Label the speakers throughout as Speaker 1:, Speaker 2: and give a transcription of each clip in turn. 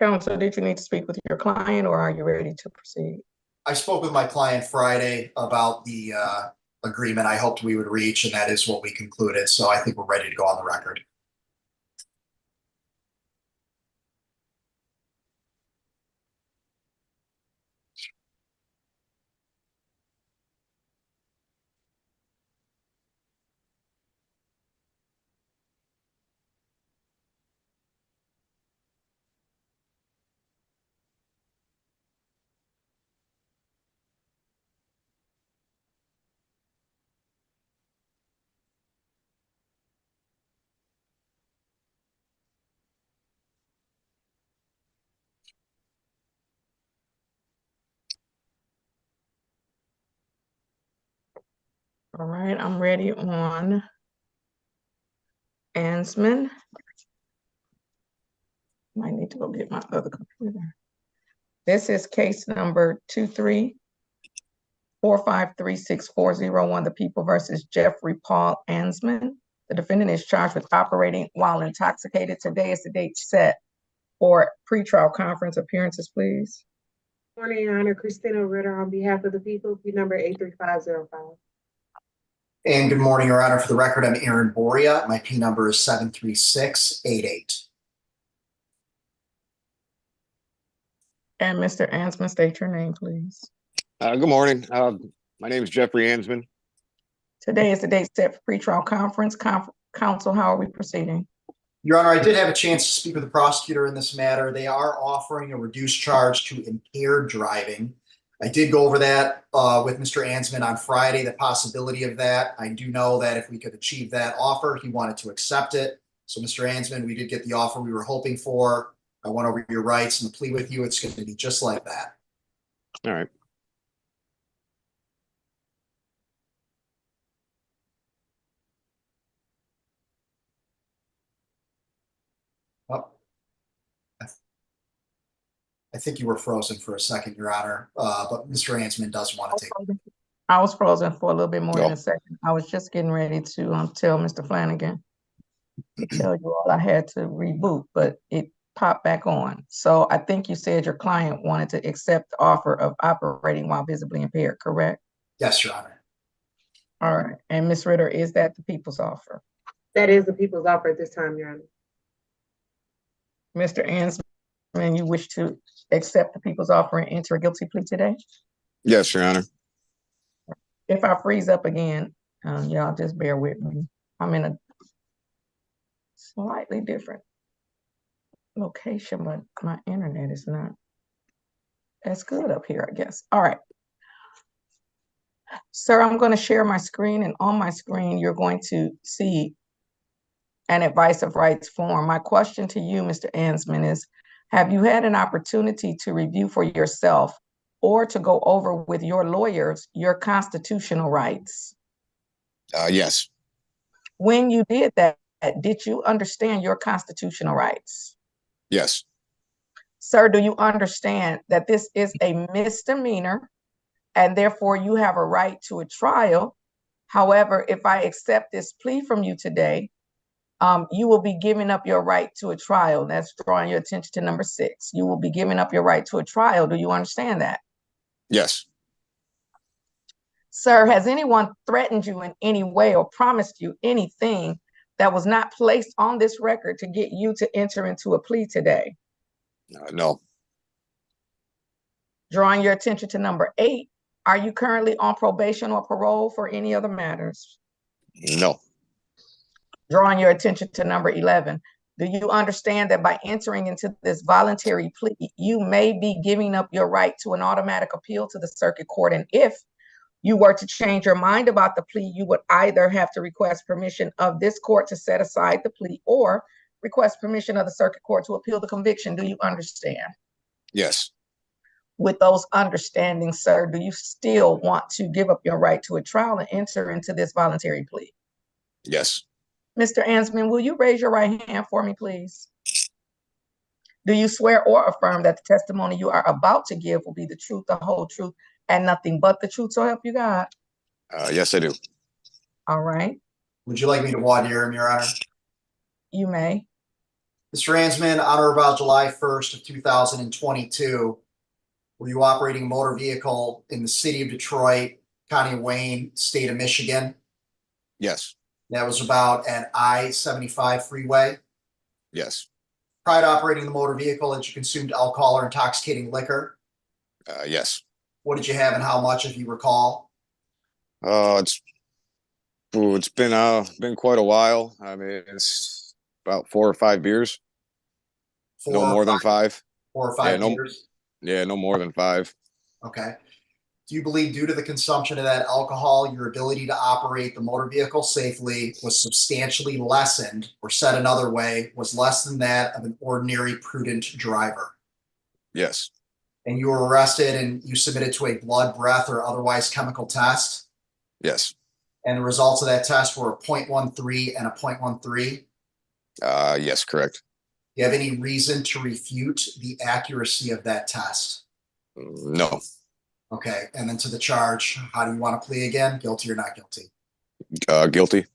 Speaker 1: Counsel, did you need to speak with your client or are you ready to proceed?
Speaker 2: I spoke with my client Friday about the agreement I hoped we would reach, and that is what we concluded. So I think we're ready to go on the record.
Speaker 1: All right, I'm ready on Ansman. Might need to go get my other computer. This is case number 234536401, the People versus Jeffrey Paul Ansman. The defendant is charged with operating while intoxicated. Today is the date set for pretrial conference appearances, please.
Speaker 3: Good morning, Your Honor. Christina Ritter on behalf of the people, P number 83505.
Speaker 2: And good morning, Your Honor. For the record, I'm Aaron Boria. My P number is 73688.
Speaker 1: And Mr. Ansman, state your name, please.
Speaker 4: Good morning. My name is Jeffrey Ansman.
Speaker 1: Today is the date set for pretrial conference. Counsel, how are we proceeding?
Speaker 2: Your Honor, I did have a chance to speak with the prosecutor in this matter. They are offering a reduced charge to impaired driving. I did go over that with Mr. Ansman on Friday, the possibility of that. I do know that if we could achieve that offer, he wanted to accept it. So, Mr. Ansman, we did get the offer we were hoping for. I went over your rights and the plea with you. It's going to be just like that.
Speaker 4: All right.
Speaker 2: Oh. I think you were frozen for a second, Your Honor, but Mr. Ansman does want to take it.
Speaker 1: I was frozen for a little bit more than a second. I was just getting ready to tell Mr. Flanagan to tell you all I had to reboot, but it popped back on. So I think you said your client wanted to accept the offer of operating while visibly impaired, correct?
Speaker 2: Yes, Your Honor.
Speaker 1: All right. And Ms. Ritter, is that the people's offer?
Speaker 3: That is the people's offer at this time, Your Honor.
Speaker 1: Mr. Ansman, you wish to accept the people's offer and enter a guilty plea today?
Speaker 4: Yes, Your Honor.
Speaker 1: If I freeze up again, y'all just bear with me. I'm in a slightly different location, but my internet is not as good up here, I guess. All right. Sir, I'm going to share my screen, and on my screen, you're going to see an advice of rights form. My question to you, Mr. Ansman, is, have you had an opportunity to review for yourself or to go over with your lawyers your constitutional rights?
Speaker 4: Yes.
Speaker 1: When you did that, did you understand your constitutional rights?
Speaker 4: Yes.
Speaker 1: Sir, do you understand that this is a misdemeanor and therefore you have a right to a trial? However, if I accept this plea from you today, you will be giving up your right to a trial. That's drawing your attention to number 6. You will be giving up your right to a trial. Do you understand that?
Speaker 4: Yes.
Speaker 1: Sir, has anyone threatened you in any way or promised you anything that was not placed on this record to get you to enter into a plea today?
Speaker 4: No.
Speaker 1: Drawing your attention to number 8, are you currently on probation or parole for any other matters?
Speaker 4: No.
Speaker 1: Drawing your attention to number 11, do you understand that by entering into this voluntary plea, you may be giving up your right to an automatic appeal to the circuit court? And if you were to change your mind about the plea, you would either have to request permission of this court to set aside the plea or request permission of the circuit court to appeal the conviction. Do you understand?
Speaker 4: Yes.
Speaker 1: With those understandings, sir, do you still want to give up your right to a trial and enter into this voluntary plea?
Speaker 4: Yes.
Speaker 1: Mr. Ansman, will you raise your right hand for me, please? Do you swear or affirm that the testimony you are about to give will be the truth, the whole truth, and nothing but the truth, so help you God?
Speaker 4: Yes, I do.
Speaker 1: All right.
Speaker 2: Would you like me to voir dire him, Your Honor?
Speaker 1: You may.
Speaker 2: Mr. Ansman, on or about July 1st of 2022, were you operating a motor vehicle in the city of Detroit, county of Wayne, state of Michigan?
Speaker 4: Yes.
Speaker 2: That was about an I-75 freeway.
Speaker 4: Yes.
Speaker 2: Prior to operating the motor vehicle, had you consumed alcohol or intoxicating liquor?
Speaker 4: Yes.
Speaker 2: What did you have and how much, if you recall?
Speaker 4: It's been quite a while. I mean, it's about 4 or 5 beers. No more than 5.
Speaker 2: 4 or 5 beers?
Speaker 4: Yeah, no more than 5.
Speaker 2: Okay. Do you believe due to the consumption of that alcohol, your ability to operate the motor vehicle safely was substantially lessened, or said another way, was less than that of an ordinary prudent driver?
Speaker 4: Yes.
Speaker 2: And you were arrested and you submitted to a blood, breath, or otherwise chemical test?
Speaker 4: Yes.
Speaker 2: And the results of that test were a 0.13 and a 0.13?
Speaker 4: Yes, correct.
Speaker 2: Do you have any reason to refute the accuracy of that test?
Speaker 4: No.
Speaker 2: Okay, and then to the charge, how do you want to plead again? Guilty or not guilty?
Speaker 4: Guilty.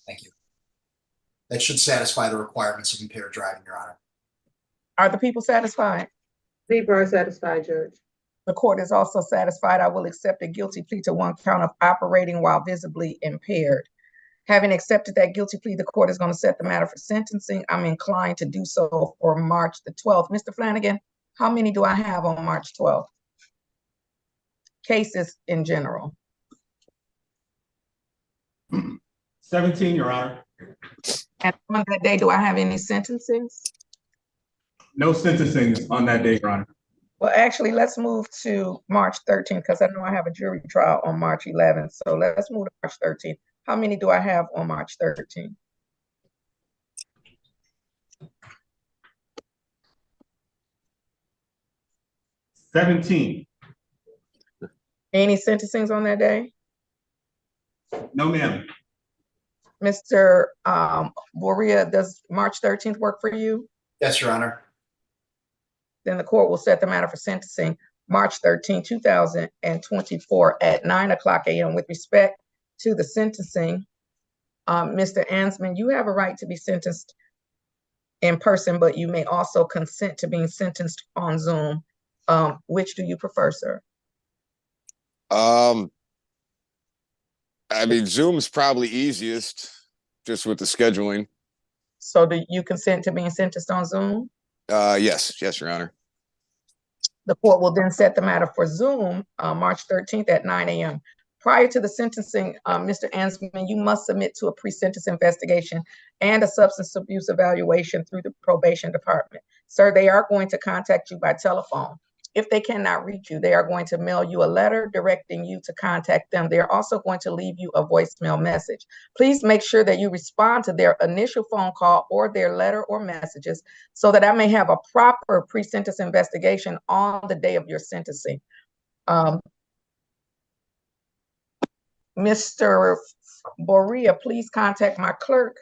Speaker 2: Thank you. That should satisfy the requirements of impaired driving, Your Honor.
Speaker 1: Are the people satisfied?
Speaker 3: People are satisfied, Judge.
Speaker 1: The court is also satisfied. I will accept a guilty plea to 1 count of operating while visibly impaired. Having accepted that guilty plea, the court is going to set the matter for sentencing. I'm inclined to do so for March the 12th. Mr. Flanagan, how many do I have on March 12th? Cases in general.
Speaker 5: 17, Your Honor.
Speaker 1: And on that day, do I have any sentencings?
Speaker 5: No sentencing on that day, Your Honor.
Speaker 1: Well, actually, let's move to March 13th because I know I have a jury trial on March 11th. So let's move to March 13th. How many do I have on March 13th?
Speaker 5: $17.
Speaker 1: Any sentencings on that day?
Speaker 5: No, ma'am.
Speaker 1: Mr. Boria, does March 13th work for you?
Speaker 2: Yes, Your Honor.
Speaker 1: Then the court will set the matter for sentencing March 13, 2024 at 9:00 a.m. With respect to the sentencing, Mr. Ansman, you have a right to be sentenced in person, but you may also consent to being sentenced on Zoom. Which do you prefer, sir?
Speaker 4: I mean, Zoom's probably easiest, just with the scheduling.
Speaker 1: So do you consent to being sentenced on Zoom?
Speaker 4: Yes, Your Honor.
Speaker 1: The court will then set the matter for Zoom March 13th at 9 a.m. Prior to the sentencing, Mr. Ansman, you must submit to a pre-sentence investigation and a substance abuse evaluation through the probation department. Sir, they are going to contact you by telephone. If they cannot reach you, they are going to mail you a letter directing you to contact them. They're also going to leave you a voicemail message. Please make sure that you respond to their initial phone call or their letter or messages so that I may have a proper pre-sentence investigation on the day of your sentencing. Mr. Boria, please contact my clerk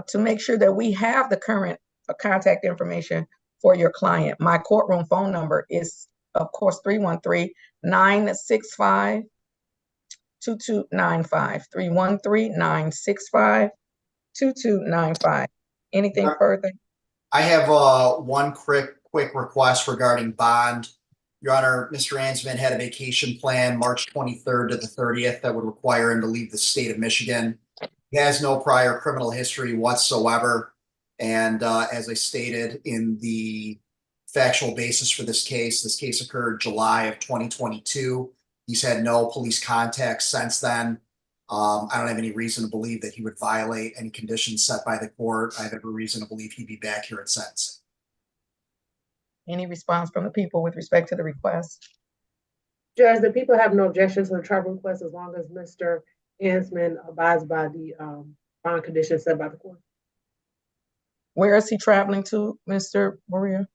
Speaker 1: to make sure that we have the current contact information for your client. My courtroom phone number is, of course, 313-965-2295. 313-965-2295. Anything further?
Speaker 2: I have one quick request regarding bond. Your Honor, Mr. Ansman had a vacation plan March 23rd to the 30th that would require him to leave the state of Michigan. He has no prior criminal history whatsoever. And as I stated in the factual basis for this case occurred July of 2022. He's had no police contact since then. I don't have any reason to believe that he would violate any conditions set by the court. I have every reason to believe he'd be back here at sentencing.
Speaker 1: Any response from the people with respect to the request?
Speaker 3: Judge, the people have no objection to the travel request as long as Mr. Ansman abides by the bond conditions set by the court.
Speaker 1: Where is he traveling to, Mr. Boria?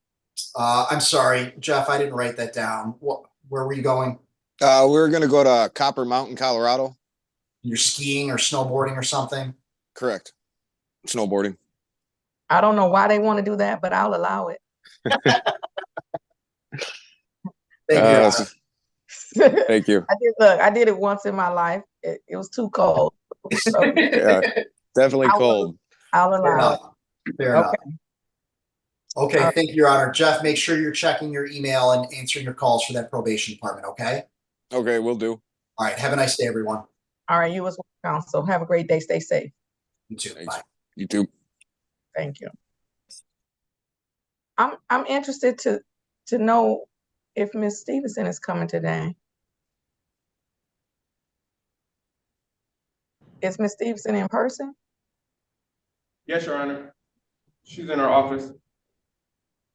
Speaker 2: I'm sorry, Jeff, I didn't write that down. Where were you going?
Speaker 4: We're going to go to Copper Mountain, Colorado.
Speaker 2: You're skiing or snowboarding or something?
Speaker 4: Correct. Snowboarding.
Speaker 1: I don't know why they want to do that, but I'll allow it.
Speaker 2: Thank you.
Speaker 4: Thank you.
Speaker 1: I did it once in my life. It was too cold. So
Speaker 4: Yeah, definitely cold.
Speaker 1: I'll allow it.
Speaker 2: Fair enough. Okay, thank you, Your Honor. Jeff, make sure you're checking your email and answering your calls for that probation department, okay?
Speaker 4: Okay, will do.
Speaker 2: All right, have a nice day, everyone.
Speaker 1: All right, you as well, counsel. Have a great day. Stay safe.
Speaker 2: You too.
Speaker 4: Thanks.
Speaker 2: Bye.
Speaker 4: You too.
Speaker 1: Thank you. I'm interested to know if Ms. Stevenson is coming today. Is Ms. Stevenson in person?
Speaker 5: Yes, Your Honor. She's in her office.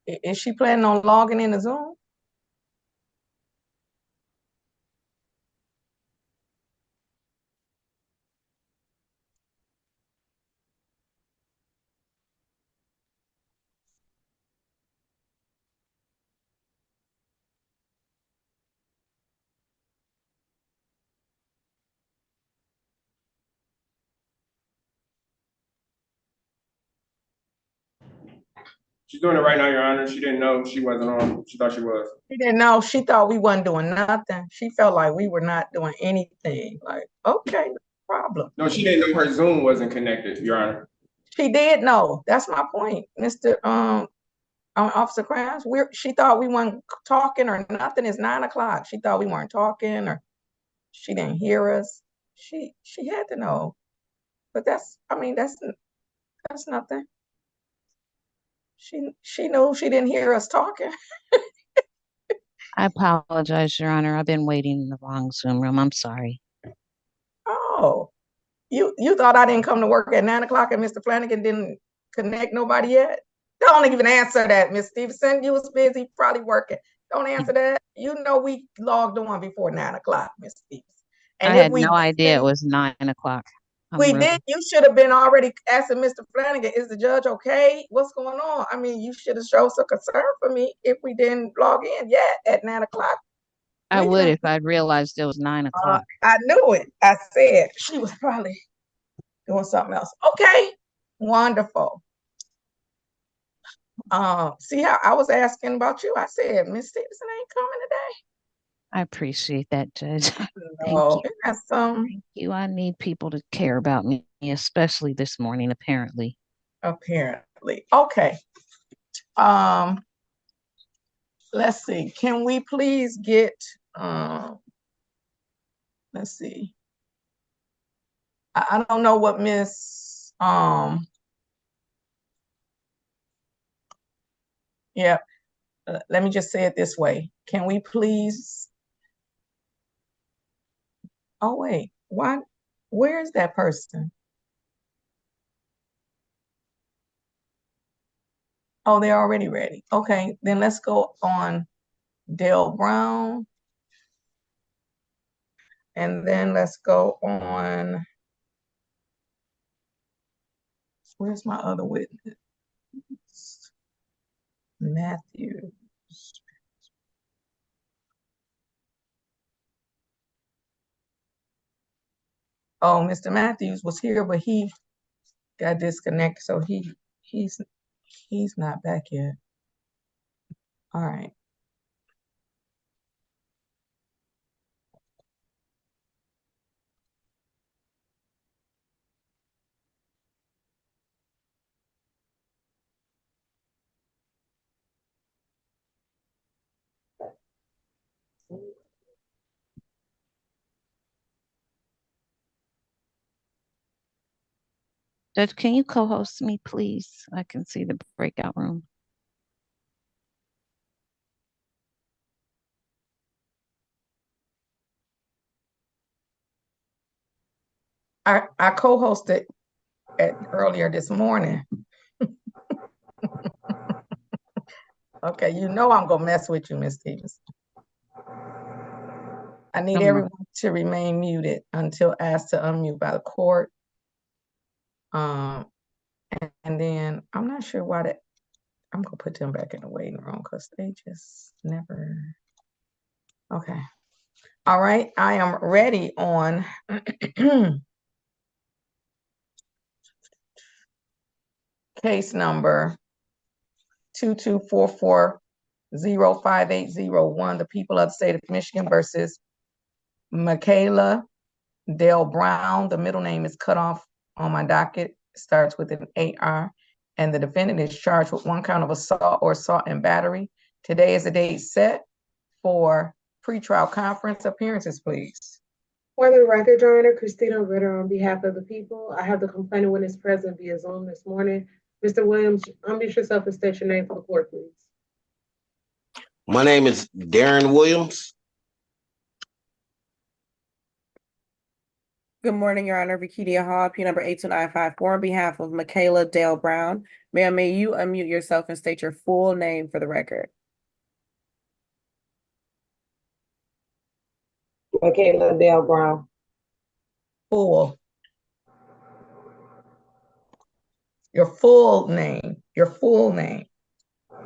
Speaker 1: Is she planning on logging in the Zoom?
Speaker 5: She's doing it right now, Your Honor. She didn't know she wasn't on. She thought she was.
Speaker 1: She didn't know. She thought we wasn't doing nothing. She felt like we were not doing anything. Like, okay, no problem.
Speaker 5: No, she didn't know her Zoom wasn't connected, Your Honor.
Speaker 1: She did know. That's my point, Mr. Officer Krabs. She thought we weren't talking or nothing. It's 9 o'clock. She thought we weren't talking or she didn't hear us. She had to know. But that's nothing. She knew she didn't hear us talking.
Speaker 6: I apologize, Your Honor. I've been waiting in the wrong Zoom room. I'm sorry.
Speaker 1: Oh, you thought I didn't come to work at 9 o'clock and Mr. Flanagan didn't connect nobody yet? Don't even answer that, Miss Stevenson. You was busy, probably working. Don't answer that. You know we logged on before 9 o'clock, Miss Stevenson. And
Speaker 6: I
Speaker 1: if
Speaker 6: had
Speaker 1: we
Speaker 6: no idea it was 9 o'clock.
Speaker 1: we did, you should have been already asking Mr. Flanagan, is the judge okay? What's going on? I mean, you should have shown some concern for me if we didn't log in yet at 9 o'clock.
Speaker 6: I would if I'd realized it was 9 o'clock.
Speaker 1: I knew it. I said she was probably doing something else. Okay, wonderful. See how I was asking about you? I said Miss Stevenson ain't coming today.
Speaker 6: I appreciate that, Judge.
Speaker 1: No,
Speaker 6: Thank you. I need people to care about me, especially this morning, apparently.
Speaker 1: Apparently. Okay. Let's see. Can we please get let's see. I don't know what Miss yeah. Let me just say it this way. Can we please? Oh wait, why? Where is that person? Oh, they're already ready. Okay, then let's go on Dale Brown. And then let's go on. Where's my other witness? Matthews. Oh, Mr. Matthews was here, but he got disconnected, so he's not back yet. All right.
Speaker 6: Judge, can you co-host me, please? I can see the breakout room.
Speaker 1: I co-hosted earlier this morning. Okay, you know I'm gonna mess with you, Ms. Stevens. I need everyone to remain muted until asked to unmute by the court. And then I'm not sure why that. I'm gonna put them back in the waiting room because they just never. Okay. All right, I am ready on case number 224405801, the people of the state of Michigan versus Michaela Dale Brown. The middle name is cut off on my docket. It starts with an AR. and the defendant is charged with 1 count of assault or assault and battery. Today is the date set for pretrial conference. Appearances, please.
Speaker 3: For the record, Your Honor, Christina Ritter on behalf of the people. I have the complaining witness present via Zoom this morning. Mr. Williams, unmute yourself and state your name for the court, please.
Speaker 7: My name is Darren Williams.
Speaker 8: Good morning, Your Honor. Vikidia Hall, P number 82954, on behalf of Michaela Dale Brown. Ma'am, may you unmute yourself and state your full name for the record?
Speaker 3: Michaela Dale Brown.
Speaker 1: Full. Your full name. Your full name.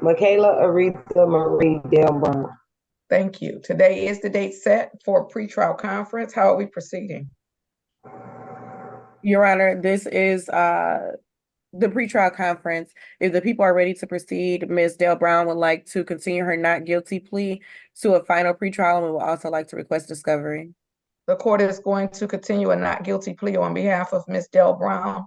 Speaker 3: Michaela Aretha Marie Dale Brown.
Speaker 1: Thank you. Today is the date set for a pretrial conference. How are we proceeding?
Speaker 8: Your Honor, this is the pretrial conference. If the people are ready to proceed, Ms. Dale Brown would like to continue her not guilty plea to a final pretrial, and we would also like to request discovery.
Speaker 1: The court is going to continue a not guilty plea on behalf of Ms. Dale Brown.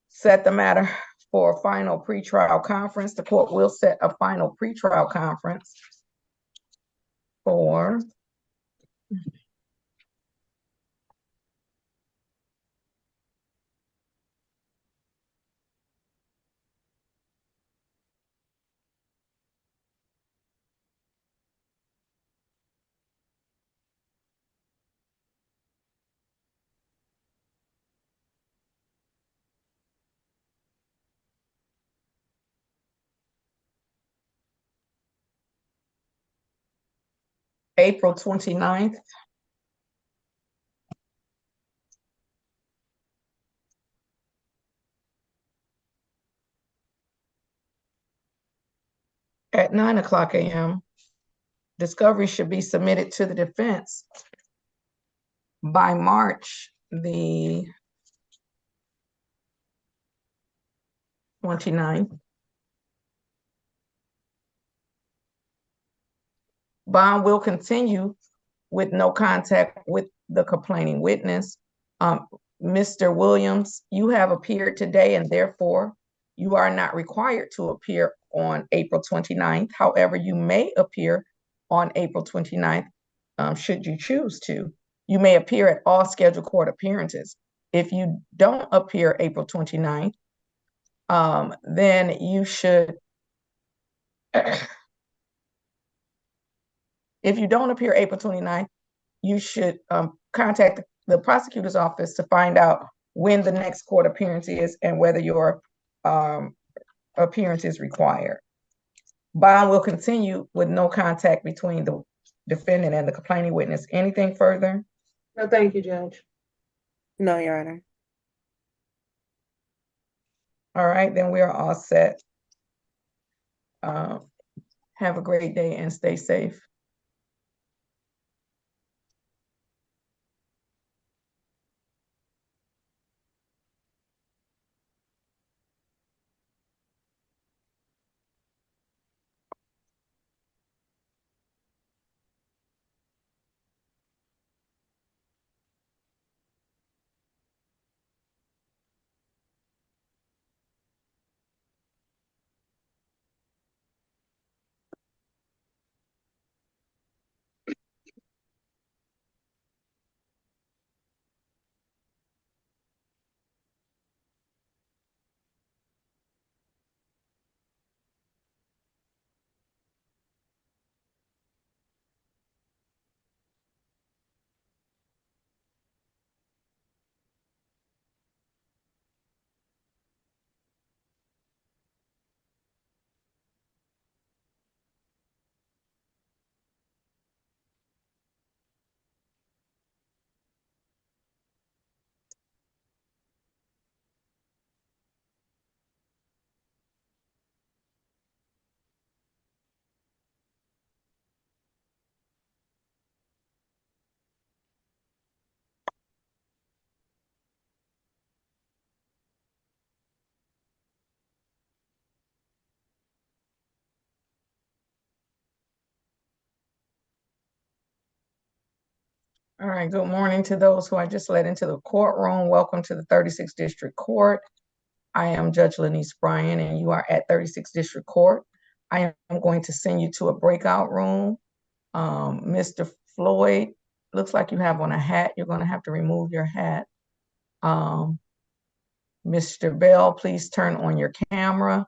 Speaker 1: Set the matter for a final pretrial conference. The court will set a final pretrial conference for April 29th. At 9:00 a.m. Discovery should be submitted to the defense by March the 29th. Bond will continue with no contact with the complaining witness. Mr. Williams, you have appeared today and therefore you are not required to appear on April 29th. However, you may appear on April 29th should you choose to. You may appear at all scheduled court appearances. If you don't appear April 29th, then you should if you don't appear April 29th, you should contact the prosecutor's office to find out when the next court appearance is and whether your appearance is required. Bond will continue with no contact between the defendant and the complaining witness. Anything further?
Speaker 3: No, thank you, Judge.
Speaker 8: No, Your Honor.
Speaker 1: All right, then we are all set. Have a great day and stay safe. All right, good morning to those who I just let into the courtroom. Welcome to the 36th District Court. I am Judge Lynise Bryant, and you are at 36th District Court. I am going to send you to a breakout room. Mr. Floyd, looks like you have on a hat. You're going to have to remove your hat. Mr. Bell, please turn on your camera.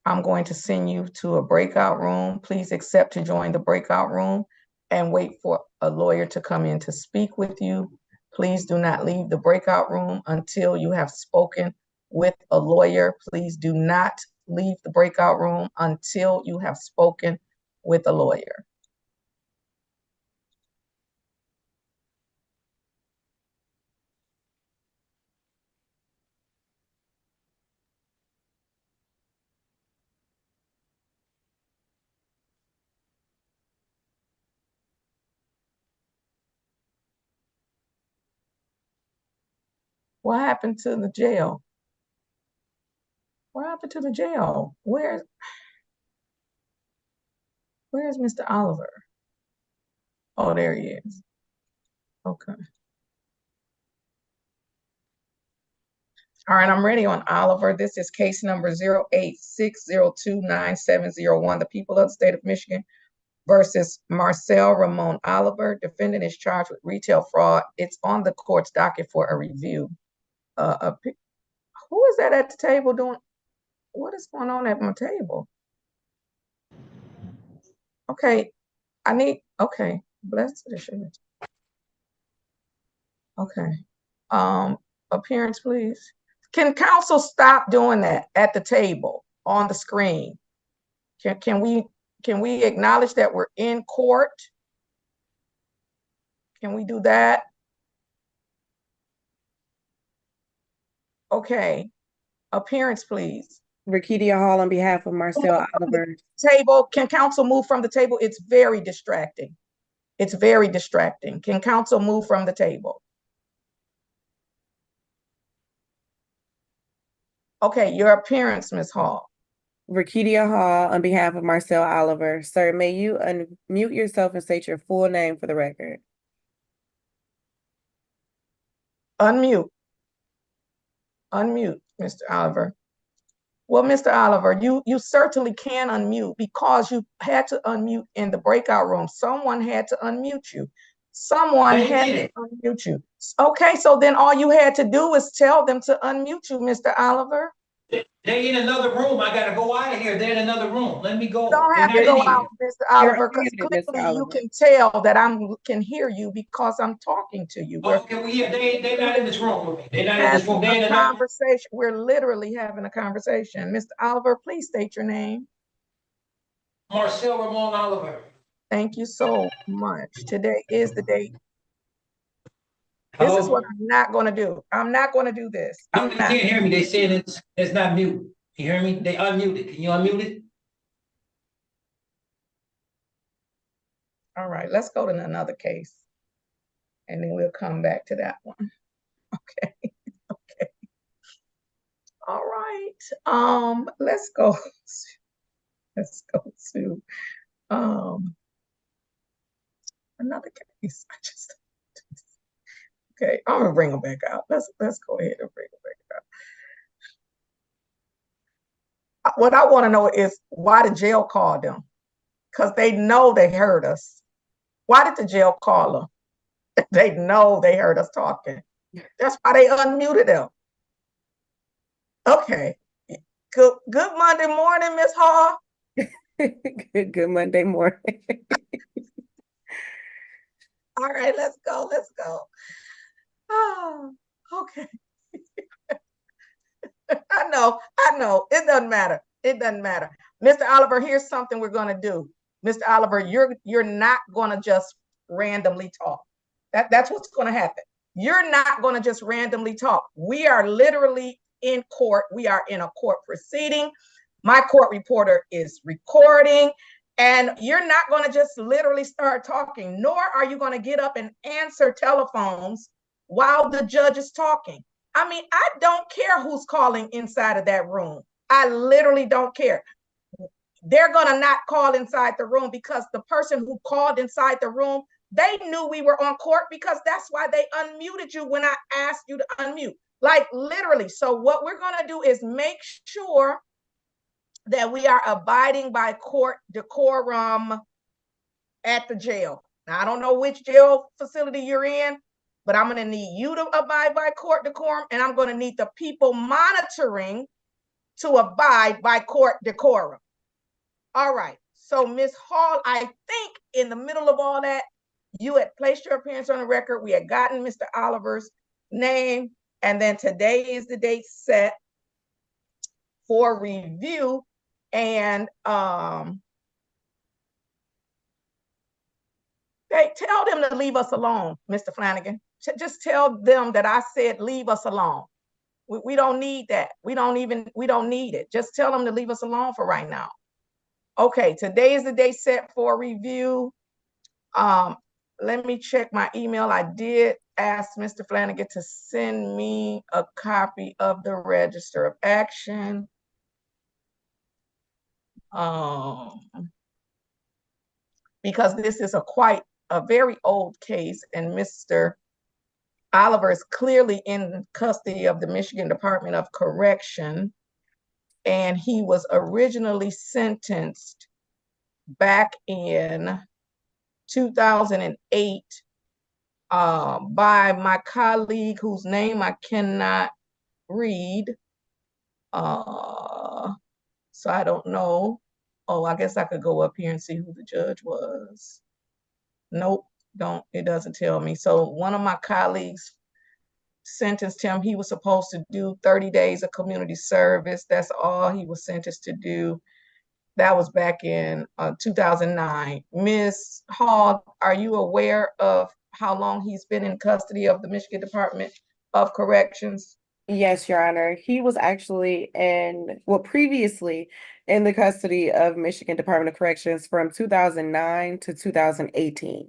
Speaker 1: I'm going to send you to a breakout room. Please accept to join the breakout room and wait for a lawyer to come in to speak with you. Please do not leave the breakout room until you have spoken with a lawyer. Please do not leave the breakout room until you have spoken with a lawyer. What happened to the jail? What happened to the jail? Where's Mr. Oliver? Oh, there he is. Okay. All right, I'm ready on Oliver. This is case number 086029701. The people of the state of Michigan versus Marcel Ramon Oliver. Defendant is charged with retail fraud. It's on the court's docket for a review. Who is that at the table doing? What is going on at my table? Okay, okay, blessed assurance. Okay, appearance, please. Can counsel stop doing that at the table on the screen? Can we acknowledge that we're in court? Can we do that? Okay, appearance, please.
Speaker 8: Rakidia Hall on behalf of Marcel Oliver.
Speaker 1: Table, can counsel move from the table? It's very distracting. It's very distracting. Can counsel move from the table? Okay, your appearance, Ms. Hall.
Speaker 8: Rakidia Hall on behalf of Marcel Oliver. Sir, may you unmute yourself and state your full name for the record.
Speaker 1: Unmute. Unmute, Mr. Oliver. Well, Mr. Oliver, you certainly can unmute because you had to unmute in the breakout room. Someone had to unmute you. Someone had to unmute you. Okay, so then all you had to do was tell them to unmute you, Mr. Oliver.
Speaker 9: They're in another room. I gotta go out of here. They're in another room. Let me go.
Speaker 1: You don't have to go out, Mr. Oliver, because clearly you can tell that I can hear you because I'm talking to you.
Speaker 9: Oh, can we hear? They're not in this room with me. They're not in this room. They're in another
Speaker 1: conversation. We're literally having a conversation. Mr. Oliver, please state your name.
Speaker 9: Marcel Ramon Oliver.
Speaker 1: Thank you so much. Today is the day.
Speaker 9: Hello?
Speaker 1: This is what I'm not going to do. I'm not going to do this.
Speaker 9: You can't hear me. They said it's not mute. You hear me? They unmuted. Can you unmute it?
Speaker 1: All right, let's go to another case. And then we'll come back to that one. Okay. Okay. All right. Let's go to another case. Okay, I'm gonna bring them back out. Let's go ahead and bring them back out. What I want to know is why the jail called them, because they know they heard us. Why did the jail call them? They know they heard us talking. That's why they unmuted them. Okay. Good Monday morning, Ms. Hall.
Speaker 8: Good Monday morning.
Speaker 1: All right, let's go. Let's go. Oh, okay. I know. It doesn't matter. It doesn't matter. Mr. Oliver, here's something we're gonna do. Mr. Oliver, you're not gonna just randomly talk. That's what's gonna happen. You're not gonna just randomly talk. We are literally in court. We are in a court proceeding. My court reporter is recording, and you're not gonna just literally start talking, nor are you gonna get up and answer telephones while the judge is talking. I mean, I don't care who's calling inside of that room. I literally don't care. They're gonna not call inside the room because the person who called inside the room, they knew we were on court because that's why they unmuted you when I asked you to unmute. Like literally. So what we're gonna do is make sure that we are abiding by court decorum at the jail. Now, I don't know which jail facility you're in, but I'm going to need you to abide by court decorum, and I'm going to need the people monitoring to abide by court decorum. All right. So, Ms. Hall, I think in the middle of all that, you had placed your appearance on the record. We had gotten Mr. Oliver's name, and then today is the date set for review. And hey, tell them to leave us alone, Mr. Flanagan. Just tell them that I said leave us alone. We don't need that. We don't need it. Just tell them to leave us alone for right now. Okay, today is the day set for review. Let me check my email. I did ask Mr. Flanagan to send me a copy of the Register of Action. Because this is a very old case, and Mr. Oliver is clearly in custody of the Michigan Department of Correction, and he was originally sentenced back in 2008 by my colleague whose name I cannot read. So I don't know. Oh, I guess I could go up here and see who the judge was. Nope, it doesn't tell me. So one of my colleagues sentenced him. He was supposed to do 30 days of community service. That's all he was sentenced to do. That was back in 2009. Ms. Hall, are you aware of how long he's been in custody of the Michigan Department of Corrections?
Speaker 8: Yes, Your Honor. He was actually previously in the custody of Michigan Department of Corrections from 2009 to 2018.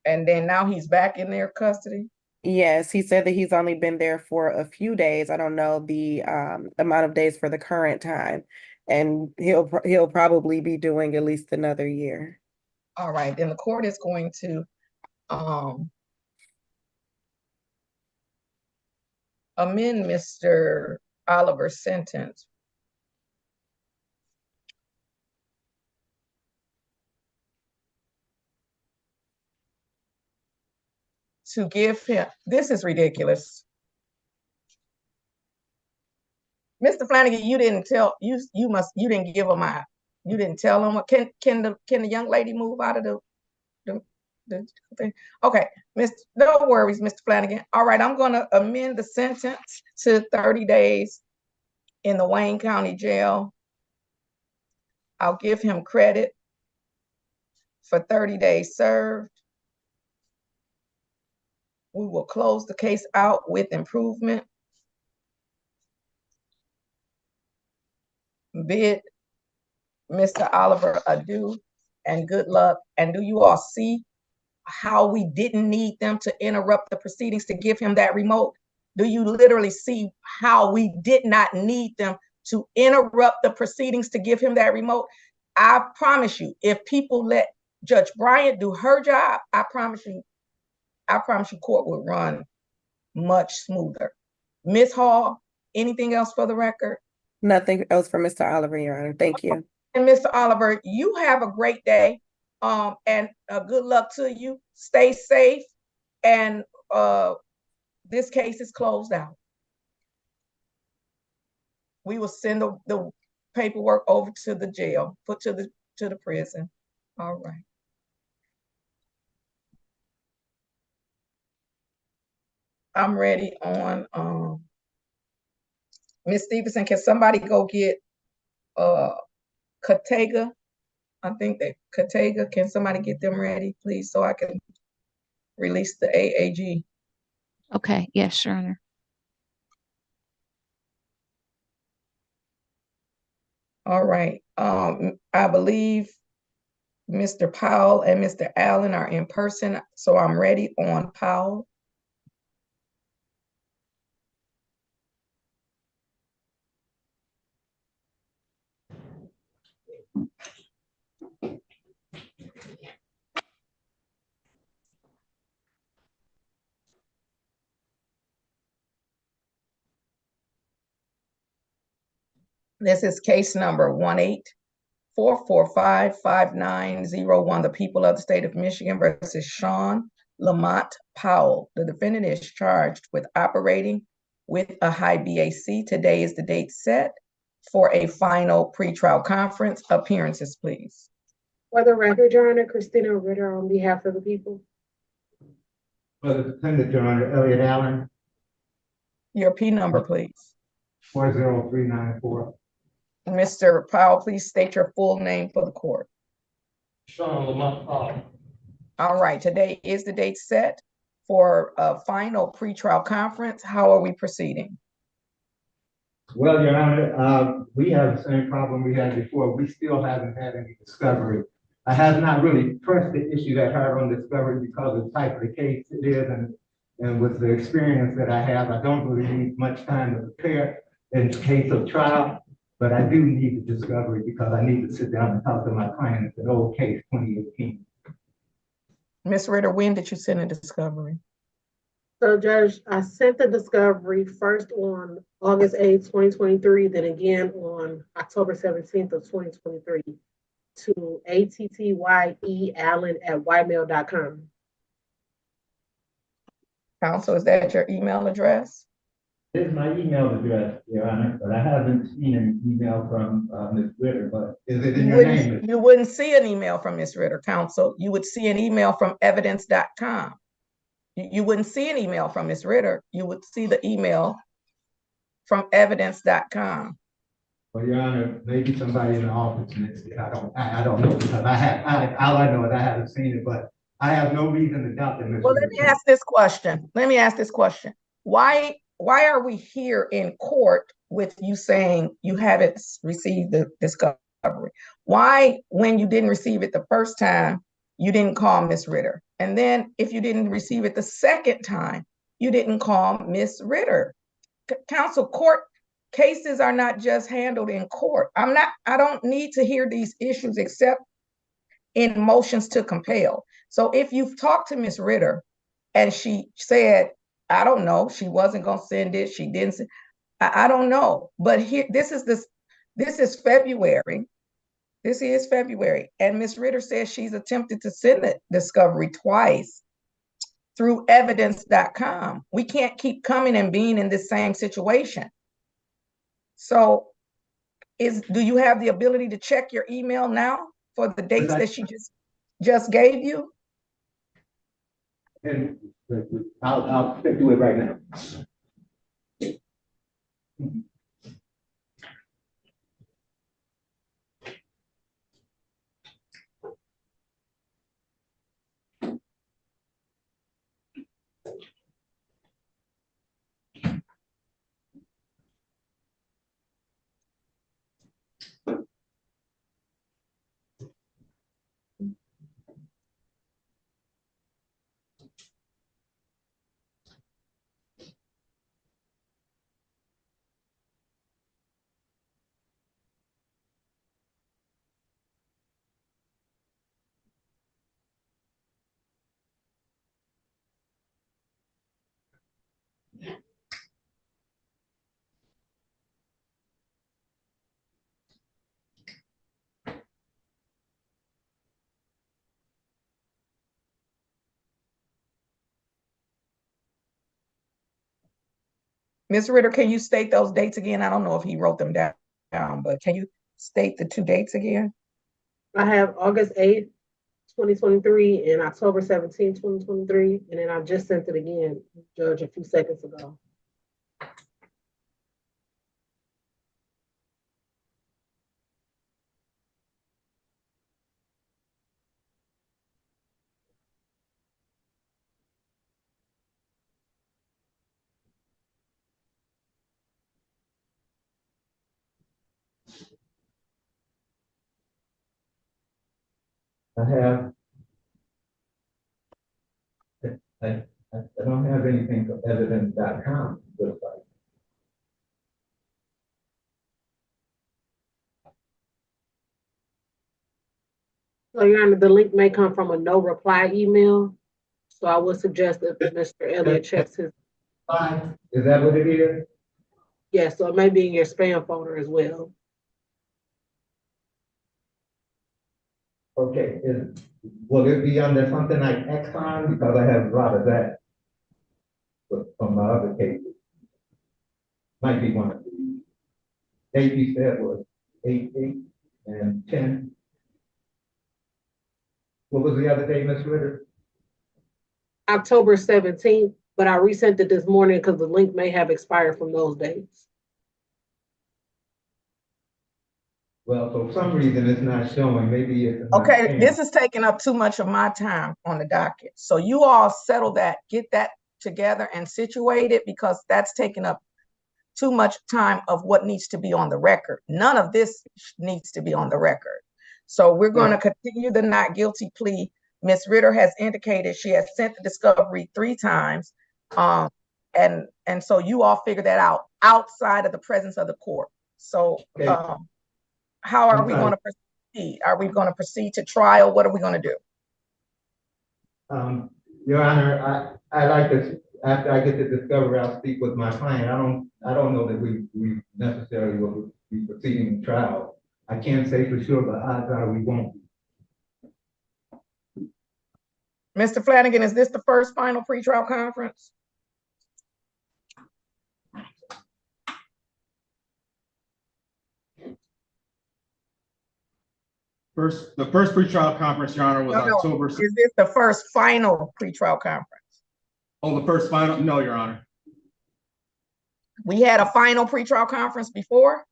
Speaker 1: And then now he's back in their custody?
Speaker 8: Yes, he said that he's only been there for a few days. I don't know the amount of days for the current time, and he'll probably be doing at least another year.
Speaker 1: All right, then the court is going to amend Mr. Oliver's sentence to give him, this is ridiculous. Mr. Flanagan, you didn't tell, you didn't give him you didn't tell him, can the young lady move out of the thing? Okay, no worries, Mr. Flanagan. All right, I'm gonna amend the sentence to 30 days in the Wayne County Jail. I'll give him credit for 30 days served. We will close the case out with improvement. Bid Mr. Oliver adieu and good luck. And do you all see how we didn't need them to interrupt the proceedings to give him that remote? Do you literally see how we did not need them to interrupt the proceedings to give him that remote? I promise you, if people let Judge Bryant do her job, I promise you court would run much smoother. Ms. Hall, anything else for the record?
Speaker 8: Nothing else for Mr. Oliver, Your Honor. Thank you.
Speaker 1: And Mr. Oliver, you have a great day, and good luck to you. Stay safe, and this case is closed out. We will send the paperwork over to the jail, put to the prison. All right. I'm ready on Ms. Stevenson. Can somebody go get BouoKCczOAg? I think that BouoKCczOAg, can somebody get them ready, please, so I can release the AAG?
Speaker 6: Okay, yes, Your Honor.
Speaker 1: All right. I believe Mr. Powell and Mr. Allen are in person, so I'm ready on Powell. This is case number 1-8-445-5901. The people of the state of Michigan versus Sean Lamont Powell. The defendant is charged with operating with a high BAC. Today is the date set for a final pretrial conference. Appearances, please.
Speaker 3: For the record, Your Honor, Christina Ritter on behalf of the people.
Speaker 10: For the defendant, Your Honor, Elliot Allen,
Speaker 1: Your P number, please.
Speaker 10: 40394.
Speaker 1: Mr. Powell, please state your full name for the court.
Speaker 9: Sean Lamont Powell.
Speaker 1: All right, today is the date set for a final pretrial conference. How are we proceeding?
Speaker 10: Well, Your Honor, we have the same problem we had before. We still haven't had any discovery. I have not really pressed the issue that hard on discovery because of the type of the case it is, and with the experience that I have, I don't really need much time to prepare in case of trial, but I do need the discovery because I need to sit down and talk to my client. It's an old case, 2018.
Speaker 1: Ms. Ritter, when did you send a discovery?
Speaker 3: So Judge, I sent the discovery first on August 8th, 2023, then again on October 17th of 2023 to attyeallen@ymail.com.
Speaker 1: Counsel, is that your email address?
Speaker 10: This is my email address, Your Honor, but I haven't seen an email from Ms. Ritter, but is it in your name?
Speaker 1: You wouldn't see an email from Ms. Ritter, counsel. You would see an email from evidence.com. You wouldn't see an email from Ms. Ritter. You would see the email from evidence.com.
Speaker 10: Well, Your Honor, maybe somebody in the office missed it. I don't know because all I know is I haven't seen it, but I have no reason to doubt that.
Speaker 1: Well, let me ask this question. Why are we here in court with you saying you haven't received the discovery? Why, when you didn't receive it the first time, you didn't call Ms. Ritter? And then if you didn't receive it the second time, you didn't call Ms. Ritter. Counsel, court cases are not just handled in court. I don't need to hear these issues except in motions to compel. So if you've talked to Ms. Ritter and she said, I don't know, she wasn't gonna send it, she didn't send, I don't know. But here, this is February. This is February. And Ms. Ritter says she's attempted to send the discovery twice through evidence.com. We can't keep coming and being in this same situation. So do you have the ability to check your email now for the dates that she just gave you?
Speaker 10: And I'll do it right now.
Speaker 1: Ms. Ritter, can you state those dates again? I don't know if he wrote them down, but can you state the two dates again?
Speaker 3: I have August 8th, 2023 and October 17th, 2023. And then I just sent it again, Judge, a few seconds ago.
Speaker 10: I don't have anything from evidence.com website.
Speaker 3: So Your Honor, the link may come from a no reply email. So I would suggest that Mr. Elliott checks his.
Speaker 10: Fine. Is that what it is?
Speaker 3: Yes, so it may be in your spam folder as well.
Speaker 10: Okay, will it be under something like Exxon? Because I have a lot of that from my other cases. Might be one of the date you said was 8, 8, and 10. What was the other day, Ms. Ritter?
Speaker 3: October 17th, but I resent it this morning because the link may have expired from those dates.
Speaker 10: Well, for some reason it's not showing. Maybe it's not
Speaker 1: Okay,
Speaker 10: showing.
Speaker 1: this is taking up too much of my time on the docket. So you all settle that, get that together and situate it, because that's taking up too much time of what needs to be on the record. None of this needs to be on the record. So we're going to continue the not guilty plea. Ms. Ritter has indicated she has sent the discovery 3 times. And so you all figure that out outside of the presence of the court. So how are we going to proceed? Are we going to proceed to trial? What are we going to do?
Speaker 10: Your Honor, I like to, after I get the discovery, I'll speak with my client. I don't know that we necessarily will be proceeding to trial. I can't say for sure, but odds are we won't.
Speaker 1: Mr. Flanagan, is this the first final pretrial conference?
Speaker 5: The first pretrial conference, Your Honor, was October.
Speaker 1: Is this the first final pretrial conference?
Speaker 5: Oh, the first final? No, Your Honor.
Speaker 1: We had a final pretrial conference before?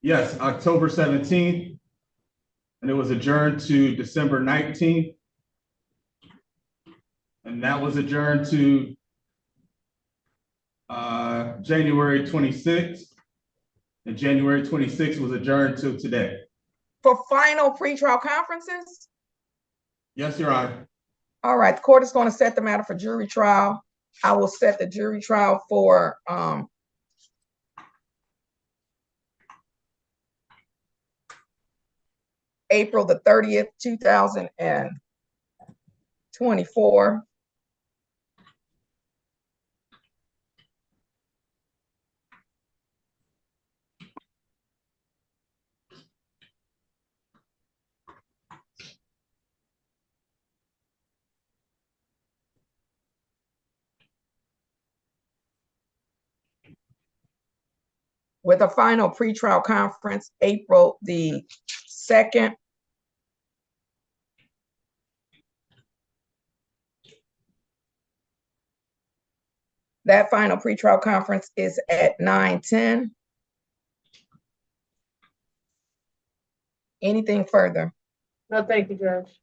Speaker 5: Yes, October 17th, and it was adjourned to December 19th. And that was adjourned to January 26th. And January 26th was adjourned to today.
Speaker 1: For final pretrial conferences?
Speaker 5: Yes, Your Honor.
Speaker 1: All right, the court is going to set the matter for jury trial. I will set the jury trial for April the 30th, 2024. With a final pretrial conference, April the 2nd. That final pretrial conference is at 9:10. Anything further?
Speaker 3: No, thank you, Judge.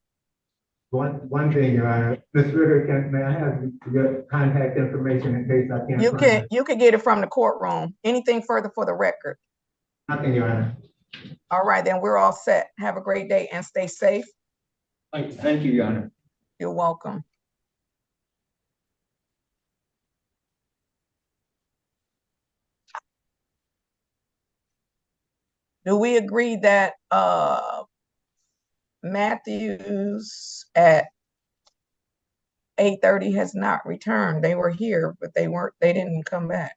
Speaker 10: One thing, Your Honor, Ms. Ritter, may I have your contact information in case I can't find it?
Speaker 1: You can get it from the courtroom. Anything further for the record?
Speaker 10: Nothing, Your Honor.
Speaker 1: All right, then we're all set. Have a great day and stay safe.
Speaker 9: Thank you, Your Honor.
Speaker 1: You're welcome. Do we agree that Matthews at 8:30 has not returned? They were here, but they didn't come back.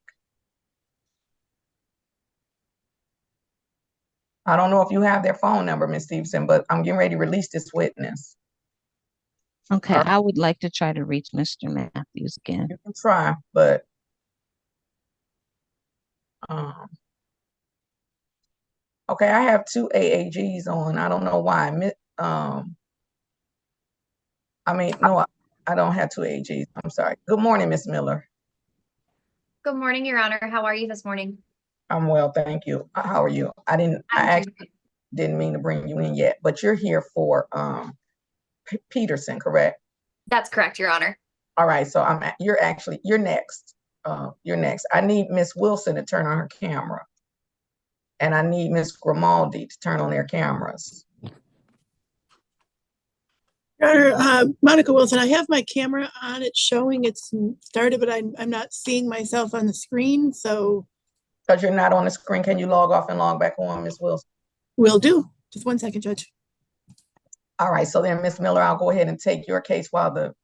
Speaker 1: I don't know if you have their phone number, Ms. Stevenson, but I'm getting ready to release this witness.
Speaker 6: Okay, I would like to try to reach Mr. Matthews again.
Speaker 1: You can try, but okay, I have 2 AAGs on. I don't know why. I mean, no, I don't have 2 AAGs. I'm sorry. Good morning, Ms. Miller.
Speaker 11: Good morning, Your Honor. How are you this morning?
Speaker 1: I'm well, thank you. How are you? I actually didn't mean to bring you in yet, but you're here for Peterson, correct?
Speaker 11: That's correct, Your Honor.
Speaker 1: All right, so you're next. You're next. I need Miss Wilson to turn on her camera. And I need Miss Grimaldi to turn on their cameras.
Speaker 12: Your Honor, Monica Wilson, I have my camera on. It's showing it's started, but I'm not seeing myself on the screen, so.
Speaker 1: Because you're not on the screen, can you log off and log back on, Miss Wilson?
Speaker 12: Will do. Just 1 second, Judge.
Speaker 1: All right, so then Miss Miller, I'll go ahead and take your case while the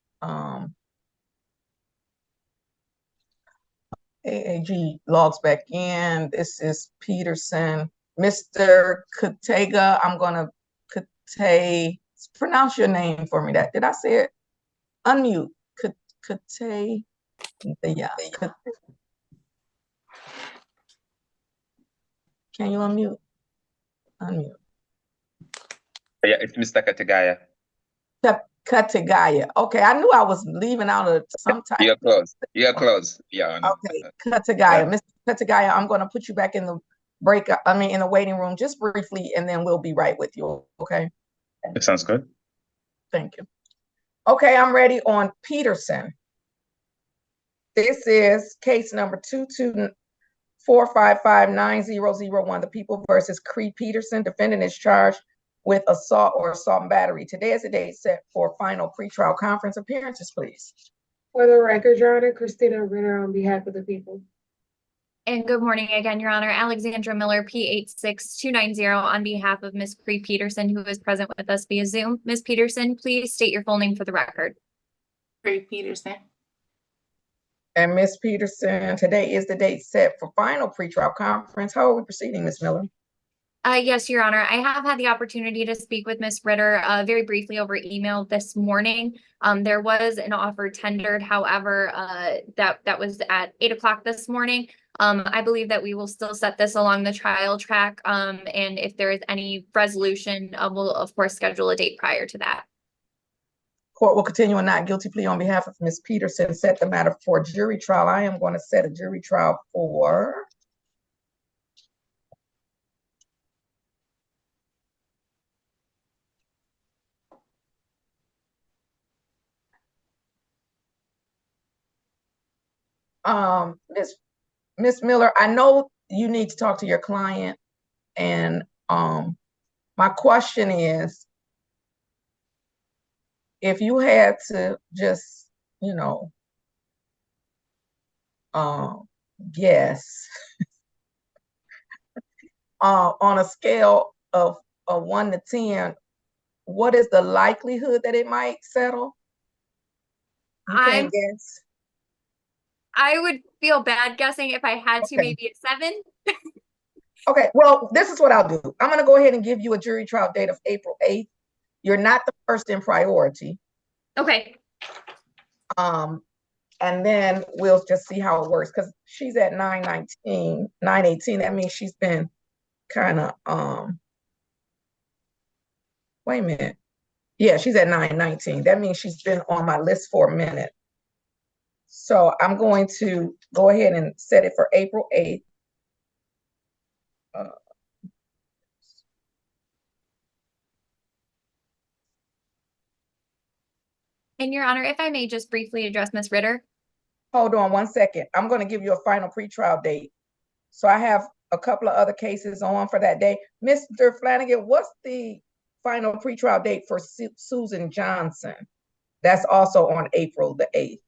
Speaker 1: AAG logs back in. This is Peterson. Mr. BouoKCczOAg, pronounce your name for me. Did I say it? Unmute. Kate. Yeah. Can you unmute? Unmute.
Speaker 13: Yeah, it's Mr. Kategaya.
Speaker 1: Kategaya. Okay, I knew I was leaving out of some type.
Speaker 13: You're close. You're close. Yeah.
Speaker 1: Okay, Kategaya. Mr. Kategaya, I'm going to put you back in the in the waiting room just briefly, and then we'll be right with you. Okay.
Speaker 13: It sounds good.
Speaker 1: Thank you. Okay, I'm ready on Peterson. This is case number 224559001. The People versus Cree Peterson. Defendant is charged with assault or assault and battery. Today is the date set for final pretrial conference. Appearances, please.
Speaker 3: For the record, Your Honor, Christina Ritter on behalf of the people.
Speaker 11: And good morning again, Your Honor. Alexandra Miller, P86290 on behalf of Ms. Cree Peterson, who is present with us via Zoom. Ms. Peterson, please state your full name for the record.
Speaker 14: Cree Peterson.
Speaker 1: And Ms. Peterson, today is the date set for final pretrial conference. How are we proceeding, Ms. Miller?
Speaker 11: Yes, Your Honor. I have had the opportunity to speak with Ms. Ritter very briefly over email this morning. There was an offer tendered, however, that was at 8 o'clock this morning. I believe that we will still set this along the trial track. And if there is any resolution, we'll of course schedule a date prior to that.
Speaker 1: Court will continue a not guilty plea on behalf of Ms. Peterson. Set the matter for jury trial. I am going to set a jury trial for Ms. Miller. I know you need to talk to your client, and my question is, if you had to just, guess on a scale of 1 to 10, what is the likelihood that it might settle? You can't guess.
Speaker 11: I would feel bad guessing if I had to, maybe a 7.
Speaker 1: Okay, well, this is what I'll do. I'm going to go ahead and give you a jury trial date of April 8th. You're not the first in priority.
Speaker 11: Okay.
Speaker 1: And then we'll just see how it works, because she's at 918. That means she's been kind of, wait a minute. Yeah, she's at 919. That means she's been on my list for a minute. So I'm going to go ahead and set it for April 8th.
Speaker 11: And Your Honor, if I may just briefly address Ms. Ritter.
Speaker 1: Hold on 1 second. I'm going to give you a final pretrial date. So I have a couple of other cases on for that day. Mr. Flanagan, what's the final pretrial date for Susan Johnson? That's also on April the 8th.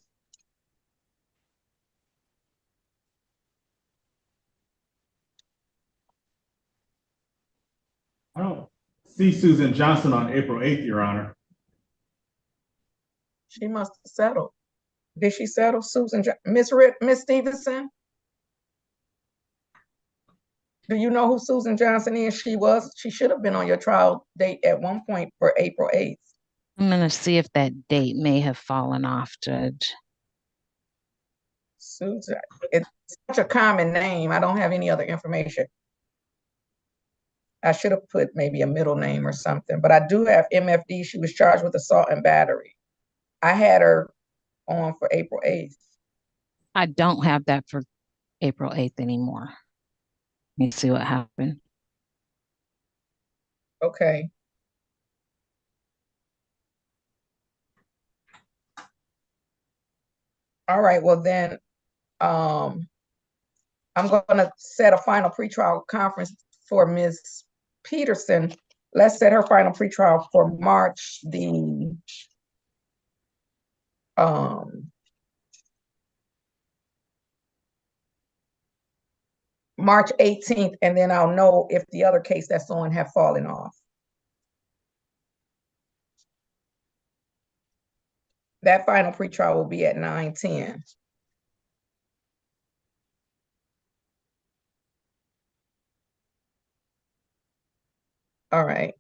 Speaker 5: I don't see Susan Johnson on April 8th, Your Honor.
Speaker 1: She must have settled. Did she settle, Susan? Miss Stevenson? Do you know who Susan Johnson is? She should have been on your trial date at one point for April 8th.
Speaker 6: I'm going to see if that date may have fallen off, Judge.
Speaker 1: Susan, it's such a common name. I don't have any other information. I should have put maybe a middle name or something, but I do have MFD. She was charged with assault and battery. I had her on for April 8th.
Speaker 6: I don't have that for April 8th anymore. Let me see what happened.
Speaker 1: Okay. All right, well then, I'm going to set a final pretrial conference for Ms. Peterson. Let's set her final pretrial for March the March 18th, and then I'll know if the other case that's on have fallen off. That final pretrial will be at 9:10. All right.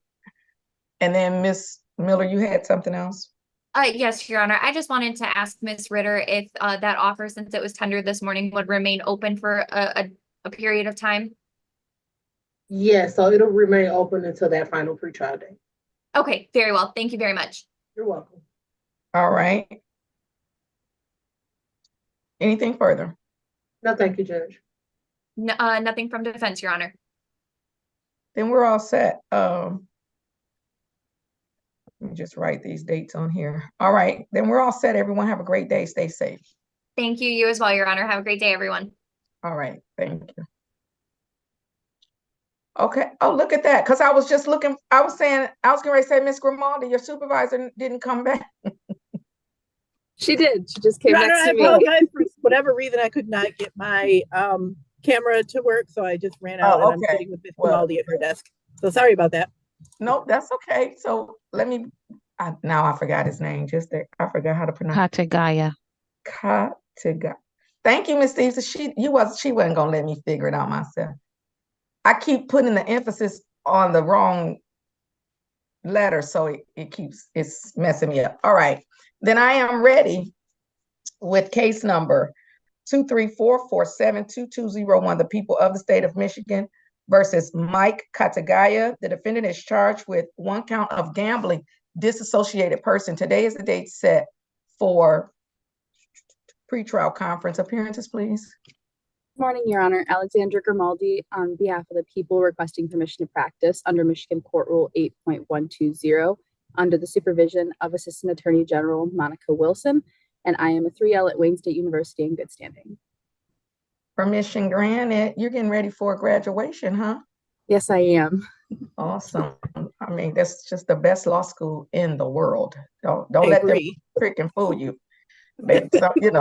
Speaker 1: And then Ms. Miller, you had something else?
Speaker 11: Yes, Your Honor. I just wanted to ask Ms. Ritter if that offer, since it was tendered this morning, would remain open for a period of time.
Speaker 3: Yes, so it'll remain open until that final pretrial date.
Speaker 11: Okay, very well. Thank you very much.
Speaker 3: You're welcome.
Speaker 1: All right. Anything further?
Speaker 3: No, thank you, Judge.
Speaker 11: No, nothing from defense, Your Honor.
Speaker 1: Then we're all set. Let me just write these dates on here. All right, then we're all set. Everyone have a great day. Stay safe.
Speaker 11: Thank you. You as well, Your Honor. Have a great day, everyone.
Speaker 1: All right, thank you. Okay. Oh, look at that. Because I was just looking, I was getting ready to say, Miss Grimaldi, your supervisor didn't come back.
Speaker 15: She did. She just came
Speaker 12: Your Honor,
Speaker 15: next
Speaker 12: I
Speaker 15: to me.
Speaker 12: apologize. For whatever reason, I could not get my camera to work, so I just ran out and I'm sitting with Miss Grimaldi at her desk. So sorry about that.
Speaker 1: No, that's okay. So let me, now I forgot his name. Just that I forgot how to pronounce it.
Speaker 6: BouoKCczOAg.
Speaker 1: Thank you, Miss Stevens. She wasn't gonna let me figure it out myself. I keep putting the emphasis on the wrong letter, so it's messing me up. All right, then I am ready with case number 234472201, the people of the state of Michigan versus MIBryant. The defendant is charged with 1 count of gambling disassociated person. Today is the date set for pretrial conference. Appearances, please.
Speaker 15: Good morning, Your Honor. Alexandra Grimaldi on behalf of the people requesting permission to practice under Michigan Court Rule 8.120 under the supervision of Assistant Attorney General Monica Wilson, and I am a 3L at Wayne State University in good standing.
Speaker 1: Permission granted. You're getting ready for graduation, huh?
Speaker 15: Yes, I am.
Speaker 1: Awesome. I mean, that's just the best law school in the world. Don't let them freaking fool you. They paying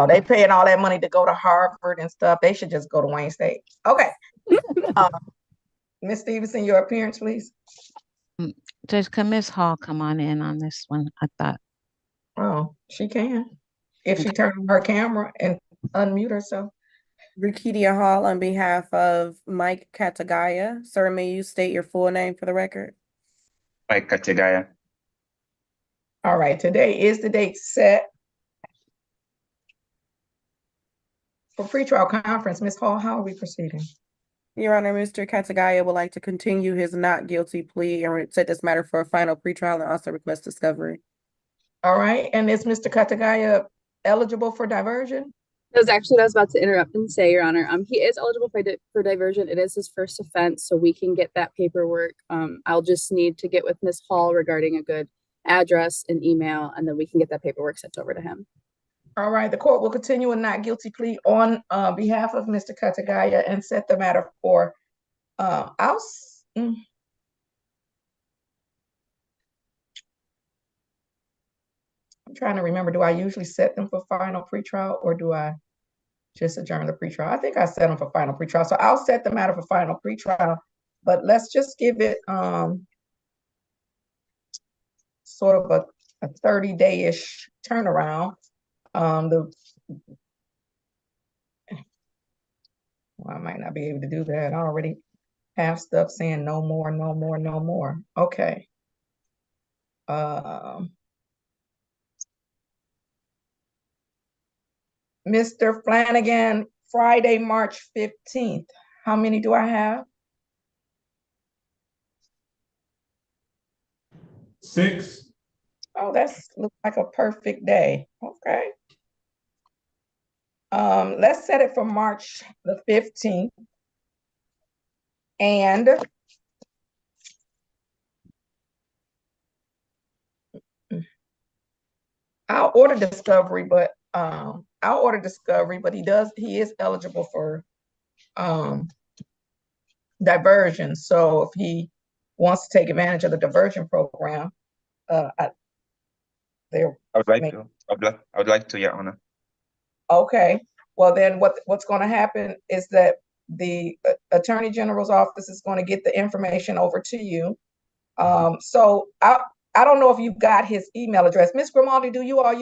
Speaker 1: all that money to go to Harvard and stuff. They should just go to Wayne State. Okay. Ms. Stevenson, your appearance, please.
Speaker 6: Judge, can Ms. Hall come on in on this one? I thought.
Speaker 1: Oh, she can. If she turns on her camera and unmute herself.
Speaker 8: Rikidia Hall on behalf of MIBryant. Sir, may you state your full name for the record?
Speaker 13: MIBryant.
Speaker 1: All right, today is the date set for pretrial conference. Ms. Hall, how are we proceeding?
Speaker 8: Your Honor, Mr. Katsugaya would like to continue his not guilty plea and set this matter for a final pretrial and also request discovery.
Speaker 1: All right, and is Mr. Katsugaya eligible for diversion?
Speaker 15: That was actually what I was about to interrupt and say, Your Honor. He is eligible for diversion. It is his first offense, so we can get that paperwork. I'll just need to get with Ms. Hall regarding a good address and email, and then we can get that paperwork sent over to him.
Speaker 1: All right, the court will continue a not guilty plea on behalf of Mr. Katsugaya and set the matter for I'm trying to remember, do I usually set them for final pretrial or do I just adjourn the pretrial? I think I set them for final pretrial. So I'll set the matter for final pretrial, but let's just give it sort of a 30-day-ish turnaround. Well, I might not be able to do that. I already have stuff saying no more, no more, no more. Okay. Mr. Flanagan, Friday, March 15th. How many do I have?
Speaker 5: 6.
Speaker 1: Oh, that's looks like a perfect day. Okay. Let's set it for March the 15th. And I'll order discovery, but he is eligible for diversion. So if he wants to take advantage of the diversion program, I
Speaker 13: would like to, Your Honor.
Speaker 1: Okay. Well, then what's going to happen is that the Attorney General's office is going to get the information over to you. So I don't know if you got his email address. Ms. Grimaldi, do you all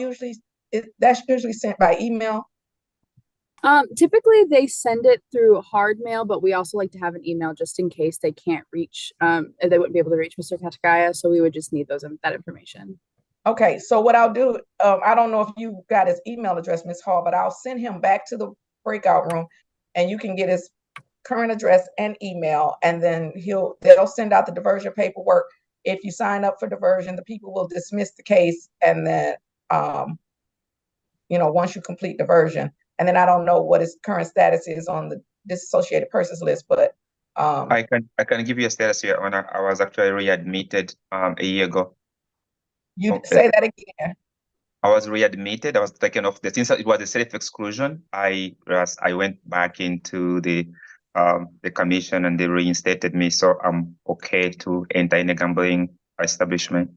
Speaker 1: that's usually sent by email?
Speaker 15: Typically they send it through hard mail, but we also like to have an email just in case they can't reach, they wouldn't be able to reach Mr. Katakaya, so we would just need that information.
Speaker 1: Okay, so what I'll do, I don't know if you got his email address, Ms. Hall, but I'll send him back to the breakout room and you can get his current address and email, and then they'll send out the diversion paperwork. If you sign up for diversion, the people will dismiss the case, and then, once you complete diversion, and then I don't know what his current status is on the disassociated persons list, but
Speaker 13: I can give you a status, Your Honor. I was actually readmitted a year ago.
Speaker 1: You say that again.
Speaker 13: I was readmitted. I was taken off since it was a self-exclusion. I went back into the commission and they reinstated me, so I'm okay to enter in a gambling establishment.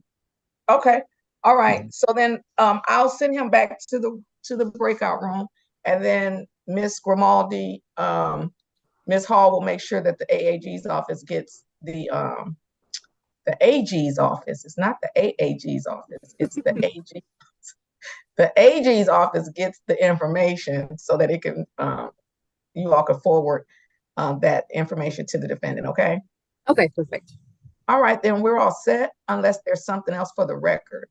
Speaker 1: Okay, all right. So then I'll send him back to the breakout room, and then Miss Grimaldi, Miss Hall will make sure that the AAG's office gets the AG's office. It's not the AAG's office. It's the AG. The AG's office gets the information so that it can, you all can forward that information to the defendant, okay?
Speaker 15: Okay, perfect.
Speaker 1: All right, then we're all set unless there's something else for the record.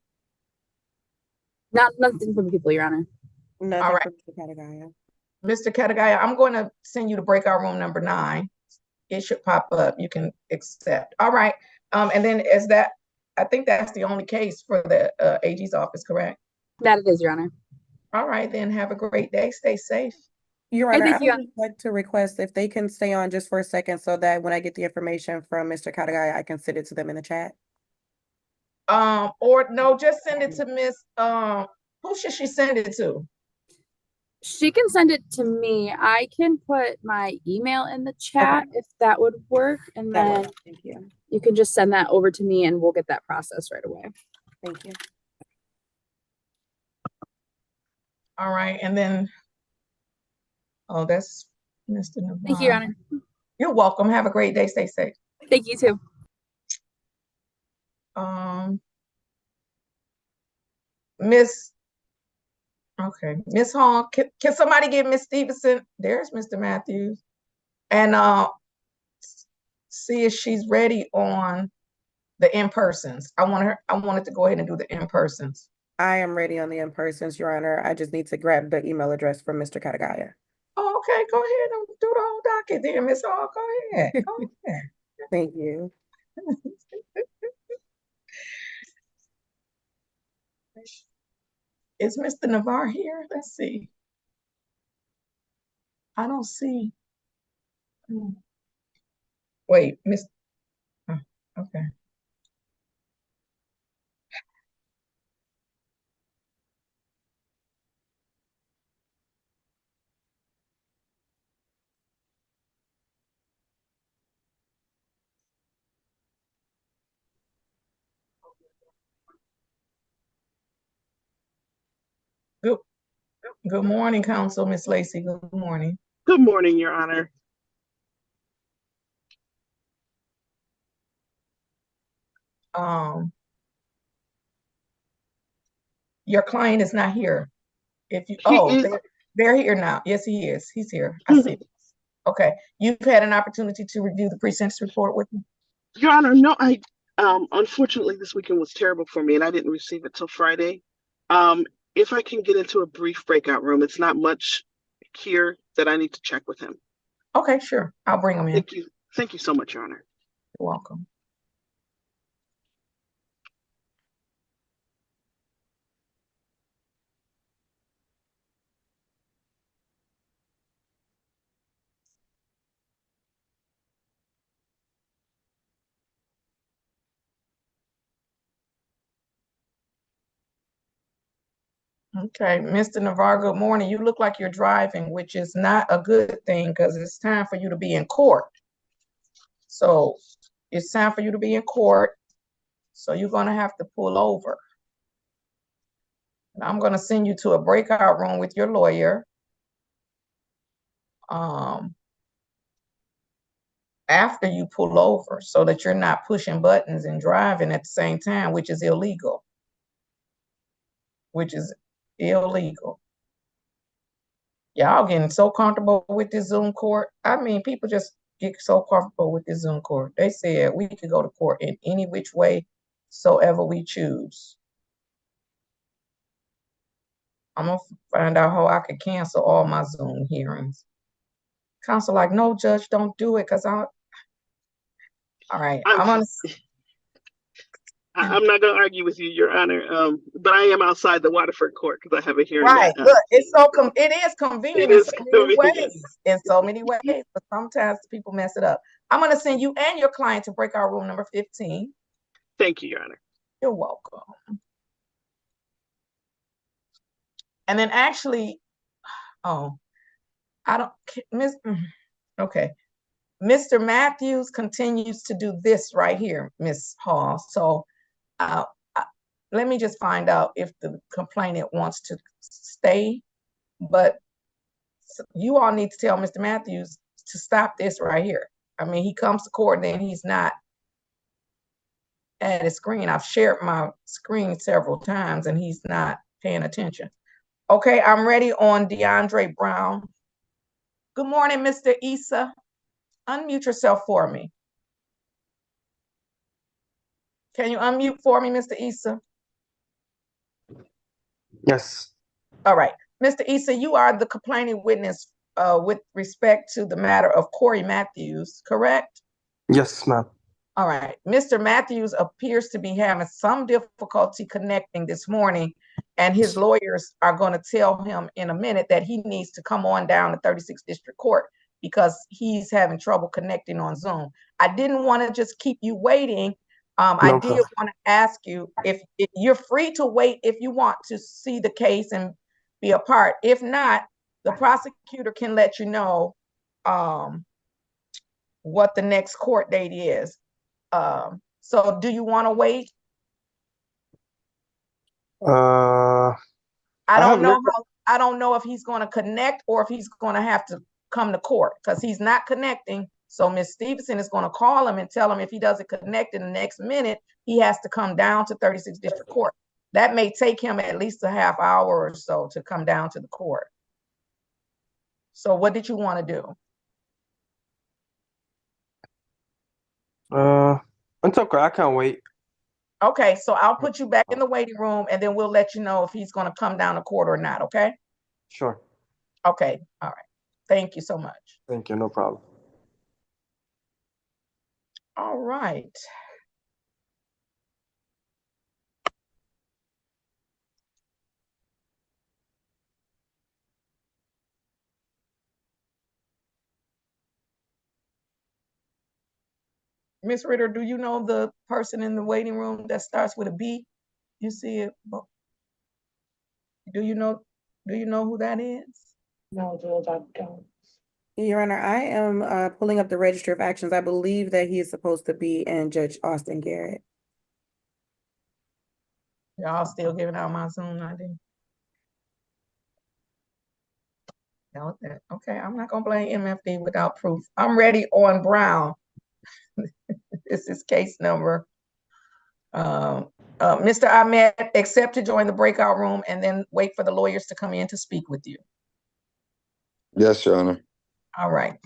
Speaker 15: Nothing from people, Your Honor.
Speaker 8: Nothing
Speaker 1: all right.
Speaker 8: from Mr. Katakaya.
Speaker 1: Mr. Katakaya, I'm going to send you to breakout room number 9. It should pop up. You can accept. All right. And then I think that's the only case for the AG's office, correct?
Speaker 15: That it is, Your Honor.
Speaker 1: All right, then have a great day. Stay safe.
Speaker 8: Your Honor, I would just like to request if they can stay on just for a second so that when I get the information from Mr. Katakaya, I can send it to them in the chat.
Speaker 1: Or no, just send it to Miss, who should she send it to?
Speaker 15: She can send it to me. I can put my email in the chat if that would work. And then
Speaker 8: thank you.
Speaker 15: You can just send that over to me and we'll get that processed right away.
Speaker 8: Thank you.
Speaker 1: All right, and then, oh, that's Mr. Navarre.
Speaker 15: Thank you, Your Honor.
Speaker 1: You're welcome. Have a great day. Stay safe.
Speaker 15: Thank you too.
Speaker 1: Miss Hall, can somebody give Miss Stevenson? There's Mr. Matthews, and see if she's ready on the in-persons. I wanted to go ahead and do the in-persons.
Speaker 8: I am ready on the in-persons, Your Honor. I just need to grab the email address from Mr. Katakaya.
Speaker 1: Oh, okay, go ahead and do the whole docket there, Miss Hall. Go ahead. Go ahead.
Speaker 8: Thank you.
Speaker 1: Is Mr. Navarre here? Let's see. I don't see. Wait, Miss. Okay. Good morning, Counsel, Miss Lacey. Good morning.
Speaker 16: Good morning, Your Honor.
Speaker 1: Your client is not here. They're here now. Yes, he is. He's here. I see. Okay. You've had an opportunity to review the precinct's report with me?
Speaker 16: Your Honor, no, I unfortunately this weekend was terrible for me and I didn't receive it till Friday. If I can get into a brief breakout room, it's not much here that I need to check with him.
Speaker 1: Okay, sure. I'll bring him in.
Speaker 16: Thank you. Thank you so much, Your Honor.
Speaker 1: You're welcome. Okay, Mr. Navarre, good morning. You look like you're driving, which is not a good thing because it's time for you to be in court. So it's time for you to be in court. So you're going to have to pull over. And I'm going to send you to a breakout room with your lawyer. After you pull over so that you're not pushing buttons and driving at the same time, which is illegal. Y'all getting so comfortable with this Zoom court. I mean, people just get so comfortable with this Zoom court. They said we could go to court in any which way soever we choose. I'm gonna find out how I could cancel all my Zoom hearings. Counsel like, no, judge, don't do it, because all right.
Speaker 16: I'm not going to argue with you, Your Honor, but I am outside the Waterford court because I have a hearing.
Speaker 1: Right.
Speaker 16: That,
Speaker 1: Look, it is convenient
Speaker 16: it
Speaker 1: in
Speaker 16: is
Speaker 1: so many
Speaker 16: convenient.
Speaker 1: ways. In so many ways, but sometimes people mess it up. I'm gonna send you and your client to breakout room number 15.
Speaker 16: Thank you, Your Honor.
Speaker 1: You're welcome. And then actually, okay. Mr. Matthews continues to do this right here, Ms. Hall. So let me just find out if the complainant wants to stay, but you all need to tell Mr. Matthews to stop this right here. I mean, he comes to court and then he's not at his screen. I've shared my screen several times and he's not paying attention. Okay, I'm ready on DeAndre Brown. Good morning, Mr. Issa. Unmute yourself for me. Can you unmute for me, Mr. Issa?
Speaker 17: Yes.
Speaker 1: All right. Mr. Issa, you are the complaining witness with respect to the matter of Corey Matthews, correct?
Speaker 17: Yes, ma'am.
Speaker 1: All right. Mr. Matthews appears to be having some difficulty connecting this morning, and his lawyers are going to tell him in a minute that he needs to come on down to 36th District Court because he's having trouble connecting on Zoom. I didn't want to just keep you waiting. I did want to ask you if you're free to wait if you want to see the case and be a part. If not, the prosecutor can let you know what the next court date is. So do you want to wait? I don't know if he's going to connect or if he's going to have to come to court because he's not connecting. So Ms. Stevenson is going to call him and tell him if he doesn't connect in the next minute, he has to come down to 36th District Court. That may take him at least a half hour or so to come down to the court. So what did you want to do?
Speaker 17: It's okay. I can't wait.
Speaker 1: Okay, so I'll put you back in the waiting room and then we'll let you know if he's going to come down to court or not, okay?
Speaker 17: Sure.
Speaker 1: Okay, all right. Thank you so much.
Speaker 17: Thank you. No problem.
Speaker 1: All right. Ms. Ritter, do you know the person in the waiting room that starts with a B? You see it? Do you know who that is?
Speaker 3: No, Judge, I don't.
Speaker 8: Your Honor, I am pulling up the register of actions. I believe that he is supposed to be in Judge Austin Garrett.
Speaker 1: Y'all still giving out my Zoom ID? Okay, I'm not gonna blame MFD without proof. I'm ready on Brown. This is case number. Mr. Ahmed, accept to join the breakout room and then wait for the lawyers to come in to speak with you.
Speaker 4: Yes, Your Honor.
Speaker 1: All right.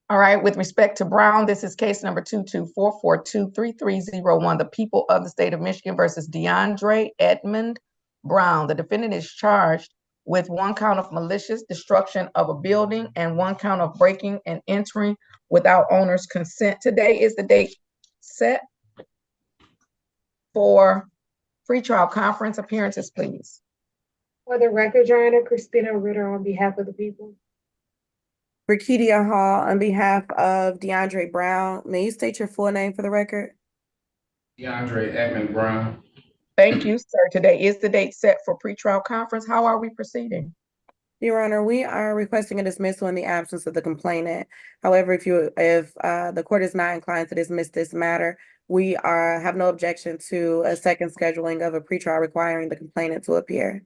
Speaker 1: All right, with respect to Brown, this is case number 224423301, the people of the state of Michigan versus DeAndre Edmund Brown. The defendant is charged with 1 count of malicious destruction of a building and 1 count of breaking and entering without owner's consent. Today is the date set for pretrial conference appearances, please.
Speaker 3: For the record, Your Honor, Christina Ritter on behalf of the people.
Speaker 8: Brikidia Hall on behalf of DeAndre Brown. May you state your full name for the record?
Speaker 5: DeAndre Edmund Brown.
Speaker 1: Thank you, sir. Today is the date set for pretrial conference. How are we proceeding?
Speaker 8: Your Honor, we are requesting a dismissal in the absence of the complainant. However, if the court is not inclined to dismiss this matter, we have no objection to a second scheduling of a pretrial requiring the complainant to appear.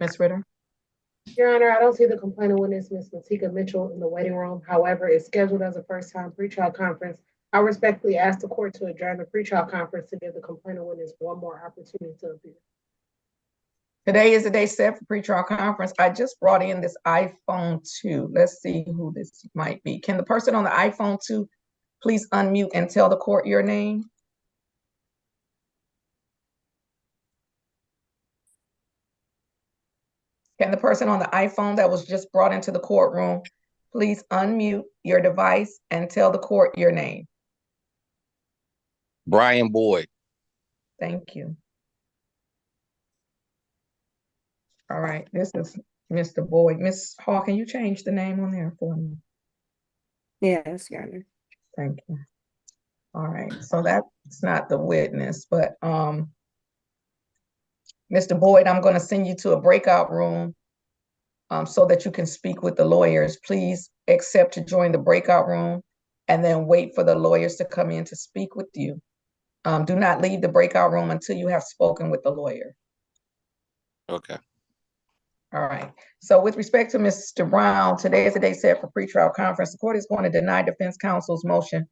Speaker 1: Ms. Ritter?
Speaker 3: Your Honor, I don't see the complainant witness, Ms. Matika Mitchell, in the waiting room. However, it's scheduled as a first-time pretrial conference I respectfully ask the court to adjourn the pretrial conference to give the complainant witness one more opportunity to appear.
Speaker 1: Today is the day set for pretrial conference. I just brought in this iPhone 2. Let's see who this might be. Can the person on the iPhone 2 please unmute and tell the court your name? Can the person on the iPhone that was just brought into the courtroom please unmute your device and tell the court your name?
Speaker 7: Brian Boyd.
Speaker 1: Thank you. All right, this is Mr. Boyd. Ms. Hall, can you change the name on there for me?
Speaker 8: Yes, Your Honor.
Speaker 1: Thank you. All right, so that's not the witness, but Mr. Boyd, I'm going to send you to a breakout room so that you can speak with the lawyers. Please accept to join the breakout room and then wait for the lawyers to come in to speak with you. Do not leave the breakout room until you have spoken with the lawyer.
Speaker 7: Okay.
Speaker 1: All right. So with respect to Mr. Brown, today is the day set for pretrial conference. The court is going to deny defense counsel's motion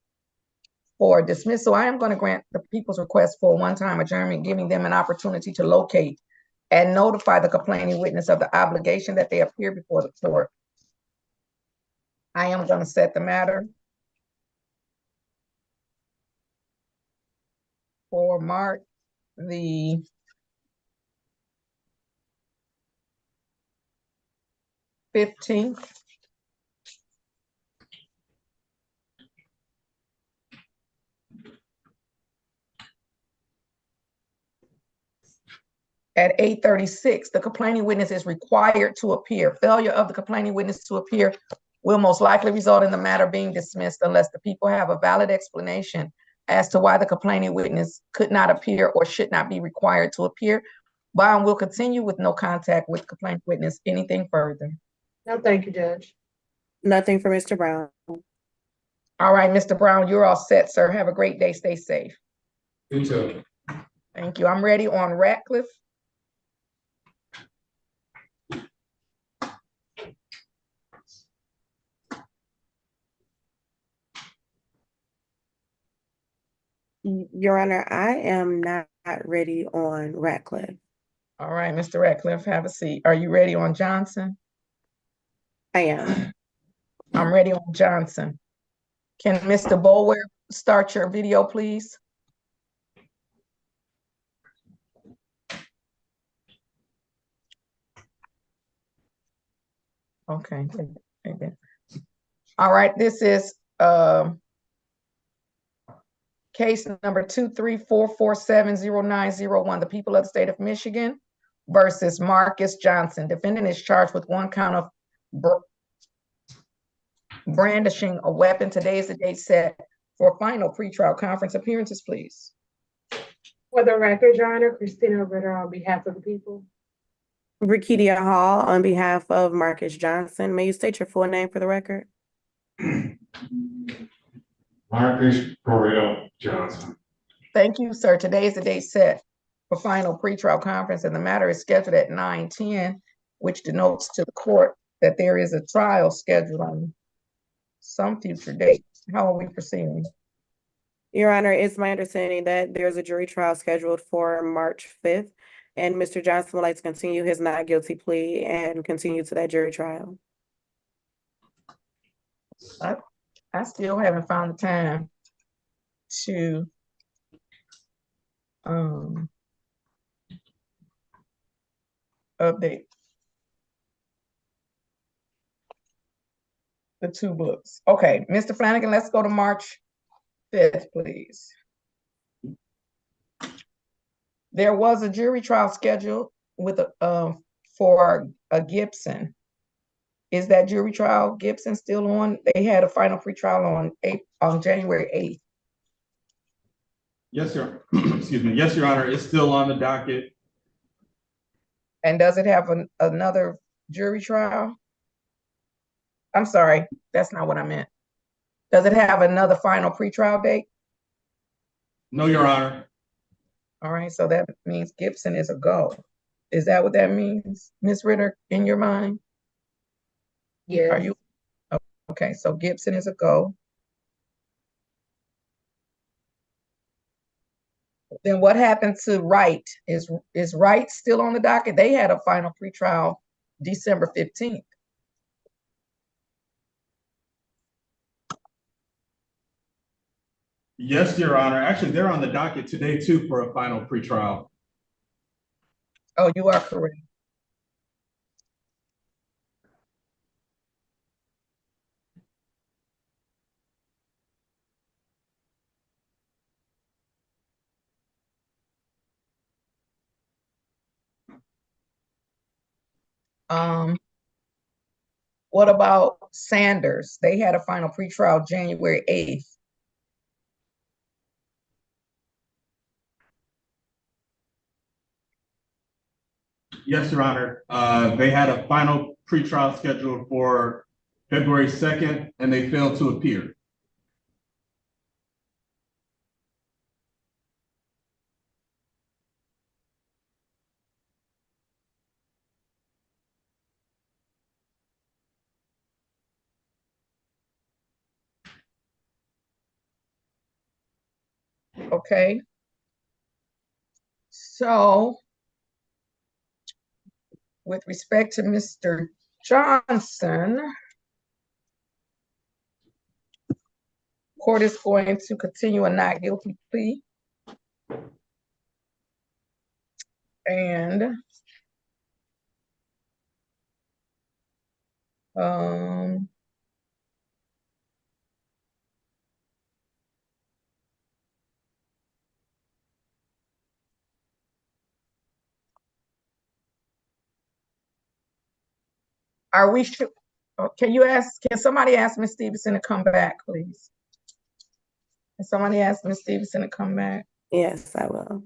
Speaker 1: for dismissal. I am going to grant the people's request for a one-time adjournment, giving them an opportunity to locate and notify the complaining witness of the obligation that they appear before the court. I am going to set the matter for March the 15th. At 8:36, the complaining witness is required to appear. Failure of the complaining witness to appear will most likely result in the matter being dismissed unless the people have a valid explanation as to why the complaining witness could not appear or should not be required to appear. Bond will continue with no contact with complaining witness. Anything further?
Speaker 3: No, thank you, Judge.
Speaker 8: Nothing for Mr. Brown.
Speaker 1: All right, Mr. Brown, you're all set, sir. Have a great day. Stay safe.
Speaker 5: You too.
Speaker 1: Thank you. I'm ready on Ratcliffe.
Speaker 8: Your Honor, I am not ready on Ratcliffe.
Speaker 1: All right, Mr. Ratcliffe, have a seat. Are you ready on Johnson?
Speaker 8: I am.
Speaker 1: I'm ready on Johnson. Can Mr. Bower start your video, please? Okay. All right, this is case number 234470901, the people of the state of Michigan versus Marcus Johnson. Defendant is charged with one count of brandishing a weapon. Today is the date set for final pretrial conference. Appearances, please.
Speaker 3: For the record, Your Honor, Christina Ritter on behalf of the people.
Speaker 8: Brikidia Hall on behalf of Marcus Johnson. May you state your full name for the record?
Speaker 5: Marcus Correll Johnson.
Speaker 1: Thank you, sir. Today is the date set for final pretrial conference, and the matter is scheduled at 9:10, which denotes to the court that there is a trial scheduled on some future date. How are we proceeding?
Speaker 8: Your Honor, it's my understanding that there's a jury trial scheduled for March 5th, and Mr. Johnson would like to continue his not guilty plea and continue to that jury trial.
Speaker 1: I still haven't found the time to update the two books. Okay, Mr. Flanagan, let's go to March 5th, please. There was a jury trial scheduled with for a Gibson. Is that jury trial Gibson still on? They had a final pretrial on January 8th.
Speaker 5: Yes, Your excuse me. Yes, Your Honor, it's still on the docket.
Speaker 1: And does it have another jury trial? I'm sorry, that's not what I meant. Does it have another final pretrial date?
Speaker 5: No, Your Honor.
Speaker 1: All right, so that means Gibson is a go. Is that what that means, Ms. Ritter, in your mind?
Speaker 3: Yeah.
Speaker 1: Are you? Okay, so Gibson is a go. Then what happened to Wright? Is Wright still on the docket? They had a final pretrial December 15th.
Speaker 5: Yes, Your Honor. Actually, they're on the docket today too for a final pretrial.
Speaker 1: Oh, you are correct. What about Sanders? They had a final pretrial January 8th.
Speaker 5: Yes, Your Honor. They had a final pretrial scheduled for February 2nd, and they failed to appear.
Speaker 1: Okay. So with respect to Mr. Johnson, court is going to continue a not guilty plea. And are we sure? Can somebody ask Ms. Stevenson to come back, please? Can somebody ask Ms. Stevenson to come back?
Speaker 8: Yes, I will.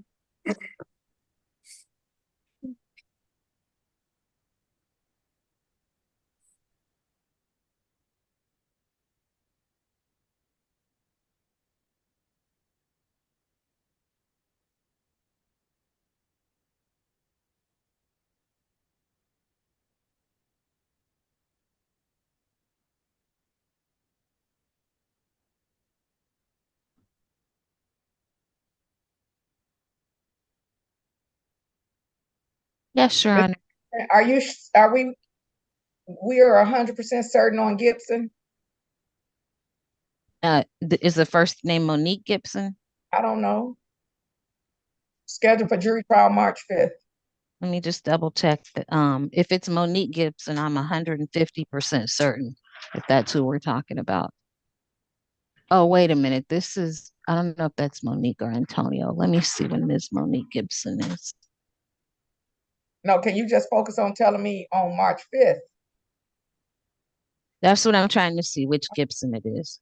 Speaker 6: Yes, Your Honor.
Speaker 1: We are 100% certain on Gibson?
Speaker 6: Is the first name Monique Gibson?
Speaker 1: I don't know. Scheduled for jury trial March 5th.
Speaker 6: Let me just double check that. If it's Monique Gibson, I'm 150% certain if that's who we're talking about. Oh, wait a minute. I don't know if that's Monique or Antonio. Let me see when Ms. Monique Gibson is.
Speaker 1: No, can you just focus on telling me on March 5th?
Speaker 6: That's what I'm trying to see, which Gibson it is.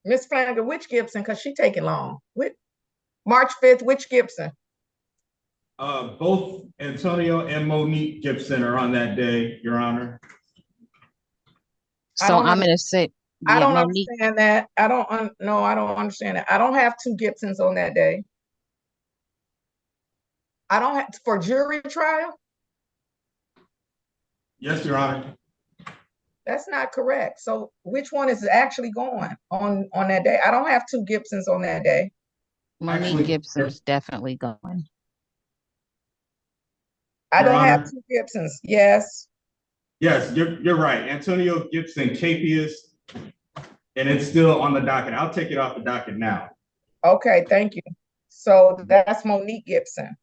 Speaker 1: Miss Flanagan, which Gibson? Because she taking long. March 5th, which Gibson?
Speaker 5: Both Antonio and Monique Gibson are on that day, Your Honor.
Speaker 6: So I'm going to say,
Speaker 1: I don't
Speaker 6: Monique.
Speaker 1: understand that. I don't understand that. I don't have two Gibsons on that day. I don't have for jury trial.
Speaker 5: Yes, Your Honor.
Speaker 1: That's not correct. So which one is actually going on that day? I don't have two Gibsons on that day.
Speaker 6: Monique Gibson is definitely going.
Speaker 1: I don't have two Gibsons. Yes.
Speaker 5: Yes, you're right. Antonio Gibson, Capias, and it's still on the docket. I'll take it off the docket now.
Speaker 1: Okay, thank you. So that's Monique Gibson.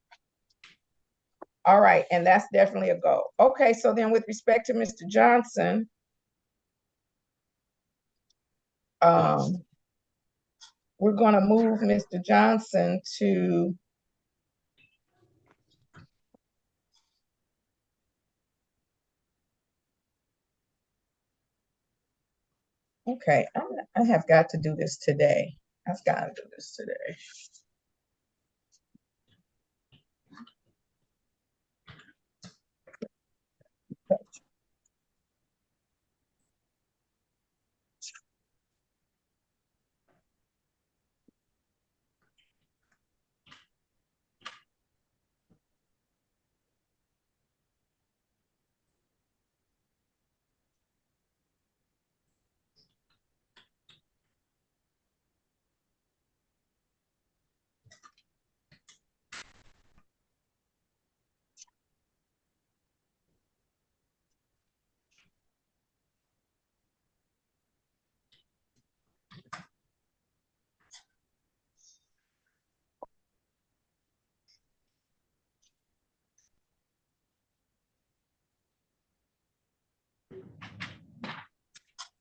Speaker 1: All right, and that's definitely a go. Okay, so then with respect to Mr. Johnson, we're gonna move Mr. Johnson to okay, I have got to do this today. I've got to do this today.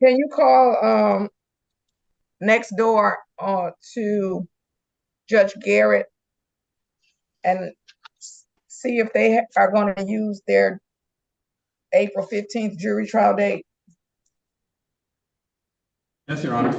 Speaker 1: Can you call next door to Judge Garrett and see if they are going to use their April 15th jury trial date?
Speaker 5: Yes, Your Honor.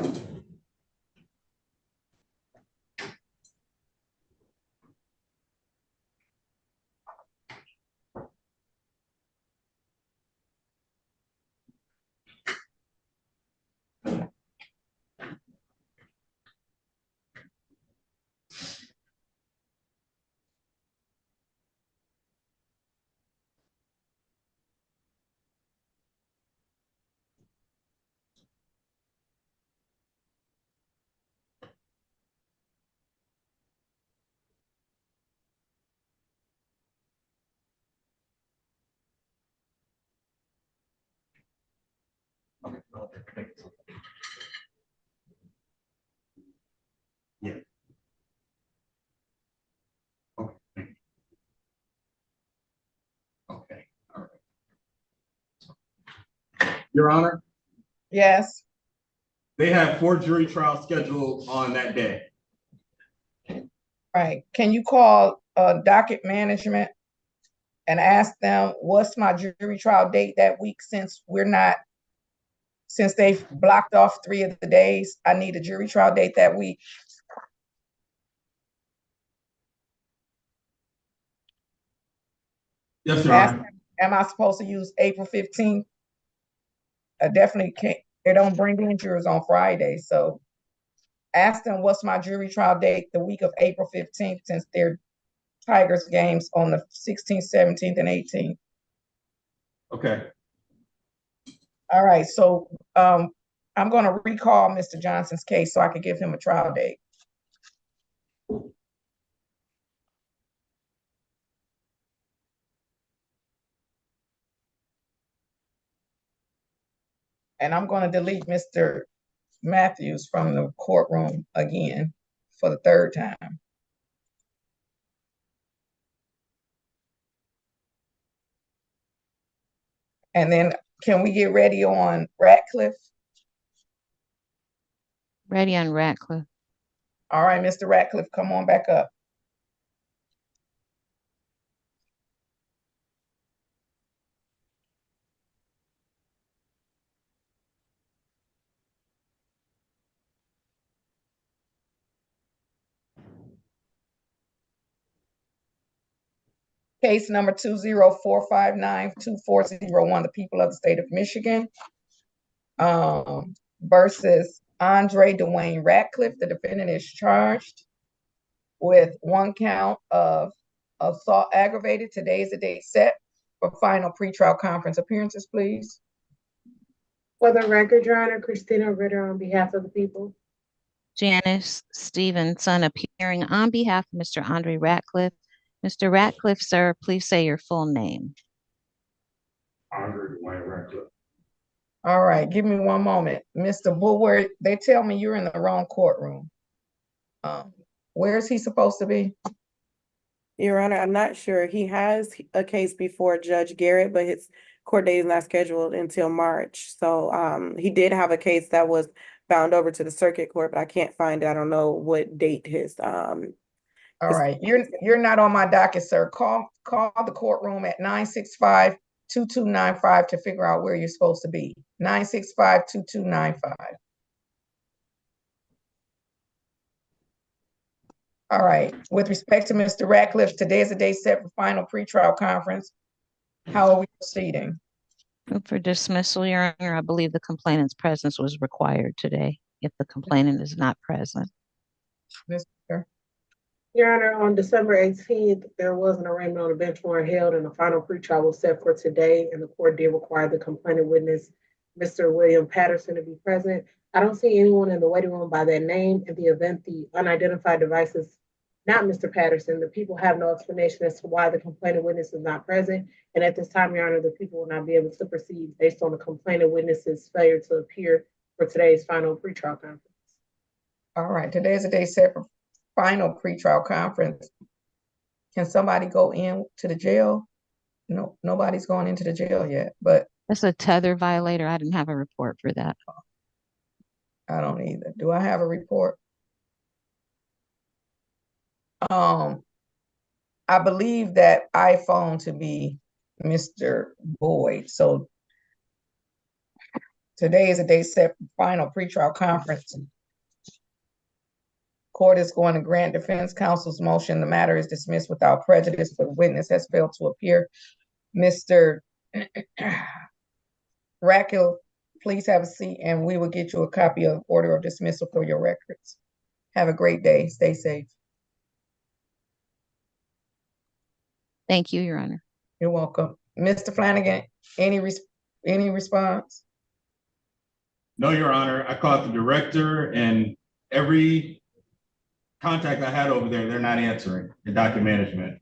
Speaker 5: Yeah. Okay. Okay. All right. Your Honor,
Speaker 1: Yes.
Speaker 5: they have 4 jury trials scheduled on that day.
Speaker 1: Right. Can you call docket management and ask them what's my jury trial date that week, since they've blocked off 3 of the days? I need a jury trial date that week.
Speaker 5: Yes, Your
Speaker 1: Ask
Speaker 5: Honor.
Speaker 1: them, am I supposed to use April 15th? I definitely can't. They don't bring in jurors on Friday, so ask them what's my jury trial date the week of April 15th, since they're Tigers games on the 16th, 17th, and 18th.
Speaker 5: Okay.
Speaker 1: All right, so I'm going to recall Mr. Johnson's case so I can give him a trial date. And I'm going to delete Mr. Matthews from the courtroom again for the 3rd time. And then can we get ready on Ratcliffe?
Speaker 6: Ready on Ratcliffe.
Speaker 1: All right, Mr. Ratcliffe, come on back up. Case number 204592401, the people of the state of Michigan versus Andre Dwayne Ratcliffe. The defendant is charged with 1 count of assault aggravated. Today is the date set for final pretrial conference appearances, please.
Speaker 3: For the record, Your Honor, Christina Ritter on behalf of the people.
Speaker 6: Janice Stevenson appearing on behalf of Mr. Andre Ratcliffe. Mr. Ratcliffe, sir, please say your full name.
Speaker 5: Andre Dwayne Ratcliffe.
Speaker 1: All right, give me one moment. Mr. Bulwer, they tell me you're in the wrong courtroom. Where is he supposed to be?
Speaker 8: Your Honor, I'm not sure. He has a case before Judge Garrett, but his court date is not scheduled until March. So he did have a case that was bound over to the circuit court, but I can't find it. I don't know what date his
Speaker 1: All right, you're not on my docket, sir. Call the courtroom at 965-2295 to figure out where you're supposed to be. 965-2295. All right, with respect to Mr. Ratcliffe, today is the day set for final pretrial conference. How are we proceeding?
Speaker 6: Move for dismissal, Your Honor. I believe the complainant's presence was required today if the complainant is not present.
Speaker 1: Mr.
Speaker 3: Your Honor, on December 18th, there was an arraignment on a bench warrant held and the final pretrial was set for today, and the court did require the complainant witness, Mr. William Patterson, to be present. I don't see anyone in the waiting room by that name. In the event the unidentified device is not Mr. Patterson, the people have no explanation as to why the complainant witness is not present. And at this time, Your Honor, the people will not be able to proceed based on the complainant witness's failure to appear for today's final pretrial conference.
Speaker 1: All right, today is the day set for final pretrial conference. Can somebody go in to the jail? No, nobody's going into the jail yet, but
Speaker 6: That's a tether violator. I didn't have a report for that.
Speaker 1: I don't either. Do I have a report? I believe that iPhone to be Mr. Boyd. So today is a day set for final pretrial conference. Court is going to grant defense counsel's motion. The matter is dismissed without prejudice, but the witness has failed to appear. Mr. Rackle, please have a seat and we will get you a copy of order of dismissal for your records. Have a great day. Stay safe.
Speaker 6: Thank you, Your Honor.
Speaker 1: You're welcome. Mr. Flanagan, any response?
Speaker 5: No, Your Honor. I called the director and every contact I had over there, they're not answering in document management.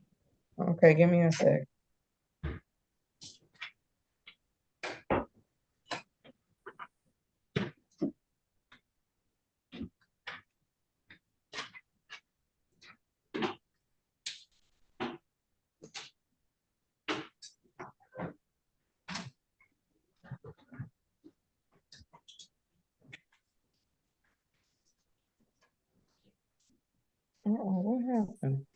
Speaker 1: Okay, give me a sec. What happened?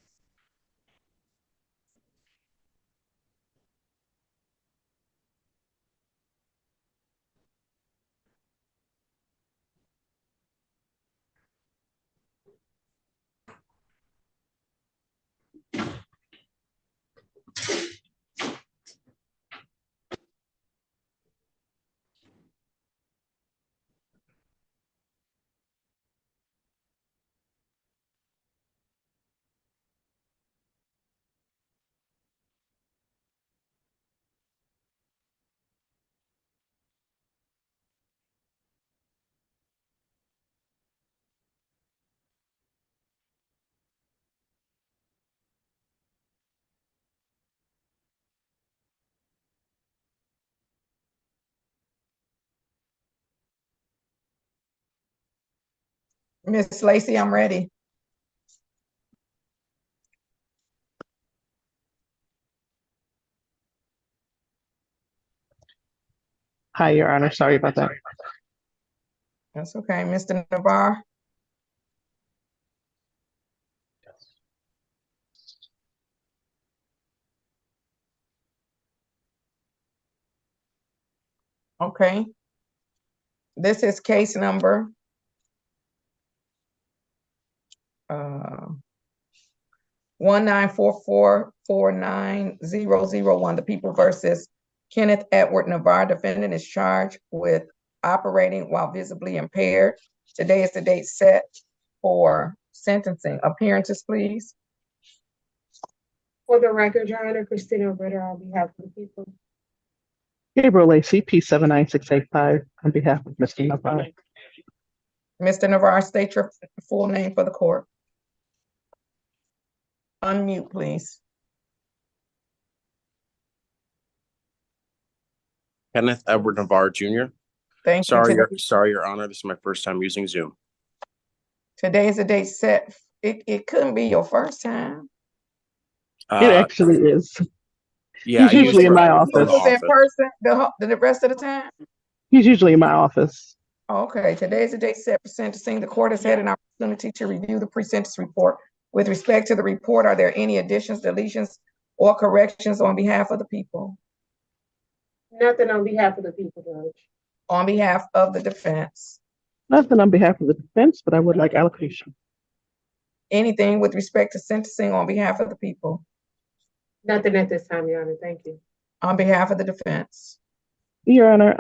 Speaker 1: Miss Lacy, I'm ready.
Speaker 18: Hi, Your Honor. Sorry about that.
Speaker 1: That's okay. Mr. Navarre? Okay. This is case number 194449001. The People versus Kenneth Edward Navarre. Defendant is charged with operating while visibly impaired. Today is the date set for sentencing. Appearances, please.
Speaker 3: For the record, Your Honor, Christina Ritter on behalf of the people.
Speaker 18: Gabriel Lacey, P79685, on behalf of Mr. Navarre.
Speaker 1: Mr. Navarre, state your full name for the court. Unmute, please.
Speaker 19: Kenneth Edward Navarre Jr.
Speaker 1: Thank
Speaker 19: Sorry,
Speaker 1: you.
Speaker 19: sorry, Your Honor. This is my first time using Zoom.
Speaker 1: Today is the date set. It couldn't be your first time.
Speaker 18: It actually is.
Speaker 19: Yeah,
Speaker 18: He's usually in my office.
Speaker 1: He was in person the rest of the time?
Speaker 18: He's usually in my office.
Speaker 1: Okay, today is the date set for sentencing. The court has had an opportunity to review the pre-sentence report. With respect to the report, are there any additions, deletions, or corrections on behalf of the people?
Speaker 3: Nothing on behalf of the people, Judge.
Speaker 1: On behalf of the defense?
Speaker 18: Nothing on behalf of the defense, but I would like allocation.
Speaker 1: Anything with respect to sentencing on behalf of the people?
Speaker 3: Nothing at this time, Your Honor. Thank you.
Speaker 1: On behalf of the defense?
Speaker 18: Your Honor,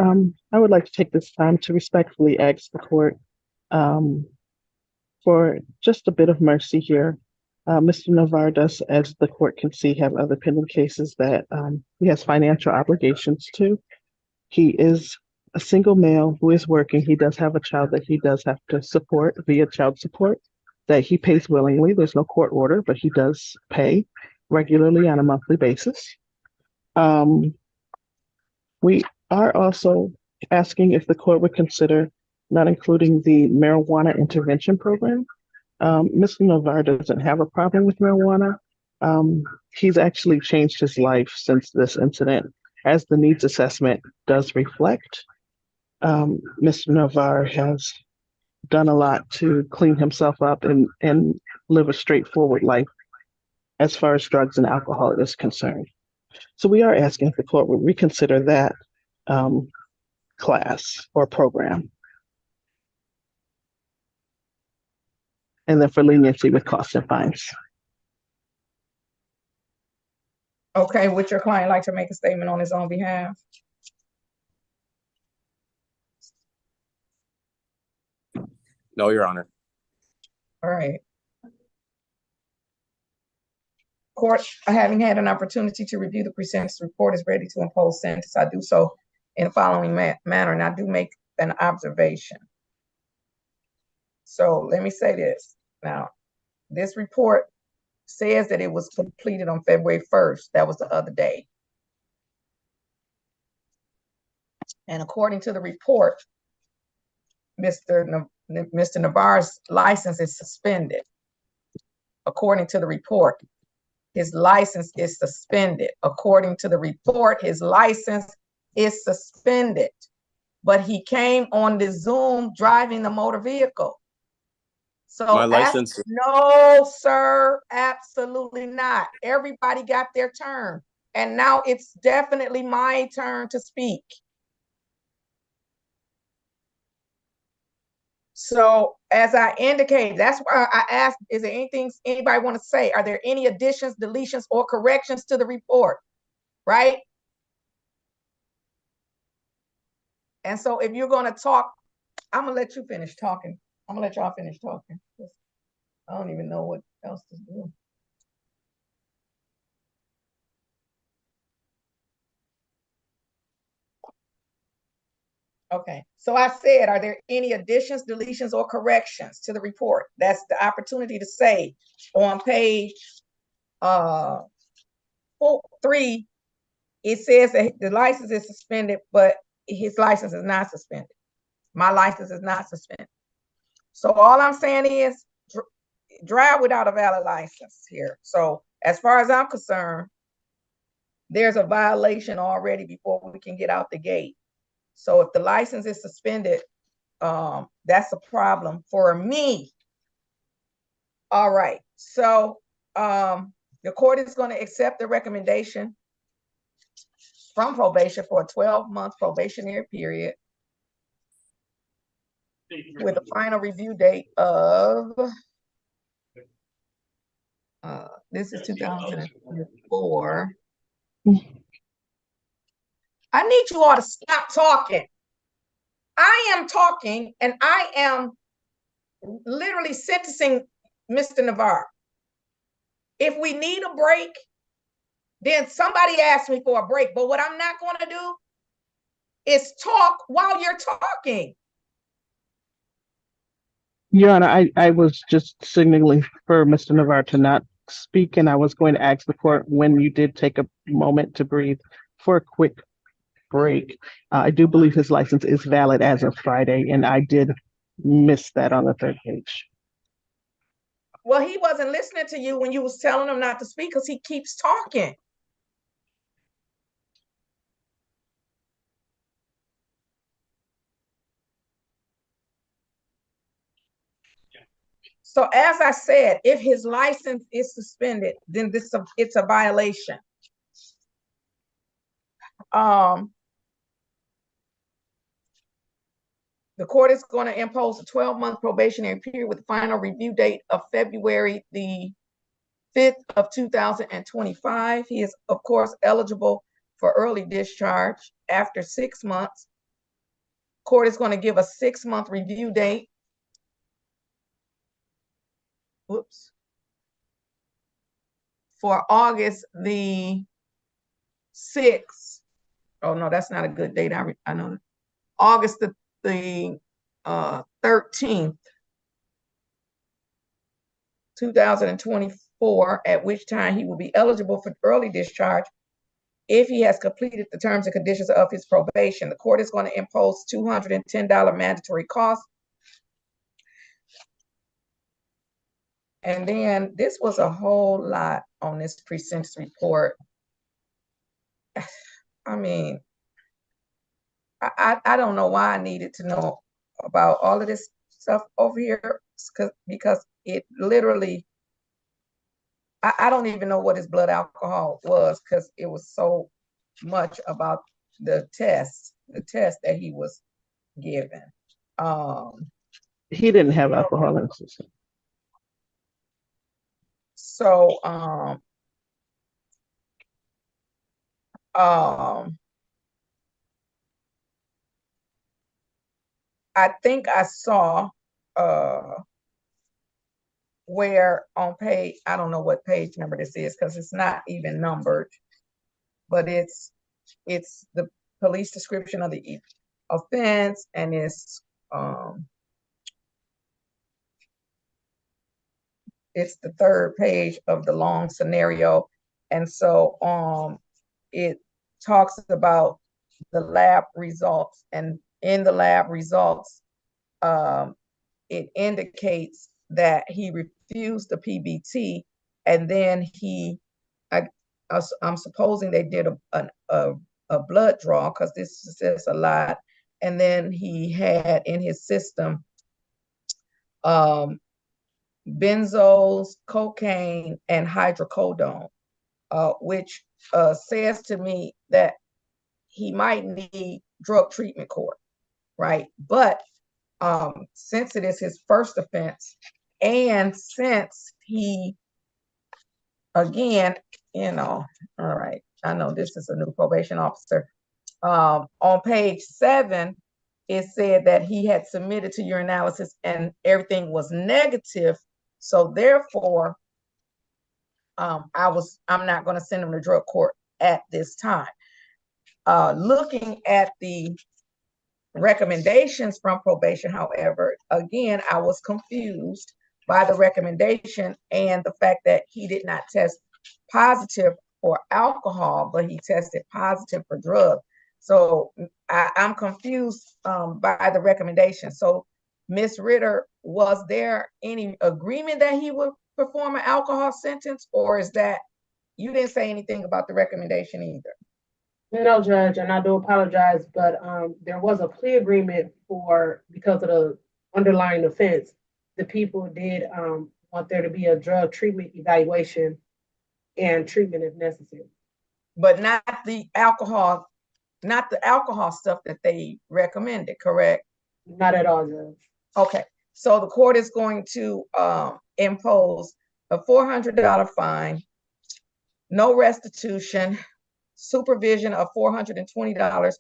Speaker 18: I would like to take this time to respectfully ask the court for just a bit of mercy here. Mr. Navarre does, as the court can see, have other pending cases that he has financial obligations to. He is a single male who is working. He does have a child that he does have to support via child support that he pays willingly. There's no court order, but he does pay regularly on a monthly basis. We are also asking if the court would consider not including the marijuana intervention program. Mr. Navarre doesn't have a problem with marijuana. He's actually changed his life since this incident. as the needs assessment does reflect, Mr. Navarre has done a lot to clean himself up and live a straightforward life as far as drugs and alcohol is concerned. So we are asking if the court would reconsider that class or program. And then for leniency with costs and fines.
Speaker 1: Okay, would your client like to make a statement on his own behalf?
Speaker 19: No, Your Honor.
Speaker 1: All right. Court, having had an opportunity to review the pre-sentence report, is ready to impose sentence. I do so in the following manner, and I do make an observation. So let me say this. Now, this report says that it was completed on February 1st. That was the other day. And according to the report, Mr. Navarre's license is suspended. According to the report, his license is suspended. According to the report, his license is suspended. But he came on the Zoom driving the motor vehicle. So
Speaker 19: My license.
Speaker 1: no, sir, absolutely not. Everybody got their turn. And now it's definitely my turn to speak. So as I indicated, that's why I asked, is there anything anybody want to say? Are there any additions, deletions, or corrections to the report? Right? And so if you're going to talk, I'm going to let you finish talking. I'm going to let y'all finish talking. I don't even know what else to do. Okay, so I said, are there any additions, deletions, or corrections to the report? That's the opportunity to say on page 3, it says that the license is suspended, but his license is not suspended. My license is not suspended. So all I'm saying is drive without a valid license here. So as far as I'm concerned, there's a violation already before we can get out the gate. So if the license is suspended, that's a problem for me. All right. So the court is going to accept the recommendation from probation for a 12-month probationary period with a final review date of this is 2024. I need you all to stop talking. I am talking and I am literally sentencing Mr. Navarre. If we need a break, then somebody asked me for a break. But what I'm not going to do is talk while you're talking.
Speaker 18: Your Honor, I was just signaling for Mr. Navarre to not speak, and I was going to ask the court when you did take a moment to breathe for a quick break. I do believe his license is valid as of Friday, and I did miss that on the third page.
Speaker 1: Well, he wasn't listening to you when you was telling him not to speak because he keeps talking. So as I said, if his license is suspended, then it's a violation. The court is going to impose a 12-month probationary period with a final review date of February the 5th of 2025. He is, of course, eligible for early discharge after 6 months. Court is going to give a 6-month review date. Whoops. For August the 6th. Oh, no, that's not a good date. I know. August the 13th, 2024, at which time he will be eligible for early discharge if he has completed the terms and conditions of his probation. The court is going to impose $210 mandatory costs. And then this was a whole lot on this pre-sentence report. I mean, I don't know why I needed to know about all of this stuff over here, because it literally, I don't even know what his blood alcohol was, because it was so much about the test that he was given.
Speaker 18: He didn't have alcohol in his system.
Speaker 1: So, I think I saw where on page, I don't know what page number this is because it's not even numbered, but it's the police description of the offense, and it's the third page of the long scenario. And so it talks about the lab results, and in the lab results, it indicates that he refused the PBT, and then I'm supposing they did a blood draw, because this says a lot, and then he had in his system benzos, cocaine, and hydrocodone, which says to me that he might need drug treatment court, right? But since it is his first offense, and since he, again, all right, I know this is a new probation officer. On page 7, it said that he had submitted to urinalysis and everything was negative. So therefore, I'm not going to send him to drug court at this time. Looking at the recommendations from probation, however, again, I was confused by the recommendation and the fact that he did not test positive for alcohol, but he tested positive for drugs. So I'm confused by the recommendation. So, Ms. Ritter, was there any agreement that he would perform an alcohol sentence, or is that you didn't say anything about the recommendation either?
Speaker 3: No, Judge, and I do apologize, but there was a plea agreement because of the underlying offense. The people did want there to be a drug treatment evaluation and treatment if necessary.
Speaker 1: But not the alcohol stuff that they recommended, correct?
Speaker 3: Not at all, Judge.
Speaker 1: Okay, so the court is going to impose a $400 fine, no restitution, supervision of $420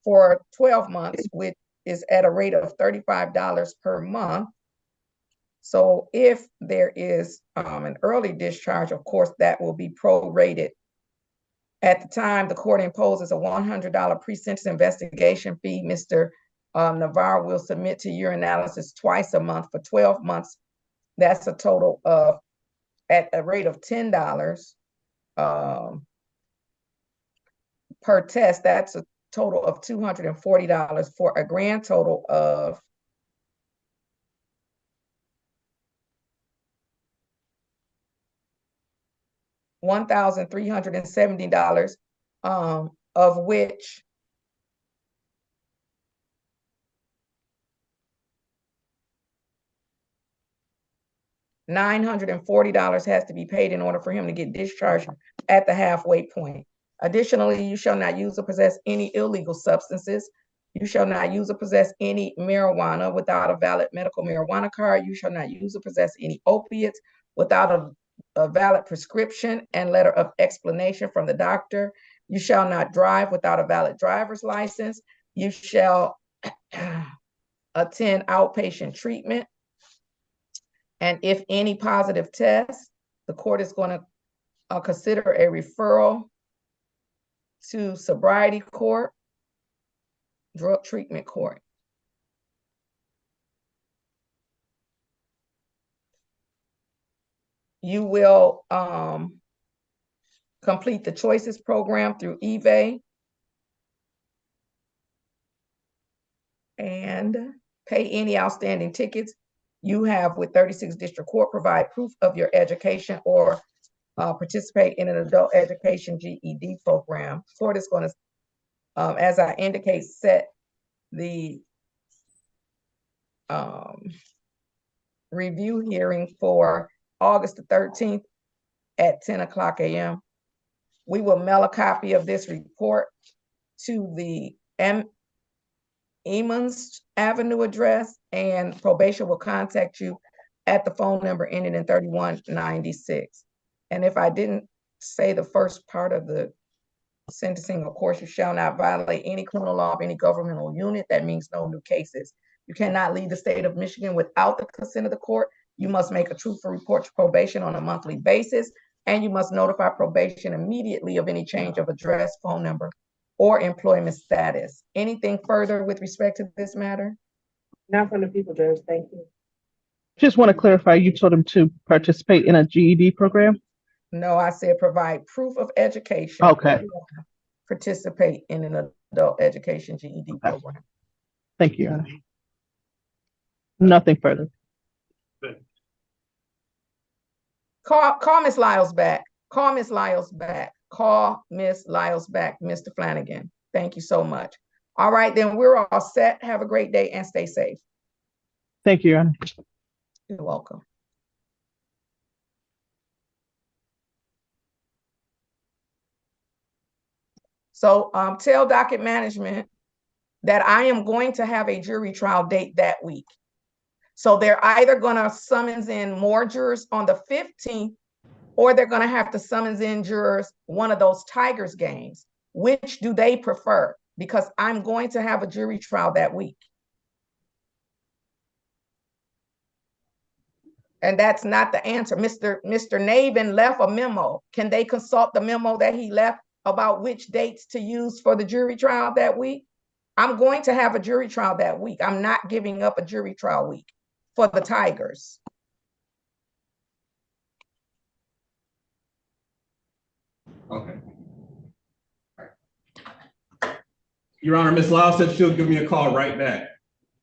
Speaker 1: for 12 months, which is at a rate of $35 per month. So if there is an early discharge, of course, that will be prorated. At the time, the court imposes a $100 pre-sentence investigation fee. Mr. Navarre will submit to urinalysis twice a month for 12 months. That's a total of, at a rate of $10 per test, that's a total of $240 for a grand total of $1,370, of which $940 has to be paid in order for him to get discharged at the halfway point. Additionally, you shall not use or possess any illegal substances. You shall not use or possess any marijuana without a valid medical marijuana card. You shall not use or possess any opiates without a valid prescription and letter of explanation from the doctor. You shall not drive without a valid driver's license. You shall attend outpatient treatment. And if any positive test, the court is going to consider a referral to sobriety court, drug treatment court. You will complete the Choices program through eBay and pay any outstanding tickets you have with 36 District Court. Provide proof of your education or participate in an adult education GED program. Court is going to as I indicate, set the review hearing for August the 13th at 10:00 a.m. We will mail a copy of this report to the Emmons Avenue address, and probation will contact you at the phone number ending in 3196. And if I didn't say the first part of the sentencing, of course, you shall not violate any criminal law of any governmental unit. That means no new cases. You cannot leave the state of Michigan without the consent of the court. You must make a truthful report to probation on a monthly basis, and you must notify probation immediately of any change of address, phone number, or employment status. Anything further with respect to this matter?
Speaker 3: Not from the people, Judge. Thank you.
Speaker 18: Just want to clarify, you told him to participate in a GED program?
Speaker 1: No, I said provide proof of education.
Speaker 18: Okay.
Speaker 1: Participate in an adult education GED program.
Speaker 18: Thank you, Your Honor. Nothing further.
Speaker 1: Call Miss Lyles back. Call Miss Lyles back. Call Miss Lyles back, Mr. Flanagan. Thank you so much. All right, then we're all set. Have a great day and stay safe.
Speaker 18: Thank you, Your Honor.
Speaker 1: You're welcome. So tell docket management that I am going to have a jury trial date that week. So they're either gonna summons in more jurors on the 15th, or they're gonna have to summons in jurors one of those Tigers games. Which do they prefer? Because I'm going to have a jury trial that week. And that's not the answer. Mr. Navin left a memo. Can they consult the memo that he left about which dates to use for the jury trial that week? I'm going to have a jury trial that week. I'm not giving up a jury trial week for the Tigers.
Speaker 5: Okay. Your Honor, Ms. Lau said she'll give me a call right back.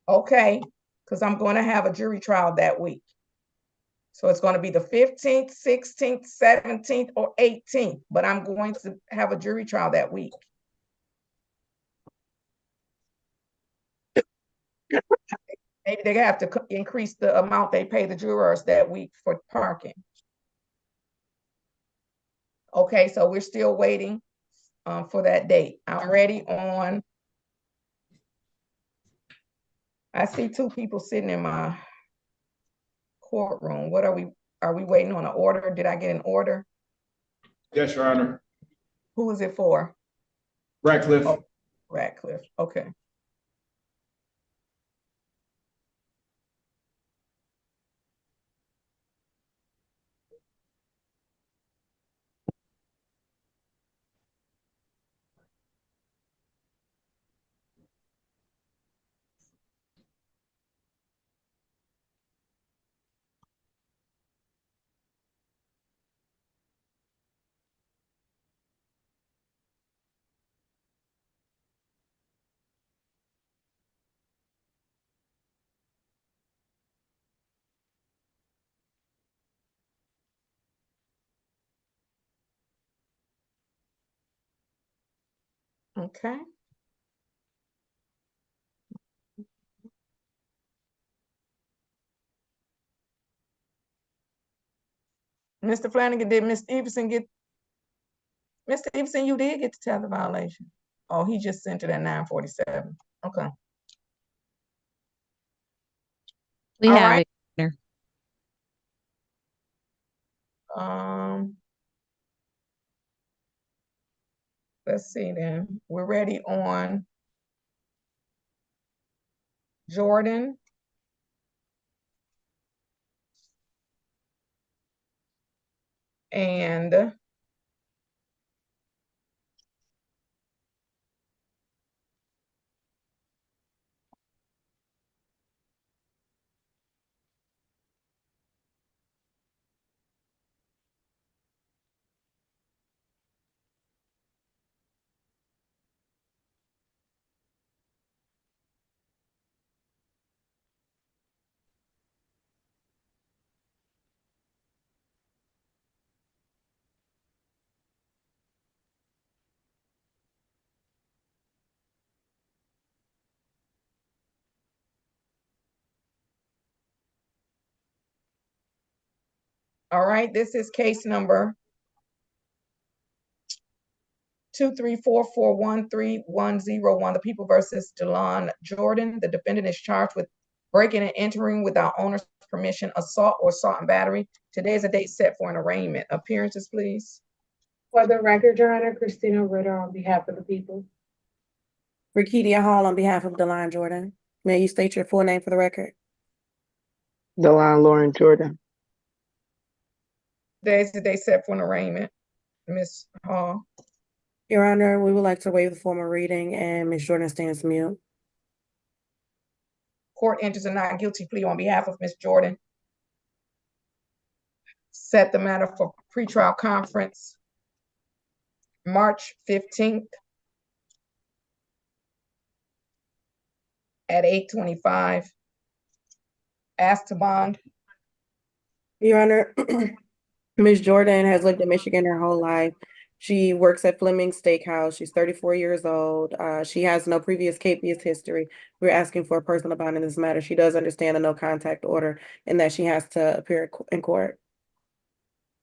Speaker 1: Okay, because I'm going to have a jury trial that week. So it's going to be the 15th, 16th, 17th, or 18th, but I'm going to have a jury trial that week. Maybe they have to increase the amount they pay the jurors that week for parking. Okay, so we're still waiting for that date. I'm ready on. I see two people sitting in my courtroom. What are we waiting on an order? Did I get an order?
Speaker 5: Yes, Your Honor.
Speaker 1: Who is it for?
Speaker 5: Ratcliffe.
Speaker 1: Oh, Ratcliffe, okay. Okay. Mr. Flanagan, did Mr. Everson get, Mr. Everson, you did get to tell the violation. Oh, he just sent it at 9:47. Okay.
Speaker 6: We
Speaker 1: All
Speaker 6: have
Speaker 1: right.
Speaker 6: it.
Speaker 1: Let's see then. We're ready on Jordan. And All right, this is case number 234413101. The People versus Delon Jordan. The defendant is charged with breaking and entering without owner's permission, assault or assault and battery. Today is a date set for an arraignment. Appearances, please.
Speaker 3: For the record, Your Honor, Christina Ritter on behalf of the people.
Speaker 8: Rakedia Hall on behalf of Delon Jordan. May you state your full name for the record?
Speaker 20: Delon Lauren Jordan.
Speaker 1: Today is the date set for an arraignment. Ms. Hall.
Speaker 8: Your Honor, we would like to waive the formal reading and Ms. Jordan stands mute.
Speaker 1: Court enters a not guilty plea on behalf of Ms. Jordan. Set the matter for pretrial conference March 15th at 8:25. Ask to bond.
Speaker 8: Your Honor, Ms. Jordan has lived in Michigan her whole life. She works at Fleming's Steakhouse. She's 34 years old. She has no previous capious history. We're asking for a personal bond in this matter. She does understand the no contact order and that she has to appear in court.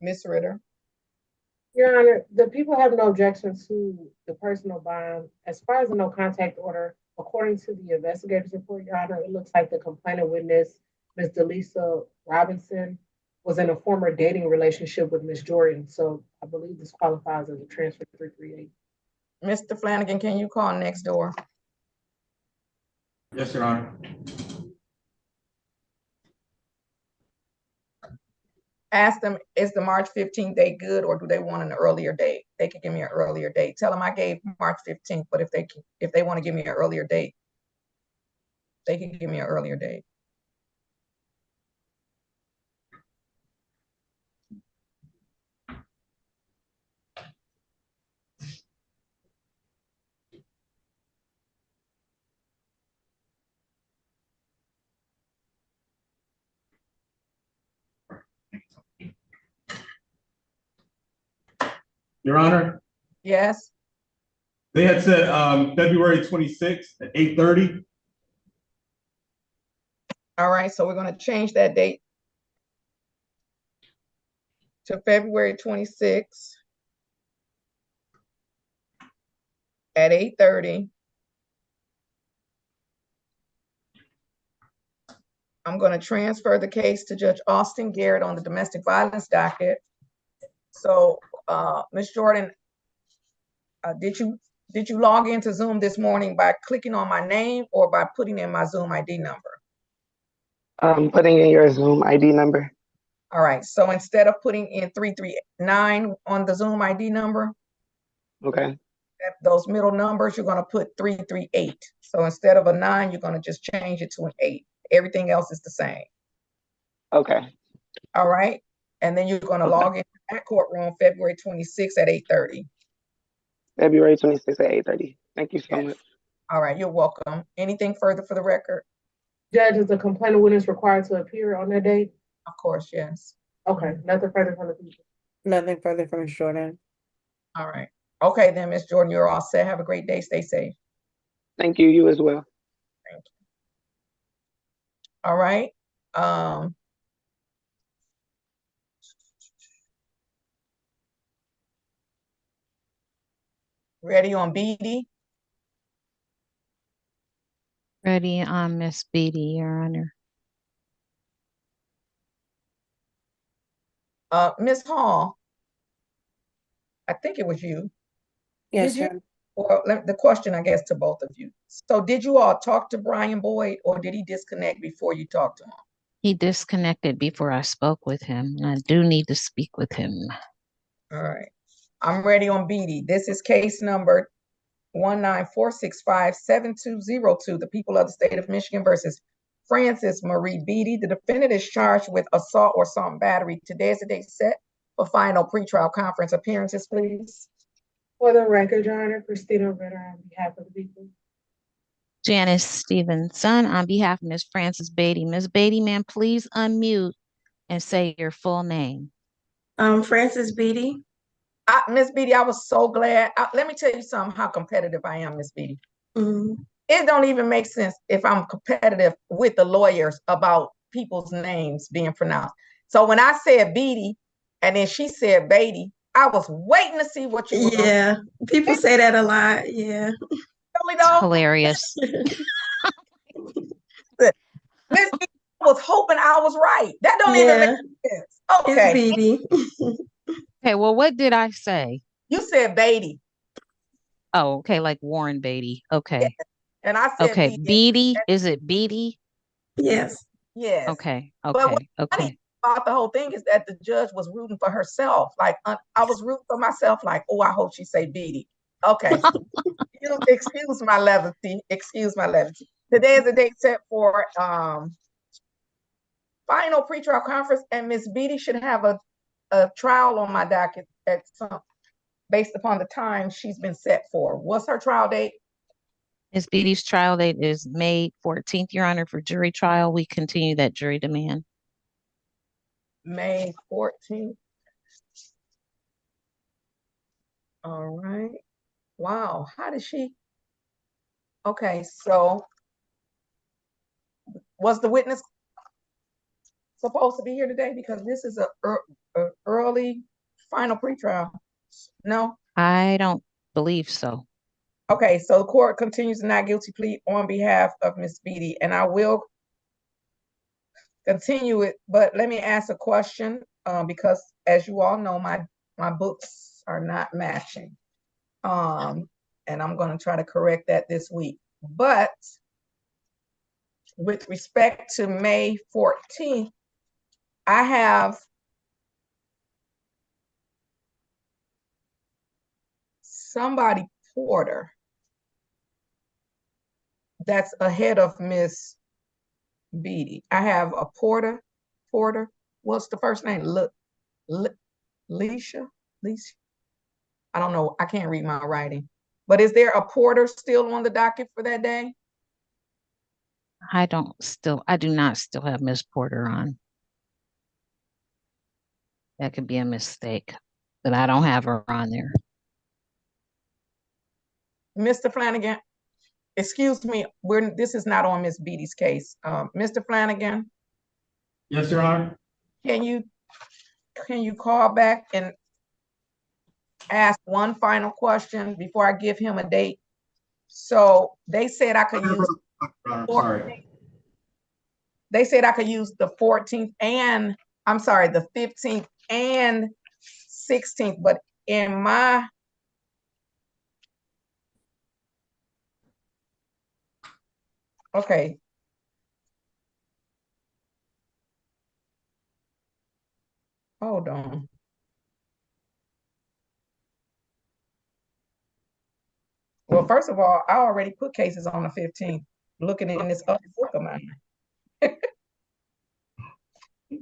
Speaker 1: Ms. Ritter.
Speaker 3: Your Honor, the people have no objection to the personal bond. As far as the no contact order, according to the investigator's report, Your Honor, it looks like the complainant witness, Ms. Delisa Robinson, was in a former dating relationship with Ms. Jordan. So I believe this qualifies as a transfer 338.
Speaker 1: Mr. Flanagan, can you call next door?
Speaker 5: Yes, Your Honor.
Speaker 1: Ask them, is the March 15th date good, or do they want an earlier date? They could give me an earlier date. Tell them I gave March 15th, but if they want to give me an earlier date, they can give me an earlier date.
Speaker 5: Your Honor,
Speaker 1: Yes.
Speaker 5: they had said February 26th at 8:30.
Speaker 1: All right, so we're going to change that date to February 26th at 8:30. I'm going to transfer the case to Judge Austin Garrett on the domestic violence docket. So, Ms. Jordan, did you log into Zoom this morning by clicking on my name or by putting in my Zoom ID number?
Speaker 20: Putting in your Zoom ID number.
Speaker 1: All right, so instead of putting in 339 on the Zoom ID number,
Speaker 20: Okay.
Speaker 1: those middle numbers, you're going to put 338. So instead of a 9, you're going to just change it to an 8. Everything else is the same.
Speaker 20: Okay.
Speaker 1: All right. And then you're going to log into that courtroom February 26th at 8:30.
Speaker 20: February 26th at 8:30. Thank you so much.
Speaker 1: All right, you're welcome. Anything further for the record?
Speaker 3: Judge, is the complainant witness required to appear on that date?
Speaker 1: Of course, yes.
Speaker 3: Okay, nothing further from the people.
Speaker 8: Nothing further from Ms. Jordan.
Speaker 1: All right. Okay, then, Ms. Jordan, you're all set. Have a great day. Stay safe.
Speaker 20: Thank you. You as well.
Speaker 1: Thank you. All right. Ready on Beatty?
Speaker 6: Ready on Miss Beatty, Your Honor.
Speaker 1: Ms. Hall, I think it was you.
Speaker 8: Yes,
Speaker 1: Did you, or the question, I guess, to both of you. So did you all talk to Brian Boyd, or did he disconnect before you talked to him?
Speaker 6: He disconnected before I spoke with him, and I do need to speak with him.
Speaker 1: All right. I'm ready on Beatty. This is case number 194657202. The people of the state of Michigan versus Francis Marie Beatty. The defendant is charged with assault or assault and battery. Today is the date set for final pretrial conference. Appearances, please.
Speaker 3: For the record, Your Honor, Christina Ritter on behalf of the people.
Speaker 6: Janice Stevenson on behalf of Ms. Frances Beatty. Ms. Beatty, ma'am, please unmute and say your full name.
Speaker 21: Frances Beatty.
Speaker 1: Ms. Beatty, I was so glad. Let me tell you something, how competitive I am, Ms. Beatty. It don't even make sense if I'm competitive with the lawyers about people's names being pronounced. So when I said Beatty, And then she said Beatty. I was waiting to see what you were gonna
Speaker 21: Yeah, people say that a lot. Yeah.
Speaker 1: really
Speaker 6: It's
Speaker 1: though.
Speaker 6: hilarious.
Speaker 1: Miss B, I was hoping I was right. That don't even
Speaker 21: Yeah,
Speaker 1: make sense.
Speaker 21: it's
Speaker 1: Okay.
Speaker 21: BB.
Speaker 6: Okay, well, what did I say?
Speaker 1: You said Beatty.
Speaker 6: Oh, okay, like Warren Beatty. Okay.
Speaker 1: And I said
Speaker 6: Okay.
Speaker 1: Beatty.
Speaker 6: Beatty? Is it Beatty?
Speaker 21: Yes.
Speaker 1: Yes.
Speaker 6: Okay.
Speaker 1: But what's
Speaker 6: Okay.
Speaker 1: funny
Speaker 6: Okay.
Speaker 1: about the whole thing is that the judge was rooting for herself. Like I was rooting for myself. Like, oh, I hope she say Beatty. Okay. You excuse my levity. Excuse my levity. Today is the date set for final pretrial conference, and Miss Beatty should have a trial on my docket at some based upon the time she's been set for. What's her trial date?
Speaker 6: Ms. Beatty's trial date is May 14th, Your Honor, for jury trial. We continue that jury demand.
Speaker 1: May 14th. All right. Wow. How did she? Okay, so was the witness supposed to be here today? Because this is a early final pretrial. No?
Speaker 6: I don't believe so.
Speaker 1: Okay, so the court continues the not guilty plea on behalf of Ms. Beatty, and I will continue it, but let me ask a question, because as you all know, my books are not matching. And I'm going to try to correct that this week. But with respect to May 14th, I have somebody Porter that's ahead of Miss Beatty. I have a Porter. What's the first name? Leisha? I don't know. I can't read my writing. But is there a Porter still on the docket for that day?
Speaker 6: I do not still have Ms. Porter on. That could be a mistake, but I don't have her on there.
Speaker 1: Mr. Flanagan, excuse me, this is not on Miss Beatty's case. Mr. Flanagan?
Speaker 5: Yes, Your Honor.
Speaker 1: Can you call back and ask one final question before I give him a date? So they said I could use They said I could use the 14th and I'm sorry, the 15th and 16th, but in my okay. Hold on. Well, first of all, I already put cases on the 15th, looking in this other book of mine.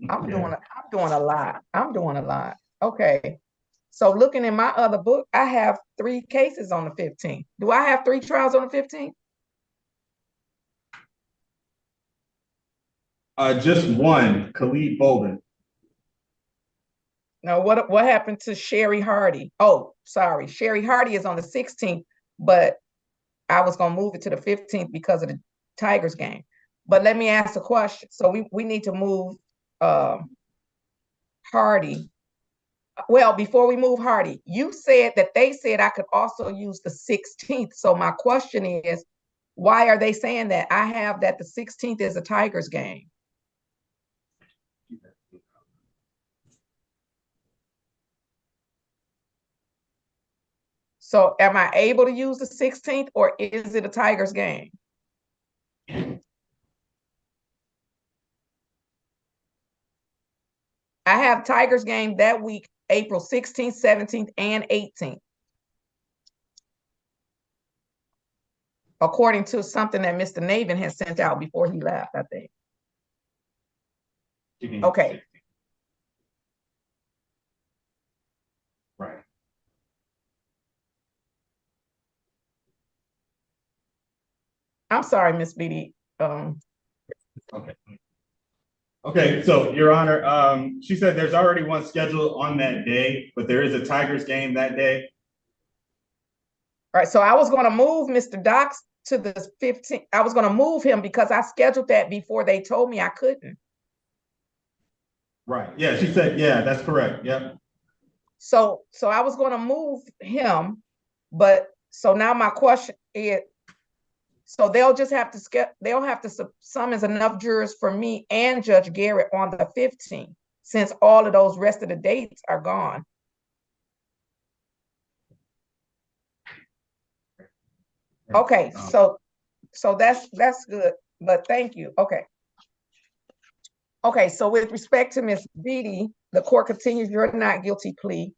Speaker 1: I'm doing a lot. I'm doing a lot. Okay. So looking in my other book, I have 3 cases on the 15th. Do I have 3 trials on the 15th?
Speaker 5: Just one, Khalid Bolden.
Speaker 1: No, what happened to Sherry Hardy? Oh, sorry. Sherry Hardy is on the 16th, but I was gonna move it to the 15th because of the Tigers game. But let me ask a question. So we need to move Hardy. Well, before we move Hardy, you said that they said I could also use the 16th. So my question is, why are they saying that? I have that the 16th is a Tigers game. So am I able to use the 16th or is it a Tigers game? I have Tigers game that week, April 16th, 17th, and 18th. According to something that Mr. Navin has sent out before he left, I think. Okay.
Speaker 5: Right.
Speaker 1: I'm sorry, Miss Beatty.
Speaker 5: Okay. Okay, so Your Honor, she said there's already one scheduled on that day, but there is a Tigers game that day.
Speaker 1: All right, so I was going to move Mr. Dox to the 15th. I was going to move him because I scheduled that before they told me I couldn't.
Speaker 5: Right, yeah, she said, yeah, that's correct, yep.
Speaker 1: So I was gonna move him, but, so now my question is, so they'll just have to they'll have to summons enough jurors for me and Judge Garrett on the 15th, since all of those rest of the dates are gone. Okay, so that's good, but thank you. Okay. Okay, so with respect to Ms. Beatty, the court continues your not guilty plea.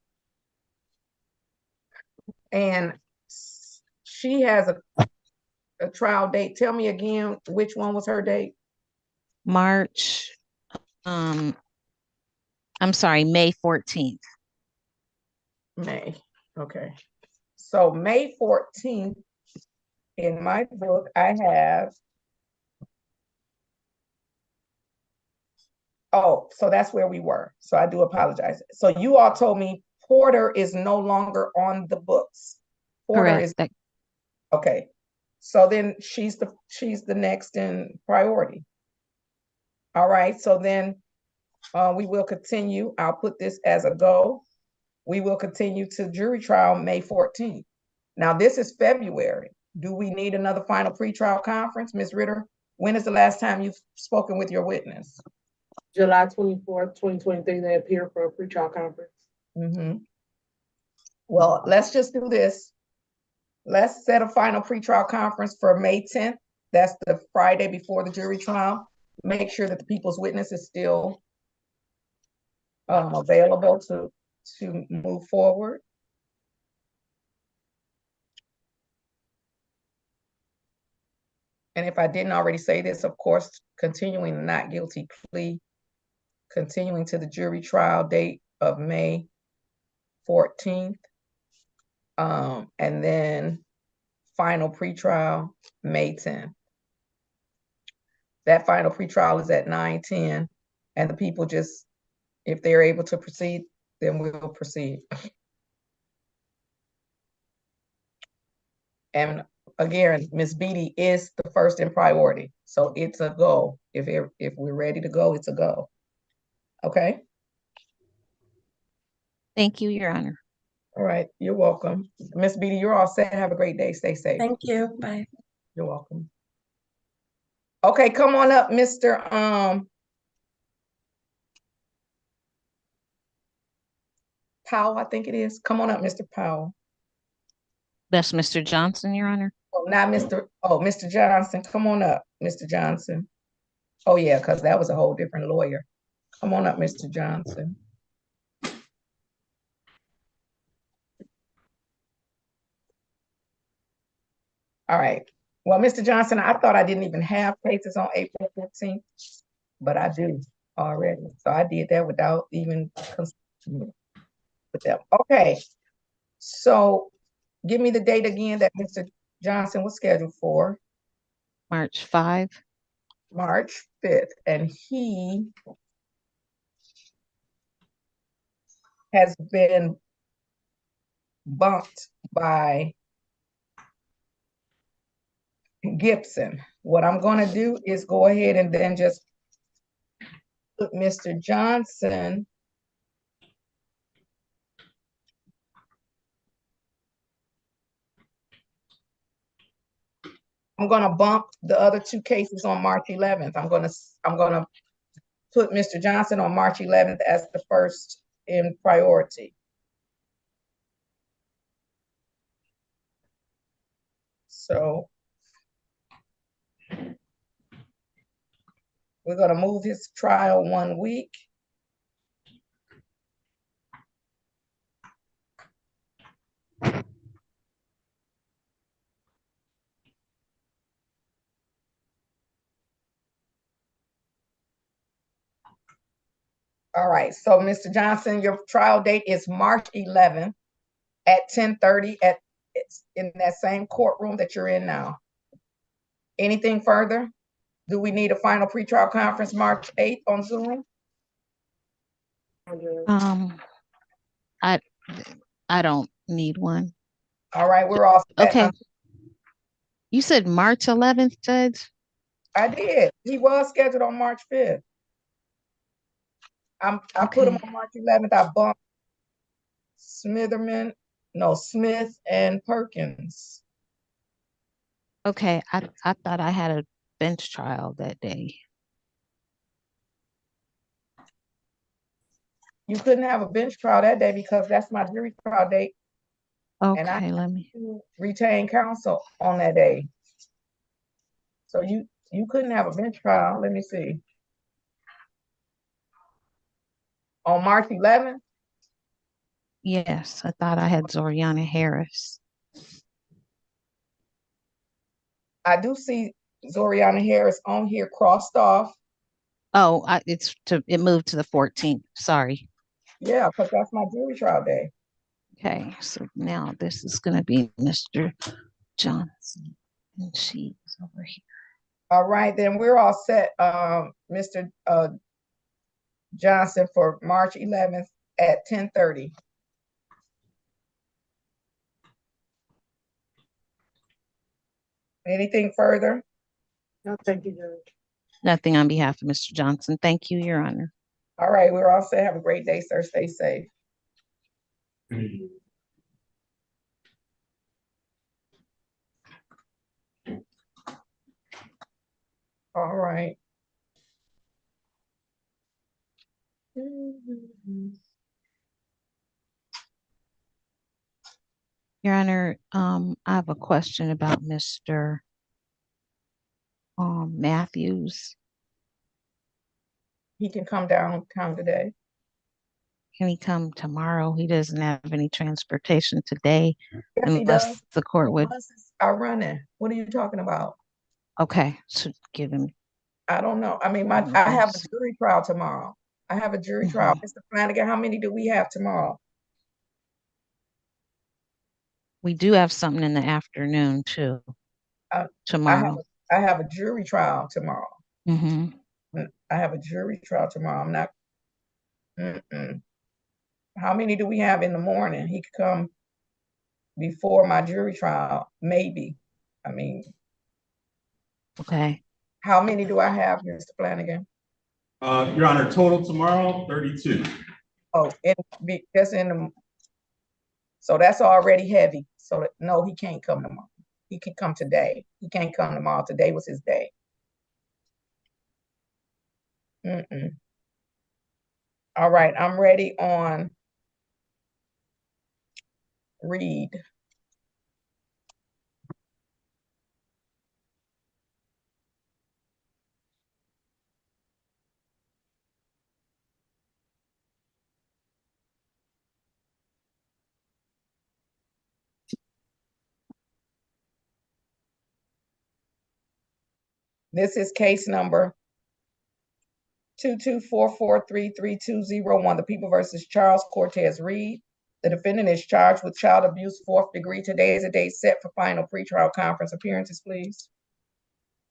Speaker 1: And she has a trial date. Tell me again, which one was her date?
Speaker 6: March, I'm sorry, May 14th.
Speaker 1: May, okay. So May 14th, in my book, I have, oh, so that's where we were. So I do apologize. So you all told me Porter is no longer on the books. Porter
Speaker 6: Correct.
Speaker 1: is, okay. So then she's the next in priority. All right, so then we will continue. I'll put this as a go. We will continue to jury trial May 14th. Now this is February. Do we need another final pretrial conference? Ms. Ritter, when is the last time you've spoken with your witness?
Speaker 3: July 24th, 2023, they appear for a pretrial conference.
Speaker 1: Mm-hmm. Well, let's just do this. Let's set a final pretrial conference for May 10th. That's the Friday before the jury trial. Make sure that the people's witness is still available to move forward. And if I didn't already say this, of course, continuing the not guilty plea, continuing to the jury trial date of May 14th, and then final pretrial May 10th. That final pretrial is at 9:10, and the people just, if they're able to proceed, then we'll proceed. And again, Ms. Beatty is the first in priority, so it's a go. If we're ready to go, it's a go. Okay.
Speaker 6: Thank you, Your Honor.
Speaker 1: All right, you're welcome. Ms. Beatty, you're all set. Have a great day. Stay safe.
Speaker 21: Thank you. Bye.
Speaker 1: You're welcome. Okay, come on up, Mr. Powell, I think it is. Come on up, Mr. Powell.
Speaker 6: That's Mr. Johnson, Your Honor.
Speaker 1: Oh, not Mr. Oh, Mr. Johnson. Come on up, Mr. Johnson. Oh, yeah, because that was a whole different lawyer. Come on up, Mr. Johnson. All right. Well, Mr. Johnson, I thought I didn't even have cases on April 15th, but I do already. So I did that without even consulting with them. Okay. So give me the date again that Mr. Johnson was scheduled for.
Speaker 6: March 5.
Speaker 1: March 5th. And he has been bumped by Gibson. What I'm going to do is go ahead and then just put Mr. Johnson I'm going to bump the other two cases on March 11th. I'm going to put Mr. Johnson on March 11th as the first in priority. So we're going to move his trial 1 week. All right, so Mr. Johnson, your trial date is March 11th at 10:30 in that same courtroom that you're in now. Anything further? Do we need a final pretrial conference March 8th on Zoom?
Speaker 6: I don't need one.
Speaker 1: All right, we're all set.
Speaker 6: Okay. You said March 11th, Judge?
Speaker 1: I did. He was scheduled on March 5th. I put them on March 11th. I bumped Smith and Perkins.
Speaker 6: Okay, I thought I had a bench trial that day.
Speaker 1: You couldn't have a bench trial that day because that's my jury trial date. And I
Speaker 6: Okay, let me.
Speaker 1: retain counsel on that day. So you couldn't have a bench trial. Let me see. On March 11th?
Speaker 6: Yes, I thought I had Zoriana Harris.
Speaker 1: I do see Zoriana Harris on here crossed off.
Speaker 6: Oh, it moved to the 14th. Sorry.
Speaker 1: Yeah, because that's my jury trial day.
Speaker 6: Okay, so now this is going to be Mr. Johnson, and she's over here.
Speaker 1: All right, then we're all set, Mr. Johnson, for March 11th at 10:30. Anything further?
Speaker 3: No, thank you, Judge.
Speaker 6: Nothing on behalf of Mr. Johnson. Thank you, Your Honor.
Speaker 1: All right, we're all set. Have a great day, sir. Stay safe. All right.
Speaker 6: Your Honor, I have a question about Mr. Matthews.
Speaker 1: He can come downtown today.
Speaker 6: Can he come tomorrow? He doesn't have any transportation today,
Speaker 1: Yes, he
Speaker 6: unless
Speaker 1: does.
Speaker 6: the court would.
Speaker 1: Buses are running. What are you talking about?
Speaker 6: Okay, so give him.
Speaker 1: I don't know. I mean, I have a jury trial tomorrow. I have a jury trial. Mr. Flanagan, how many do we have tomorrow?
Speaker 6: We do have something in the afternoon too. Tomorrow.
Speaker 1: I have a jury trial tomorrow.
Speaker 6: Mm-hmm.
Speaker 1: I have a jury trial tomorrow. I'm not. How many do we have in the morning? He could come before my jury trial, maybe. I mean.
Speaker 6: Okay.
Speaker 1: How many do I have, Mr. Flanagan?
Speaker 5: Your Honor, total tomorrow, 32.
Speaker 1: Oh, that's in the. So that's already heavy. So no, he can't come tomorrow. He can come today. He can't come tomorrow. Today was his day. All right, I'm ready on Reed. This is case number 224433201, the People versus Charles Cortez Reed. The defendant is charged with child abuse, 4th degree. Today is a date set for final pretrial conference appearances, please.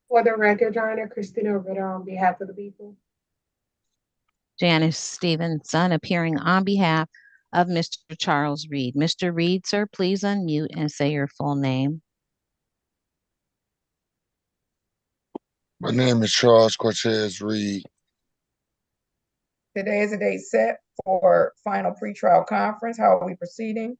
Speaker 3: For the record, Your Honor, Christina Ritter on behalf of the people.
Speaker 6: Janice Stevenson appearing on behalf of Mr. Charles Reed. Mr. Reed, sir, please unmute and say your full name.
Speaker 2: My name is Charles Cortez Reed.
Speaker 1: Today is a date set for final pretrial conference. How are we proceeding?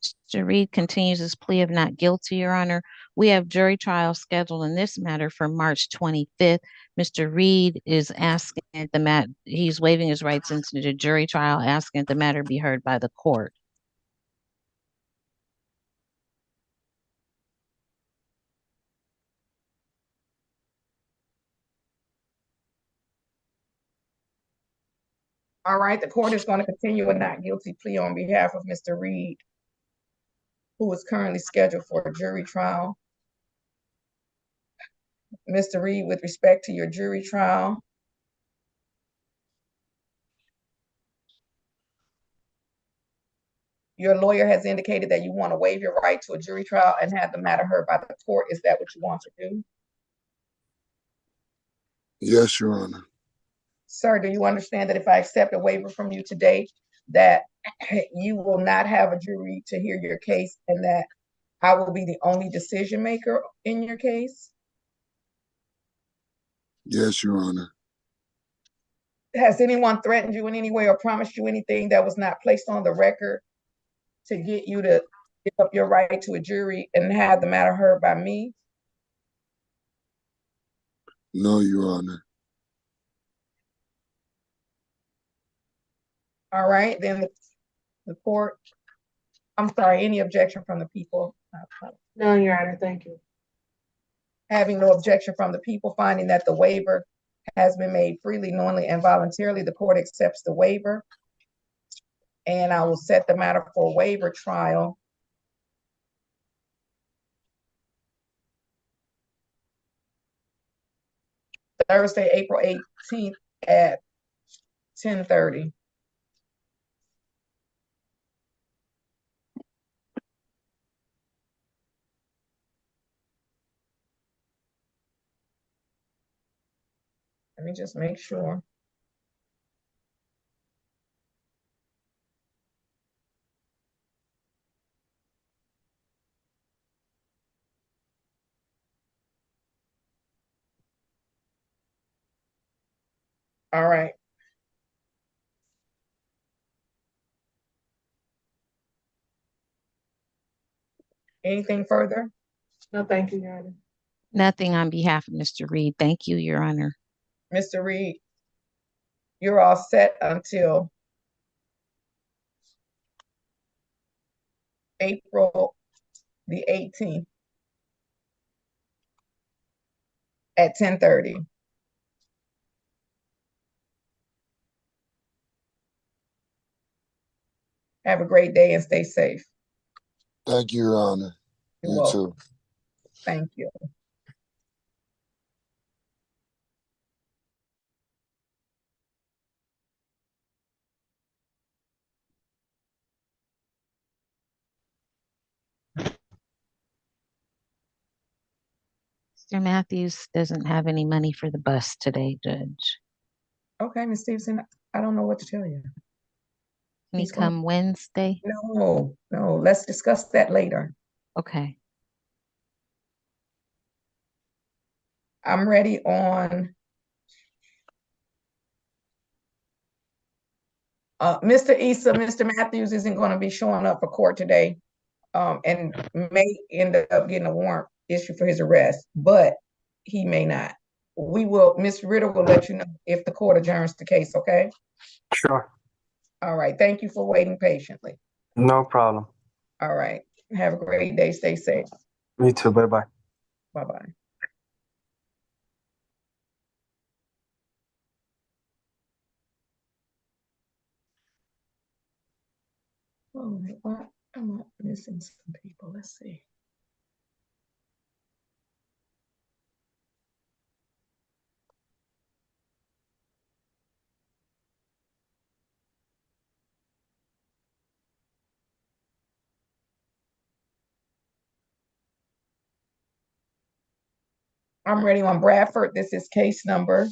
Speaker 6: Mr. Reed continues his plea of not guilty, Your Honor. We have jury trial scheduled in this matter for March 25th. Mr. Reed is asking that he's waiving his rights into the jury trial, asking that the matter be heard by the court.
Speaker 1: All right, the court is going to continue a not guilty plea on behalf of Mr. Reed, who is currently scheduled for a jury trial. Mr. Reed, with respect to your jury trial, your lawyer has indicated that you want to waive your right to a jury trial and have the matter heard by the court. Is that what you want to do?
Speaker 2: Yes, Your Honor.
Speaker 1: Sir, do you understand that if I accept a waiver from you today, that you will not have a jury to hear your case and that I will be the only decision maker in your case?
Speaker 2: Yes, Your Honor.
Speaker 1: Has anyone threatened you in any way or promised you anything that was not placed on the record to get you to give up your right to a jury and have the matter heard by me?
Speaker 2: No, Your Honor.
Speaker 1: All right, then the court, I'm sorry, any objection from the people?
Speaker 3: No, Your Honor, thank you.
Speaker 1: Having no objection from the people, finding that the waiver has been made freely, knowingly, and voluntarily, the court accepts the waiver. And I will set the matter for waiver trial. Thursday, April 18th at 10:30. Let me just make sure. All right. Anything further?
Speaker 3: No, thank you, Your Honor.
Speaker 6: Nothing on behalf of Mr. Reed. Thank you, Your Honor.
Speaker 1: Mr. Reed, you're all set until April the 18th at 10:30. Have a great day and stay safe.
Speaker 2: Thank you, Your Honor.
Speaker 1: You're
Speaker 2: You
Speaker 1: welcome.
Speaker 2: too.
Speaker 1: Thank you.
Speaker 6: Mr. Matthews doesn't have any money for the bus today, Judge.
Speaker 1: Okay, Ms. Stevenson, I don't know what to tell you.
Speaker 6: Can he
Speaker 1: He's going-
Speaker 6: come Wednesday?
Speaker 1: No, let's discuss that later.
Speaker 6: Okay.
Speaker 1: I'm ready on Mr. Issa. Mr. Matthews isn't going to be showing up for court today, and may end up getting a warrant issued for his arrest, but he may not. Ms. Ritter will let you know if the court adjourns the case, okay?
Speaker 17: Sure.
Speaker 1: All right, thank you for waiting patiently.
Speaker 17: No problem.
Speaker 1: All right, have a great day, stay safe.
Speaker 17: Me too. Bye-bye.
Speaker 1: Bye-bye. Oh, what am I missing some people? Let's see. I'm ready on Bradford. This is case number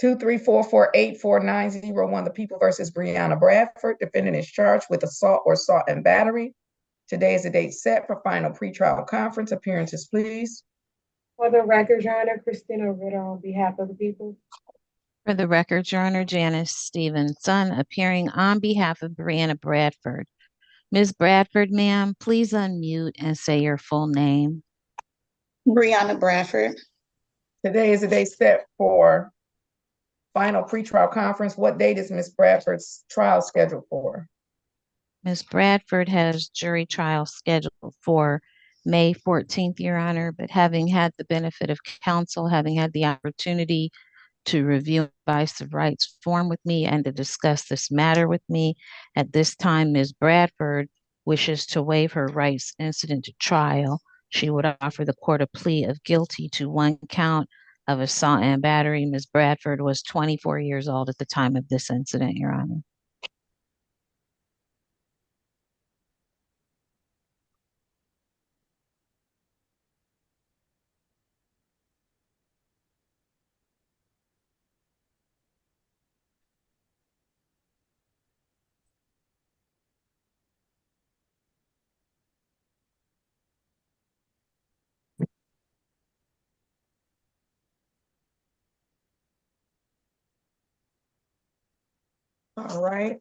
Speaker 1: 234484901. The People versus Brianna Bradford. Defendant is charged with assault or assault and battery. Today is the date set for final pretrial conference. Appearances, please.
Speaker 3: For the record, Your Honor, Christina Ritter on behalf of the people.
Speaker 6: For the record, Your Honor, Janice Stevenson appearing on behalf of Brianna Bradford. Ms. Bradford, ma'am, please unmute and say your full name.
Speaker 21: Brianna Bradford.
Speaker 1: Today is the date set for final pretrial conference. What date is Ms. Bradford's trial scheduled for?
Speaker 6: Ms. Bradford has jury trial scheduled for May 14th, Your Honor, but having had the benefit of counsel, having had the opportunity to review advice of rights form with me and to discuss this matter with me, at this time, Ms. Bradford wishes to waive her rights incident to trial. She would offer the court a plea of guilty to one count of assault and battery. Ms. Bradford was 24 years old at the time of this incident, Your Honor.
Speaker 1: All right,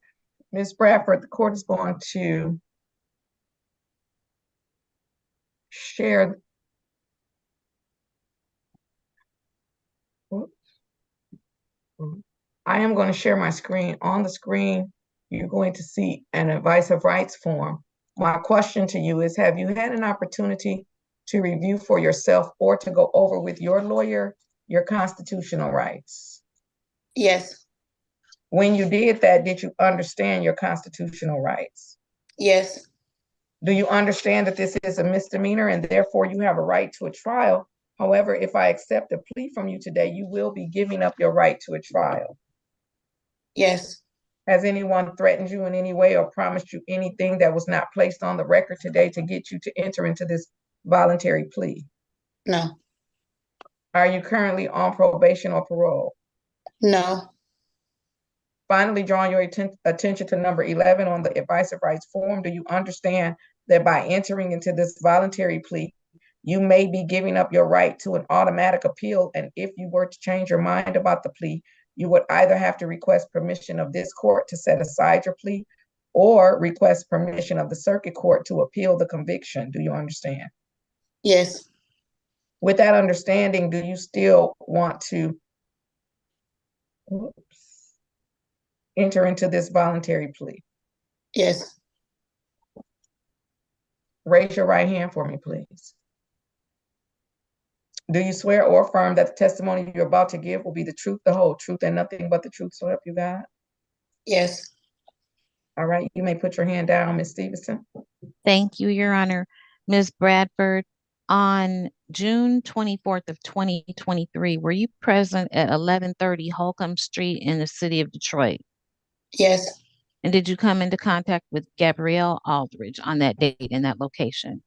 Speaker 1: Ms. Bradford, the court is going to share. I am going to share my screen. On the screen, you're going to see an advice of rights form. My question to you is, have you had an opportunity to review for yourself or to go over with your lawyer your constitutional rights?
Speaker 21: Yes.
Speaker 1: When you did that, did you understand your constitutional rights?
Speaker 21: Yes.
Speaker 1: Do you understand that this is a misdemeanor and therefore you have a right to a trial? However, if I accept a plea from you today, you will be giving up your right to a trial.
Speaker 21: Yes.
Speaker 1: Has anyone threatened you in any way or promised you anything that was not placed on the record today to get you to enter into this voluntary plea?
Speaker 21: No.
Speaker 1: Are you currently on probation or parole?
Speaker 21: No.
Speaker 1: Finally, drawing your attention to number 11 on the advice of rights form, do you understand that by entering into this voluntary plea, you may be giving up your right to an automatic appeal, and if you were to change your mind about the plea, you would either have to request permission of this court to set aside your plea or request permission of the circuit court to appeal the conviction. Do you understand?
Speaker 21: Yes.
Speaker 1: With that understanding, do you still want to enter into this voluntary plea?
Speaker 21: Yes.
Speaker 1: Raise your right hand for me, please. Do you swear or affirm that the testimony you're about to give will be the truth, the whole truth, and nothing but the truth, so help you God?
Speaker 21: Yes.
Speaker 1: All right, you may put your hand down, Ms. Stevenson.
Speaker 6: Thank you, Your Honor. Ms. Bradford, on June 24th of 2023, were you present at 1130 Holcomb Street in the city of Detroit?
Speaker 21: Yes.
Speaker 6: And did you come into contact with Gabrielle Aldridge on that date in that location?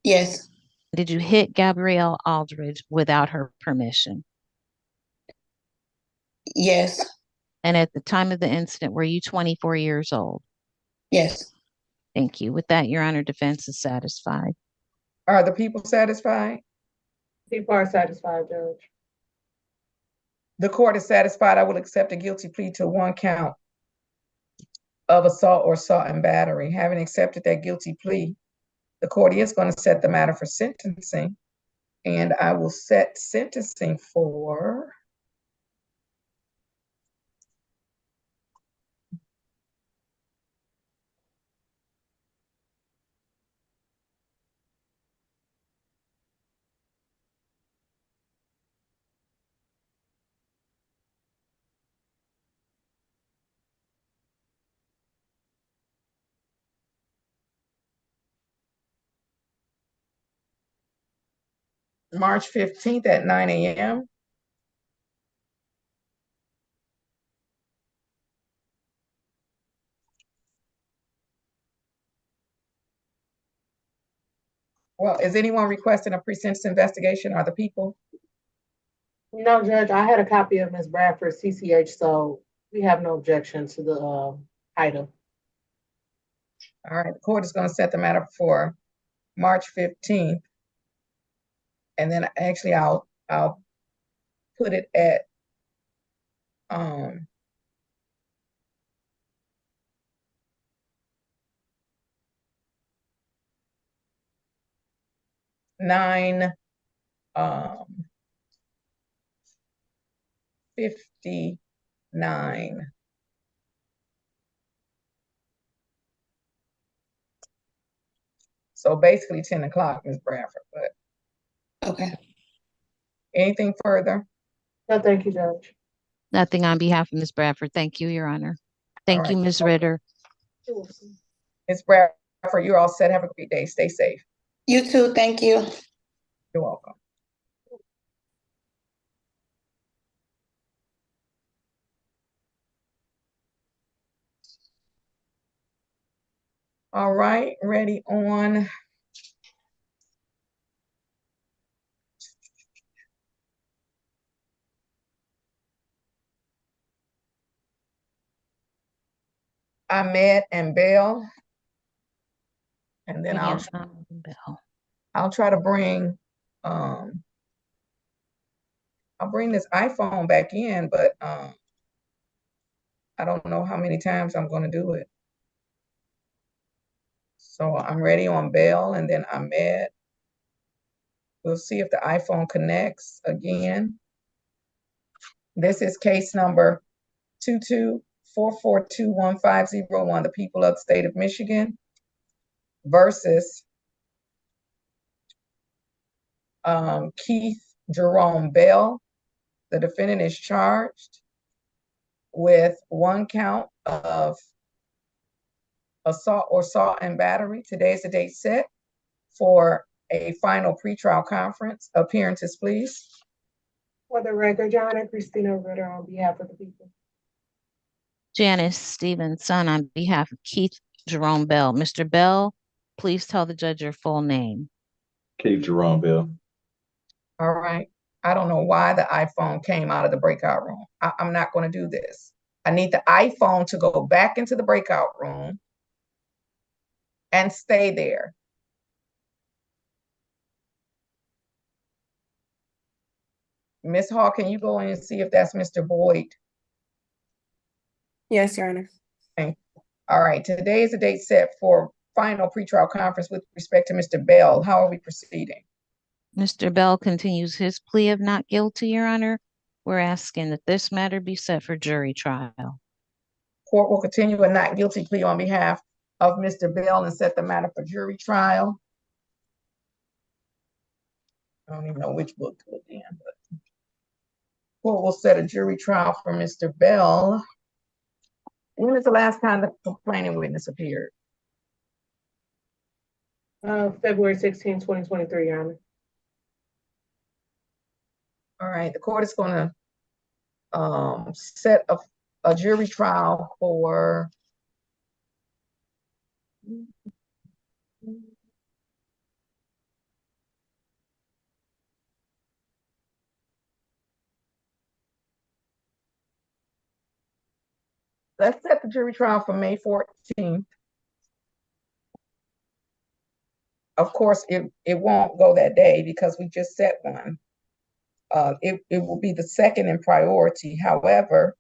Speaker 21: Yes.
Speaker 6: Did you hit Gabrielle Aldridge without her permission?
Speaker 21: Yes.
Speaker 6: And at the time of the incident, were you 24 years old?
Speaker 21: Yes.
Speaker 6: Thank you. With that, Your Honor, defense is satisfied.
Speaker 1: Are the people satisfied?
Speaker 3: People are satisfied, Judge.
Speaker 1: The court is satisfied. I will accept a guilty plea to one count of assault or assault and battery. Having accepted that guilty plea, the court is going to set the matter for sentencing, and I will set sentencing for March 15th at 9 a.m. Well, is anyone requesting a pre-sentence investigation? Are the people?
Speaker 3: No, Judge, I had a copy of Ms. Bradford's CCH, so we have no objection to the item.
Speaker 1: All right, the court is going to set the matter for March 15th. And then actually I'll put it at 9:59. So basically 10 o'clock, Ms. Bradford, but
Speaker 21: Okay.
Speaker 1: anything further?
Speaker 3: No, thank you, Judge.
Speaker 6: Nothing on behalf of Ms. Bradford. Thank you, Your Honor. Thank you,
Speaker 1: right.
Speaker 6: Ms. Ritter.
Speaker 1: Ms. Bradford, you're all set. Have a great day. Stay safe.
Speaker 21: You too. Thank you.
Speaker 1: You're welcome. All right, ready on. Ahmed and Bell. And then
Speaker 6: Yes,
Speaker 1: I'll try to bring I'll bring this iPhone back in, but I don't know how many times I'm gonna do it. So I'm ready on Bell and then Ahmed. We'll see if the iPhone connects again. This is case number 22442150, the people of the state of Michigan versus Keith Jerome Bell. The defendant is charged with 1 count of assault and battery. Today is the date set for a final pretrial conference. Appearances, please.
Speaker 3: For the record, Your Honor, Christina Ritter on behalf of the people.
Speaker 6: Janice Stevenson on behalf of Keith Jerome Bell. Mr. Bell, please tell the judge your full name.
Speaker 10: Keith Jerome Bell.
Speaker 1: All right. I don't know why the iPhone came out of the breakout room. I'm not going to do this. I need the iPhone to go back into the breakout room and stay there. Ms. Hall, can you go in and see if that's Mr. Boyd?
Speaker 8: Yes, Your Honor.
Speaker 1: Okay. All right. Today is the date set for final pretrial conference with respect to Mr. Bell. How are we proceeding?
Speaker 6: Mr. Bell continues his plea of not guilty, Your Honor. We're asking that this matter be set for jury trial.
Speaker 1: Court will continue a not guilty plea on behalf of Mr. Bell and set the matter for jury trial. I don't even know which book to look in, but court will set a jury trial for Mr. Bell. When is the last time the complaining witness appeared?
Speaker 3: February 16, 2023, Your Honor.
Speaker 1: All right, the court is going to set a jury trial for let's set the jury trial for May 14th. Of course, it won't go that day because we just set one. It will be the second in priority. However,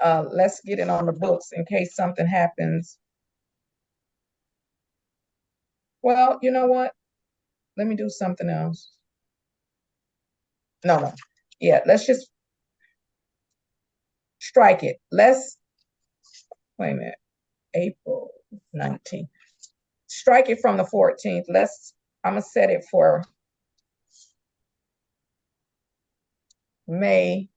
Speaker 1: let's get it on the books in case something happens. Well, you know what? Let me do something else. No. Yeah, let's just strike it. Wait a minute, April 19th. Strike it from the 14th. I'm gonna set it for May.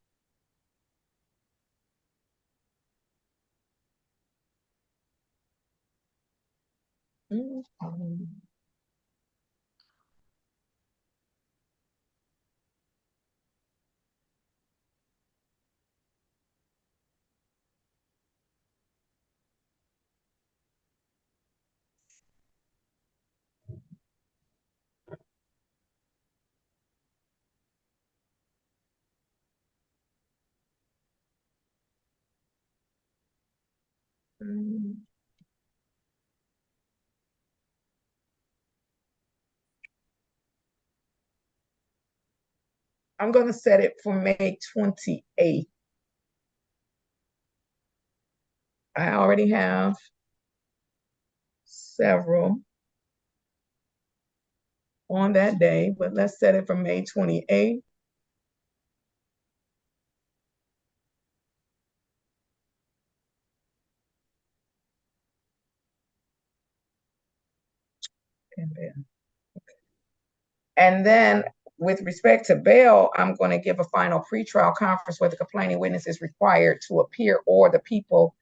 Speaker 1: I'm gonna set it for May 28th. I already have several on that day, but let's set it for May 28th. And then with respect to bail, I'm going to give a final pretrial conference where the complaining witness is required to appear, or the people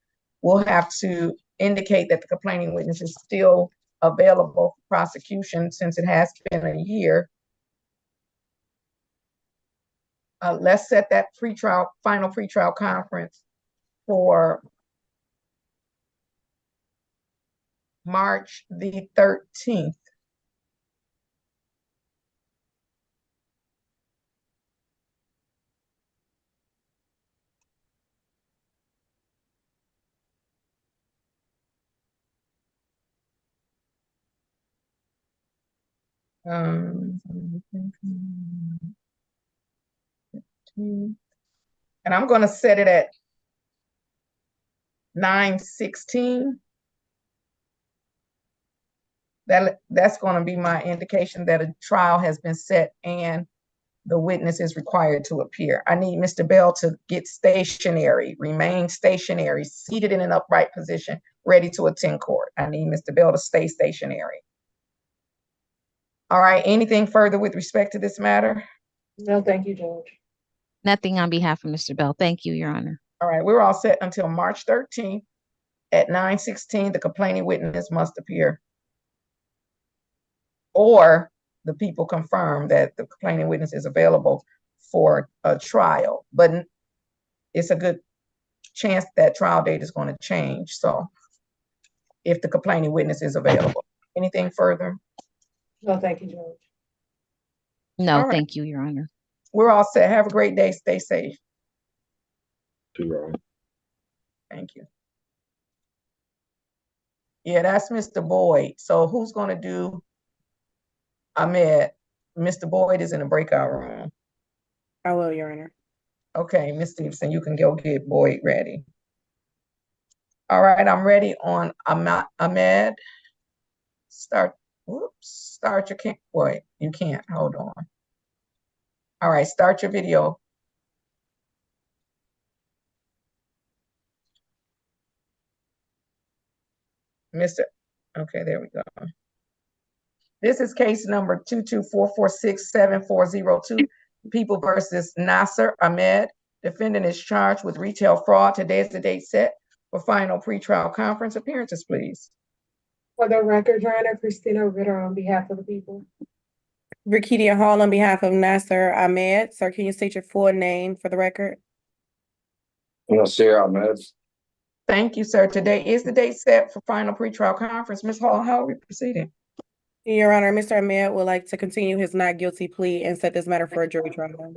Speaker 1: will have to indicate that the complaining witness is still available for prosecution since it has been a year. Let's set that final pretrial conference for March the 13th. And I'm gonna set it at 9:16. That's gonna be my indication that a trial has been set and the witness is required to appear. I need Mr. Bell to get stationary, remain stationary, seated in an upright position, ready to attend court. I need Mr. Bell to stay stationary. All right, anything further with respect to this matter?
Speaker 3: No, thank you, Judge.
Speaker 6: Nothing on behalf of Mr. Bell. Thank you, Your Honor.
Speaker 1: All right, we're all set until March 13th at 9:16. The complaining witness must appear. Or the people confirm that the complaining witness is available for a trial, but it's a good chance that trial date is going to change. So if the complaining witness is available. Anything further?
Speaker 3: No, thank you, Judge.
Speaker 6: No,
Speaker 1: All right.
Speaker 6: thank you, Your Honor.
Speaker 1: We're all set. Have a great day. Stay safe.
Speaker 10: Two,
Speaker 1: Thank you. Yeah, that's Mr. Boyd. So who's going to do Ahmed? Mr. Boyd is in a breakout room.
Speaker 8: I will, Your Honor.
Speaker 1: Okay, Ms. Stevenson, you can go get Boyd ready. All right, I'm ready on Ahmed. Start your wait, you can't, hold on. All right, start your video. Okay, there we go. This is case number 224467402, People versus Nasser Ahmed. Defendant is charged with retail fraud. Today is the date set for final pretrial conference. Appearances, please.
Speaker 3: For the record, Your Honor, Christina Ritter on behalf of the people.
Speaker 8: Virkidia Hall on behalf of Nasser Ahmed. Sir, can you state your full name for the record?
Speaker 10: Nasir Ahmed.
Speaker 1: Thank you, sir. Today is the date set for final pretrial conference. Ms. Hall, how are we proceeding?
Speaker 8: Your Honor, Mr. Ahmed would like to continue his not guilty plea and set this matter for a jury trial.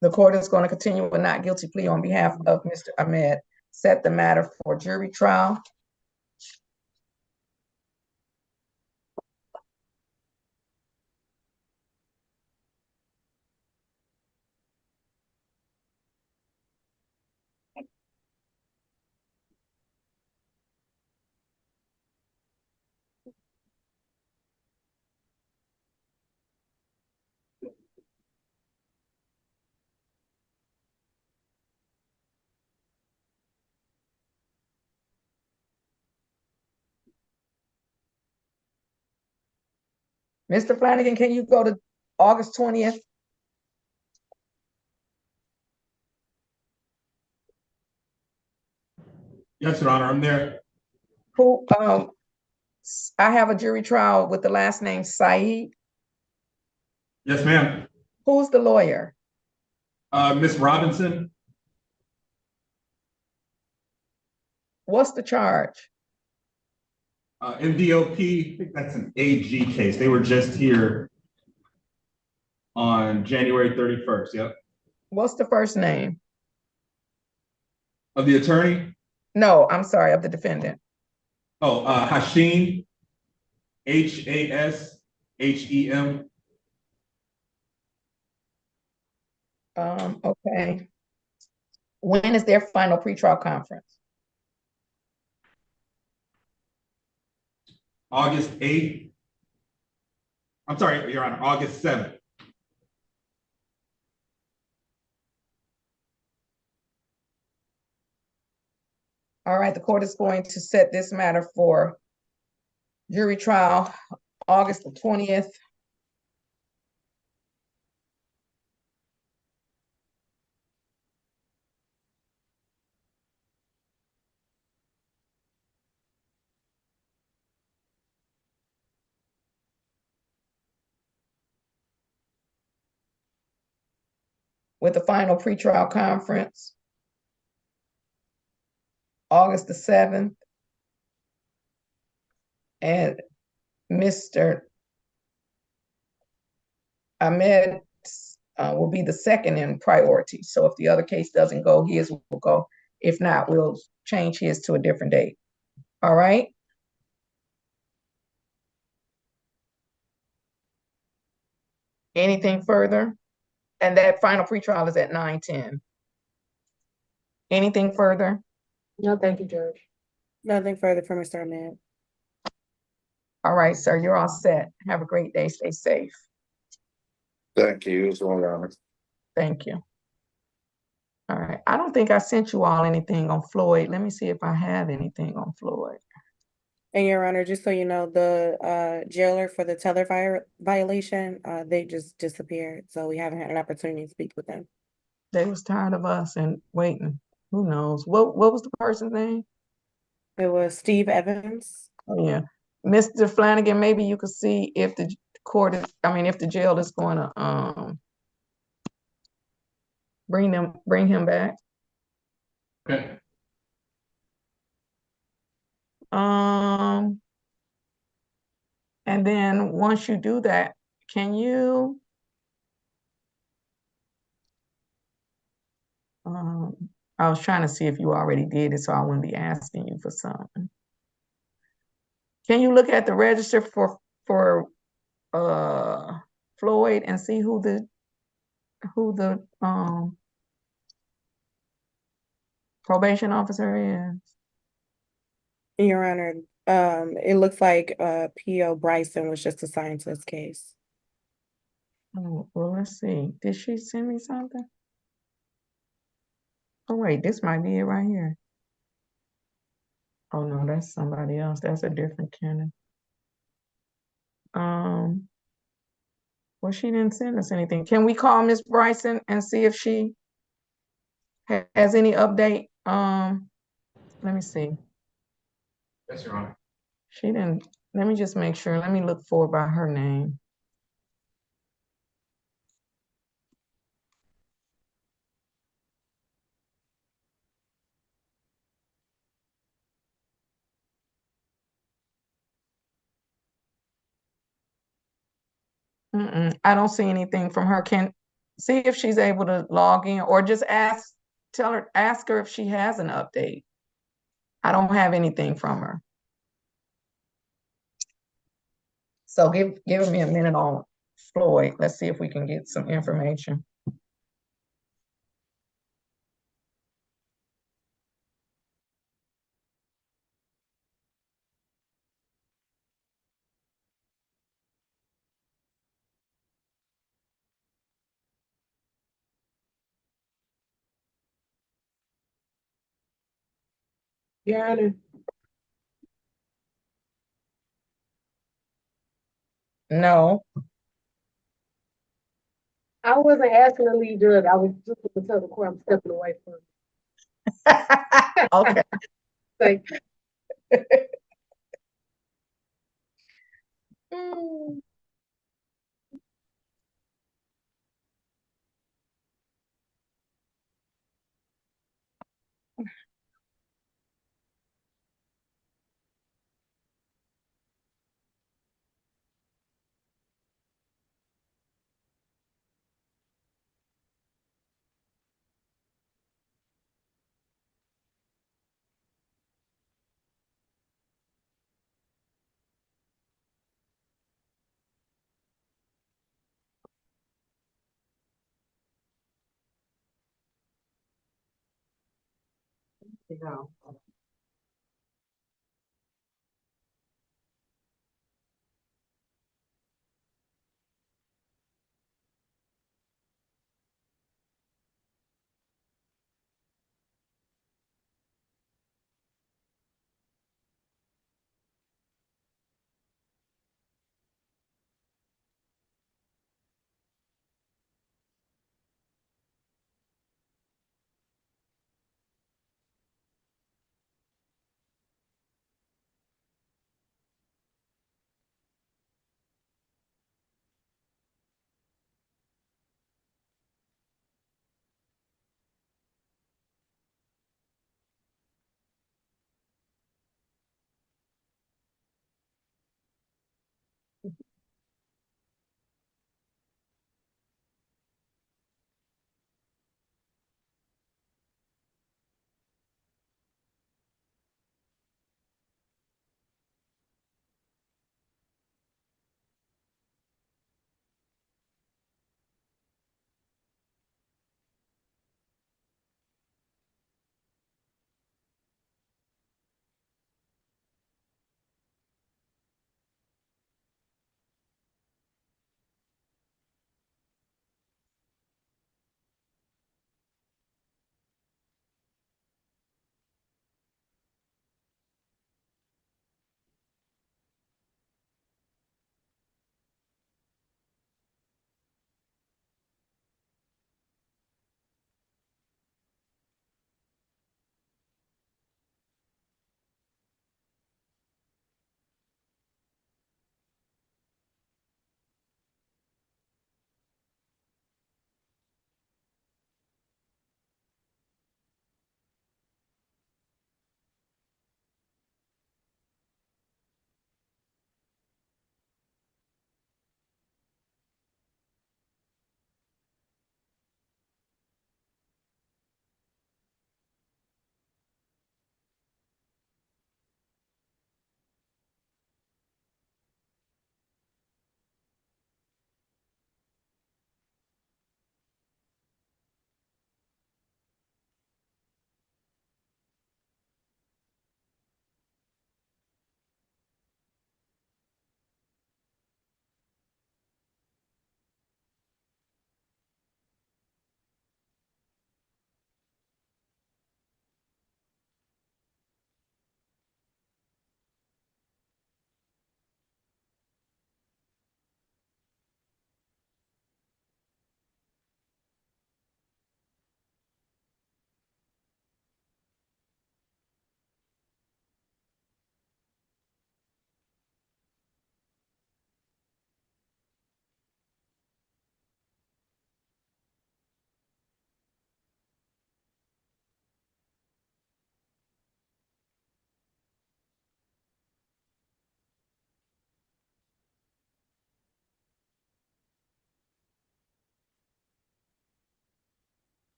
Speaker 1: The court is going to continue with not guilty plea on behalf of Mr. Ahmed. Set the matter for jury trial. Mr. Flanagan, can you go to August 20th?
Speaker 5: Yes, Your Honor, I'm there.
Speaker 1: Who, I have a jury trial with the last name Saeed.
Speaker 5: Yes, ma'am.
Speaker 1: Who's the lawyer?
Speaker 5: Ms. Robinson.
Speaker 1: What's the charge?
Speaker 5: MDOP, I think that's an AG case. They were just here on January 31st, yep.
Speaker 1: What's the first name?
Speaker 5: Of the attorney?
Speaker 1: No, I'm sorry, of the defendant.
Speaker 5: Oh, Hashim, Hashem.
Speaker 1: Okay. When is their final pretrial conference?
Speaker 5: August 8th. I'm sorry, Your Honor, August 7th.
Speaker 1: All right, the court is going to set this matter for jury trial, August the 20th. With the final pretrial conference, August the 7th. And Mr. Ahmed will be the second in priority. So if the other case doesn't go, his will go. If not, we'll change his to a different date. All right. Anything further? And that final pretrial is at 9:10. Anything further?
Speaker 3: No, thank you, Judge.
Speaker 8: Nothing further from Mr. Ahmed.
Speaker 1: All right, sir, you're all set. Have a great day. Stay safe.
Speaker 10: Thank you, as well, Your Honor.
Speaker 1: Thank you. All right, I don't think I sent you all anything on Floyd. Let me see if I have anything on Floyd.
Speaker 8: And Your Honor, just so you know, the jailer for the tether violation, they just disappeared. So we haven't had an opportunity to speak with them.
Speaker 1: They was tired of us and waiting. Who knows? What was the person's name?
Speaker 8: It was Steve Evans.
Speaker 1: Oh, yeah. Mr. Flanagan, maybe you could see if the court is, if the jail is going to bring him back.
Speaker 5: Okay.
Speaker 1: And then once you do that, can you I was trying to see if you already did it, so I wouldn't be asking you for something. Can you look at the register for Floyd and see who the probation officer is?
Speaker 8: Your Honor, it looks like P.O. Bryson was just assigned to this case.
Speaker 1: Oh, well, let's see. Did she send me something? Oh, wait, this might be it right here. Oh, no, that's somebody else. That's a different candidate. Well, she didn't send us anything. Can we call Miss Bryson and see if she has any update? Let me see.
Speaker 5: Yes, Your Honor.
Speaker 1: She didn't. Let me just make sure. Let me look for by her name. I don't see anything from her. Can see if she's able to log in or just ask her if she has an update. I don't have anything from her. So give me a minute on Floyd. Let's see if we can get some information.
Speaker 3: Your Honor.
Speaker 1: No.
Speaker 3: I wasn't asking to leave, Judge. I was just going to tell the court I'm stepping away from it.
Speaker 1: Okay.
Speaker 3: Thank you.
Speaker 1: No.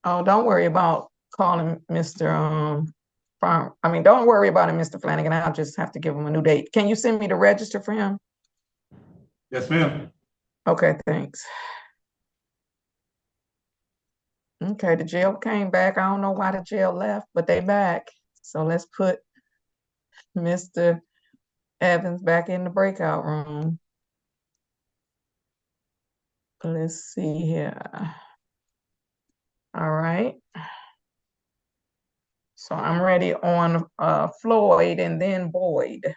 Speaker 1: Oh, don't worry about calling Mr. Don't worry about it, Mr. Flanagan. I'll just have to give him a new date. Can you send me the register for him?
Speaker 5: Yes, ma'am.
Speaker 1: Okay, thanks. Okay, the jail came back. I don't know why the jail left, but they back. So let's put Mr. Evans back in the breakout room. Let's see here. All right. So I'm ready on Floyd and then Boyd.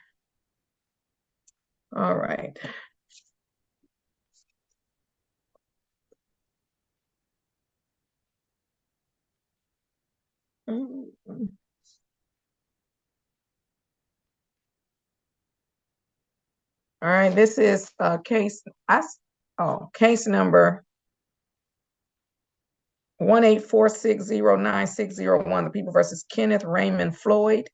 Speaker 1: All right. All right, this is case number 184609601, the people versus Kenneth Raymond Floyd.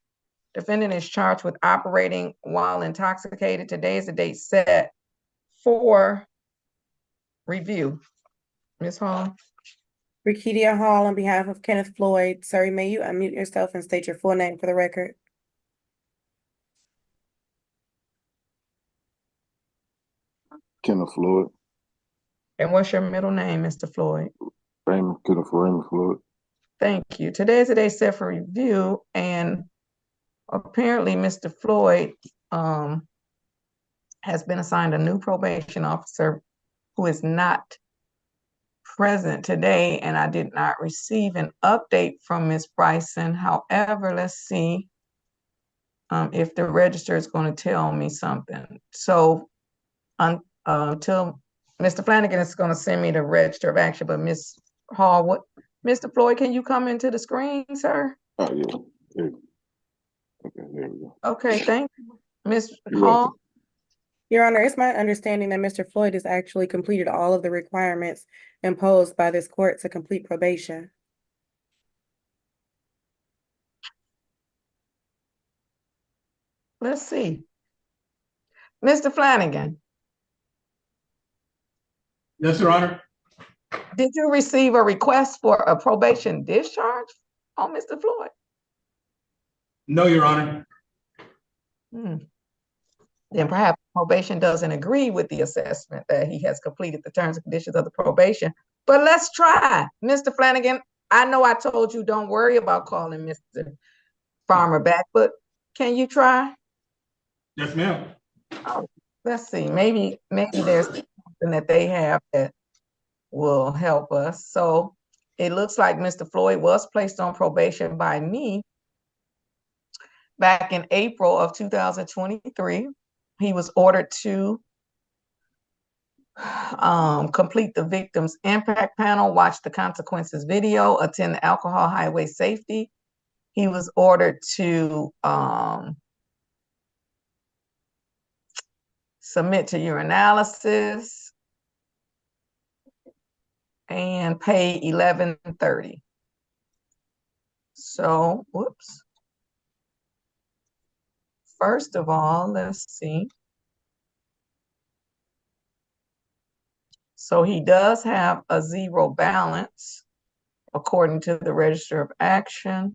Speaker 1: Defendant is charged with operating while intoxicated. Today is the date set for review. Ms. Hall.
Speaker 8: Rakedia Hall on behalf of Kenneth Floyd. Sir, may you unmute yourself and state your full name for the record?
Speaker 10: Kenneth Floyd.
Speaker 1: And what's your middle name, Mr. Floyd?
Speaker 10: Kenneth Raymond Floyd.
Speaker 1: Thank you. Today is the day set for review, and apparently Mr. Floyd has been assigned a new probation officer who is not present today, and I did not receive an update from Ms. Bryson. However, let's see if the register is going to tell me something. So until Mr. Flanagan is going to send me the register of action, but Ms. Hall, Mr. Floyd, can you come into the screen, sir?
Speaker 10: Oh, yeah. Okay, there we go.
Speaker 1: Okay, thank you. Ms. Hall?
Speaker 8: Your Honor, it's my understanding that Mr. Floyd has actually completed all of the requirements imposed by this court to complete probation.
Speaker 1: Let's see. Mr. Flanagan.
Speaker 5: Yes, Your Honor.
Speaker 1: Did you receive a request for a probation discharge on Mr. Floyd?
Speaker 5: No, Your Honor.
Speaker 1: Then perhaps probation doesn't agree with the assessment that he has completed the terms and conditions of the probation. But let's try. Mr. Flanagan, I know I told you don't worry about calling Mr. Farmer back, but can you try?
Speaker 5: Yes, ma'am.
Speaker 1: Oh, let's see. Maybe there's something that they have that will help us. So it looks like Mr. Floyd was placed on probation by me back in April of 2023. He was ordered to complete the victim's impact panel, watch the consequences video, attend the alcohol highway safety. He was ordered to submit to urinalysis and pay $11.30. So, whoops. First of all, let's see. So he does have a zero balance according to the Register of Action.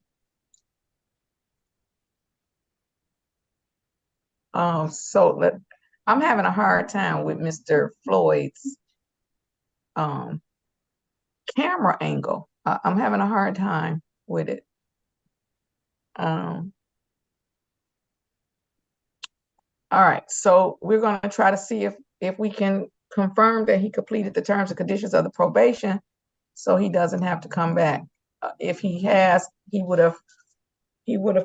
Speaker 1: I'm having a hard time with Mr. Floyd's camera angle. I'm having a hard time with it. All right, so we're going to try to see if we can confirm that he completed the terms and conditions of the probation, so he doesn't have to come back. If he has, he would have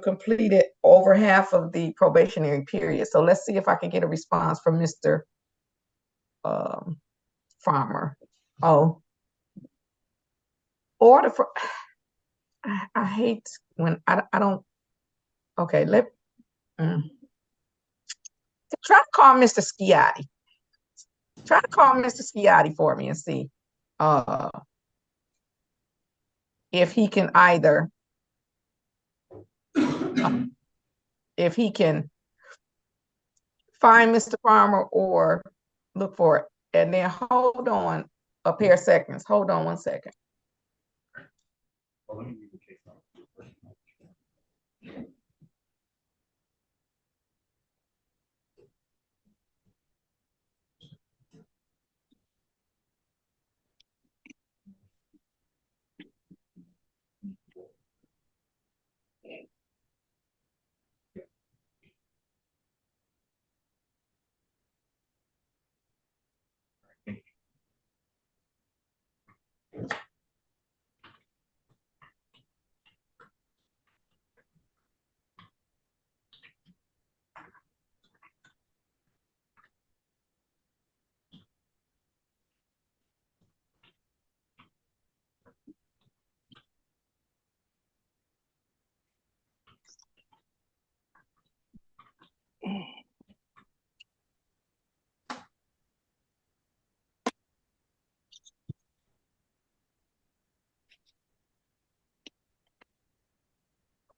Speaker 1: completed over half of the probationary period. So let's see if I can get a response from Mr. Farmer. Oh, order for. I hate when I don't. Okay, try to call Mr. Sciotti. Try to call Mr. Sciotti for me and see if he can either if he can find Mr. Farmer or look for it. And then hold on a pair of seconds. Hold on 1 second.
Speaker 5: Well, let me read the case number first.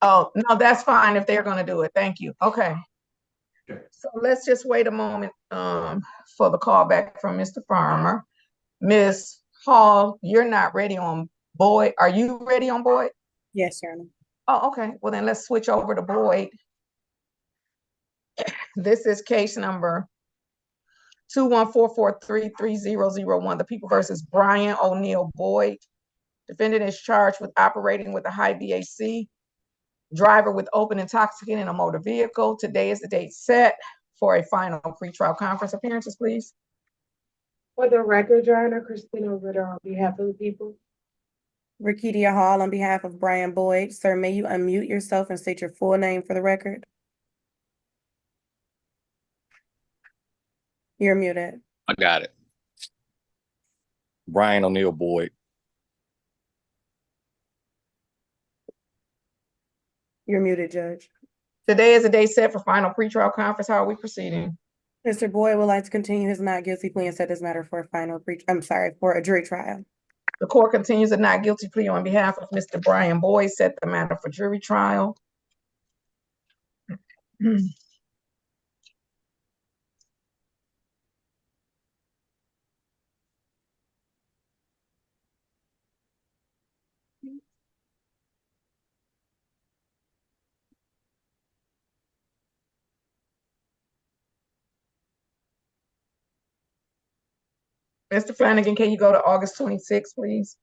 Speaker 1: Oh, no, that's fine if they're gonna do it. Thank you. Okay. So let's just wait a moment for the call back from Mr. Farmer. Ms. Hall, you're not ready on Boyd. Are you ready on Boyd?
Speaker 8: Yes, Your Honor.
Speaker 1: Oh, okay. Well, then let's switch over to Boyd. This is case number 214433001, the people versus Bryant O'Neill Boyd. Defendant is charged with operating with a high BAC, driver with open intoxicant in a motor vehicle. Today is the date set for a final pretrial conference. Appearances, please.
Speaker 3: For the record, Your Honor, Christina Ritter on behalf of the people.
Speaker 8: Rakidia Hall on behalf of Brian Boyd. Sir, may you unmute yourself and state your full name for the record? You're muted.
Speaker 7: I got it. Brian O'Neill Boyd.
Speaker 8: You're muted, Judge.
Speaker 1: Today is the day set for final pretrial conference. How are we proceeding?
Speaker 8: Mr. Boyd would like to continue his not guilty plea and set this matter for a final for a jury trial.
Speaker 1: The court continues a not guilty plea on behalf of Mr. Brian Boyd, set the matter for jury trial. Mr. Flanagan, can you go to August 26th, please?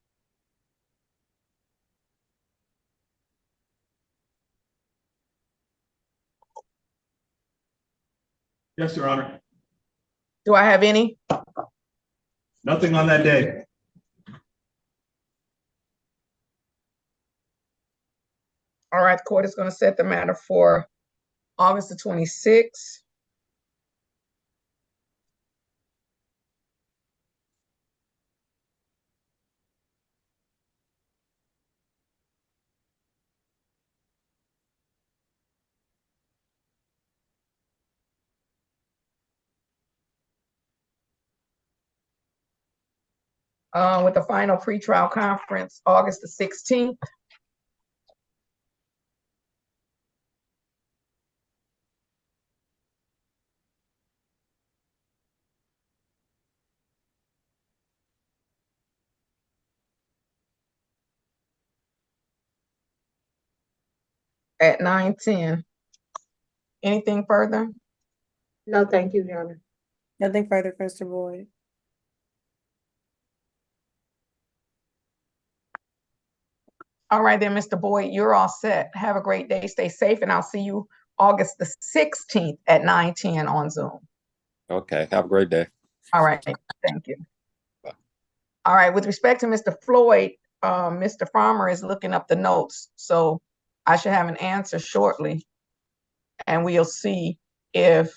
Speaker 5: Yes, Your Honor.
Speaker 1: Do I have any?
Speaker 5: Nothing on that day.
Speaker 1: All right, the court is going to set the matter for August the 26th. With the final pretrial conference, August the 16th. At 9:10. Anything further?
Speaker 3: No, thank you, Your Honor.
Speaker 8: Nothing further, Mr. Boyd.
Speaker 1: All right then, Mr. Boyd, you're all set. Have a great day. Stay safe, and I'll see you August the 16th at 9:10 on Zoom.
Speaker 7: Okay. Have a great day.
Speaker 1: All right. Thank you. All right. With respect to Mr. Floyd, Mr. Farmer is looking up the notes, so I should have an answer shortly, and we'll see if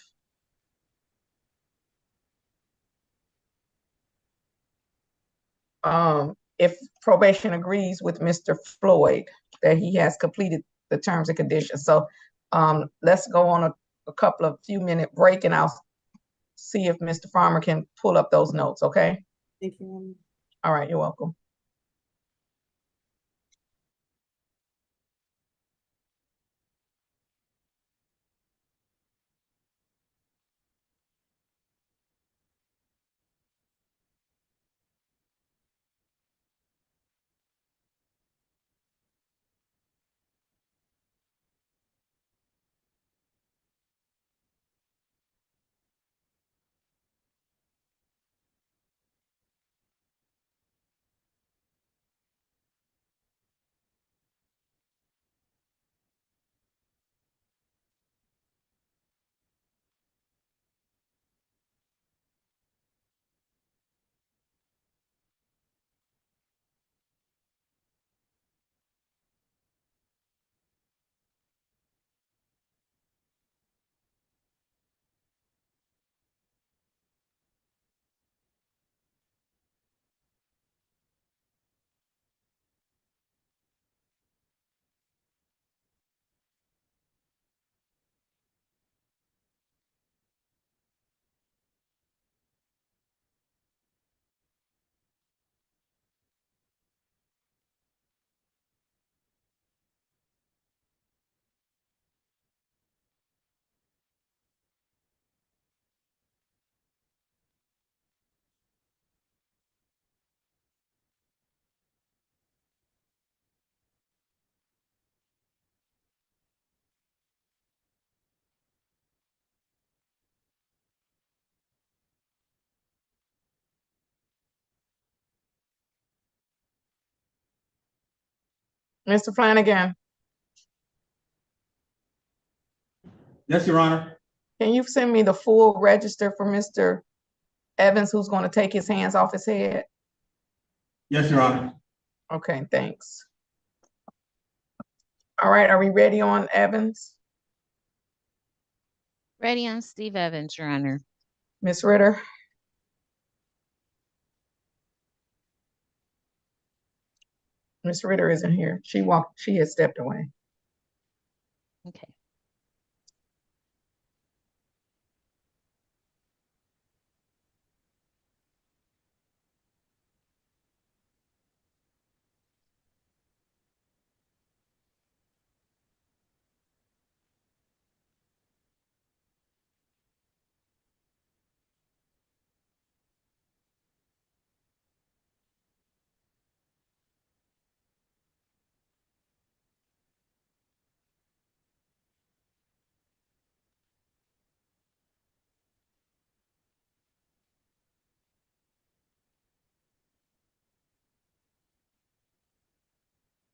Speaker 1: probation agrees with Mr. Floyd that he has completed the terms and conditions. So let's go on a couple of few-minute break, and I'll see if Mr. Farmer can pull up those notes, okay?
Speaker 8: Thank you.
Speaker 1: All right, you're welcome. Mr. Flanagan,
Speaker 5: Yes, Your Honor.
Speaker 1: can you send me the full register for Mr. Evans, who's going to take his hands off his head?
Speaker 5: Yes, Your Honor.
Speaker 1: Okay, thanks. All right, are we ready on Evans?
Speaker 6: Ready on Steve Evans, Your Honor.
Speaker 1: Ms. Ritter? Ms. Ritter isn't here. She has stepped away.
Speaker 6: Okay.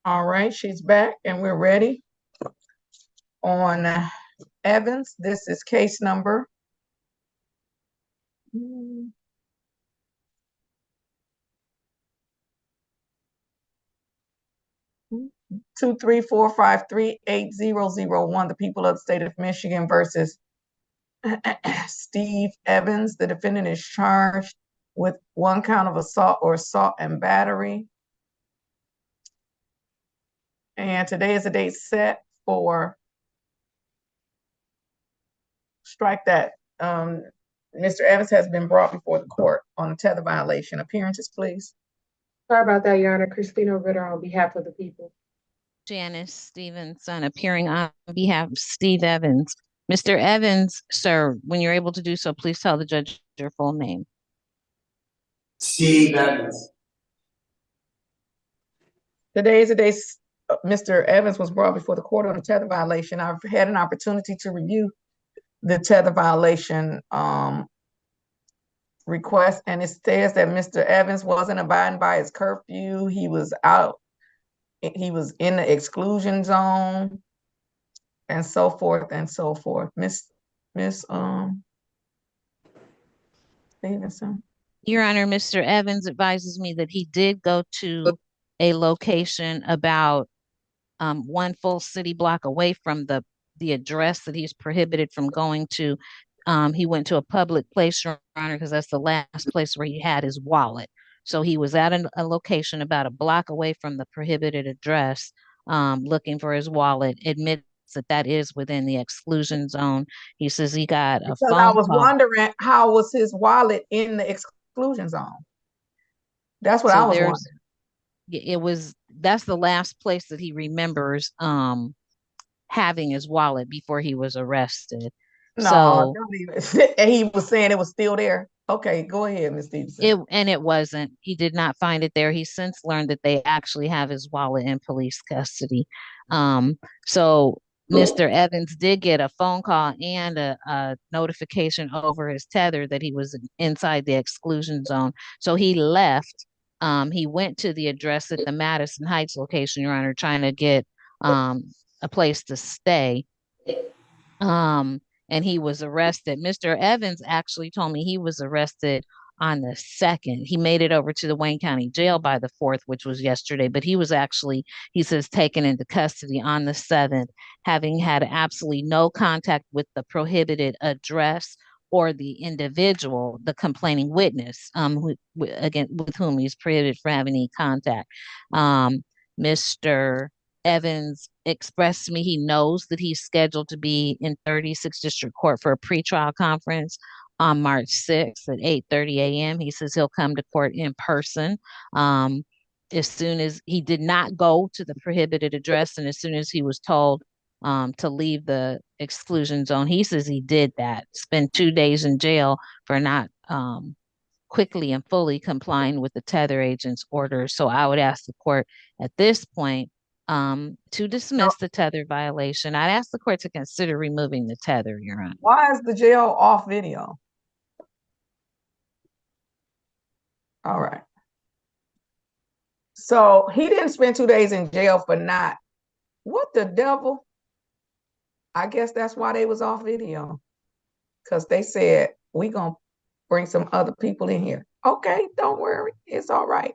Speaker 1: All right, she's back and we're ready on Evans. This is case number 234538001, the people of the state of Michigan versus Steve Evans. The defendant is charged with 1 count of assault or assault and battery. And today is the date set for, strike that. Mr. Evans has been brought before the court on a tether violation. Appearances, please.
Speaker 3: Sorry about that, Your Honor. Christina Ritter on behalf of the people.
Speaker 6: Janice Stevenson appearing on behalf of Steve Evans. Mr. Evans, sir, when you're able to do so, please tell the judge your full name.
Speaker 17: Steve Evans.
Speaker 1: Today is the day Mr. Evans was brought before the court on a tether violation. I've had an opportunity to review the tether violation request, and it says that Mr. Evans wasn't abiding by his curfew. He was out. He was in the exclusion zone, and so forth and so forth. Miss Stevenson.
Speaker 6: Your Honor, Mr. Evans advises me that he did go to a location about 1 full city block away from the address that he's prohibited from going to. He went to a public place, Your Honor, because that's the last place where he had his wallet. So he was at a location about a block away from the prohibited address, looking for his wallet, admits that is within the exclusion zone. He says he got a phone
Speaker 1: I was
Speaker 6: call.
Speaker 1: wondering, how was his wallet in the exclusion zone? That's what I was wondering.
Speaker 6: That's the last place that he remembers having his wallet before he was arrested.
Speaker 1: No, and he was saying it was still there. Okay, go ahead, Ms. Stevenson.
Speaker 6: It wasn't. He did not find it there. He's since learned that they actually have his wallet in police custody. So Mr. Evans did get a phone call and a notification over his tether that he was inside the exclusion zone. So he left. He went to the address at the Madison Heights location, Your Honor, trying to get a place to stay. And he was arrested. Mr. Evans actually told me he was arrested on the 2nd. He made it over to the Wayne County Jail by the 4th, which was yesterday, but he was actually, he says, taken into custody on the 7th, having had absolutely no contact with the prohibited address or the individual, the complaining witness, with whom he's prohibited from having any contact. Mr. Evans expressed to me he knows that he's scheduled to be in 36th District Court for a pretrial conference on March 6th at 8:30 a.m. He says he'll come to court in person. As soon as he did not go to the prohibited address, and as soon as he was told to leave the exclusion zone, he says he did that. Spent 2 days in jail for not quickly and fully complying with the tether agent's orders. So I would ask the court at this point to dismiss the tether violation. I'd ask the court to consider removing the tether, Your Honor.
Speaker 1: Why is the jail off video? All right. So he didn't spend 2 days in jail for not, what the devil? I guess that's why they was off video. Because they said, we gonna bring some other people in here. Okay, don't worry, it's all right.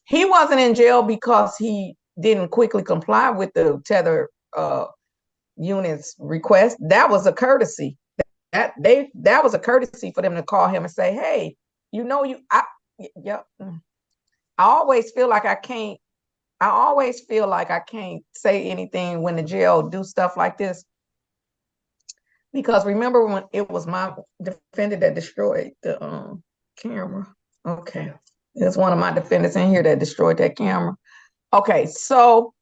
Speaker 1: He wasn't in jail because he didn't quickly comply with the tether unit's request. That was a courtesy. That was a courtesy for them to call him and say, hey, I always feel like I can't say anything when the jail do stuff like this. Because remember when it was my defendant that destroyed the camera? Okay. There's one of my defendants in here that destroyed that camera. Okay, so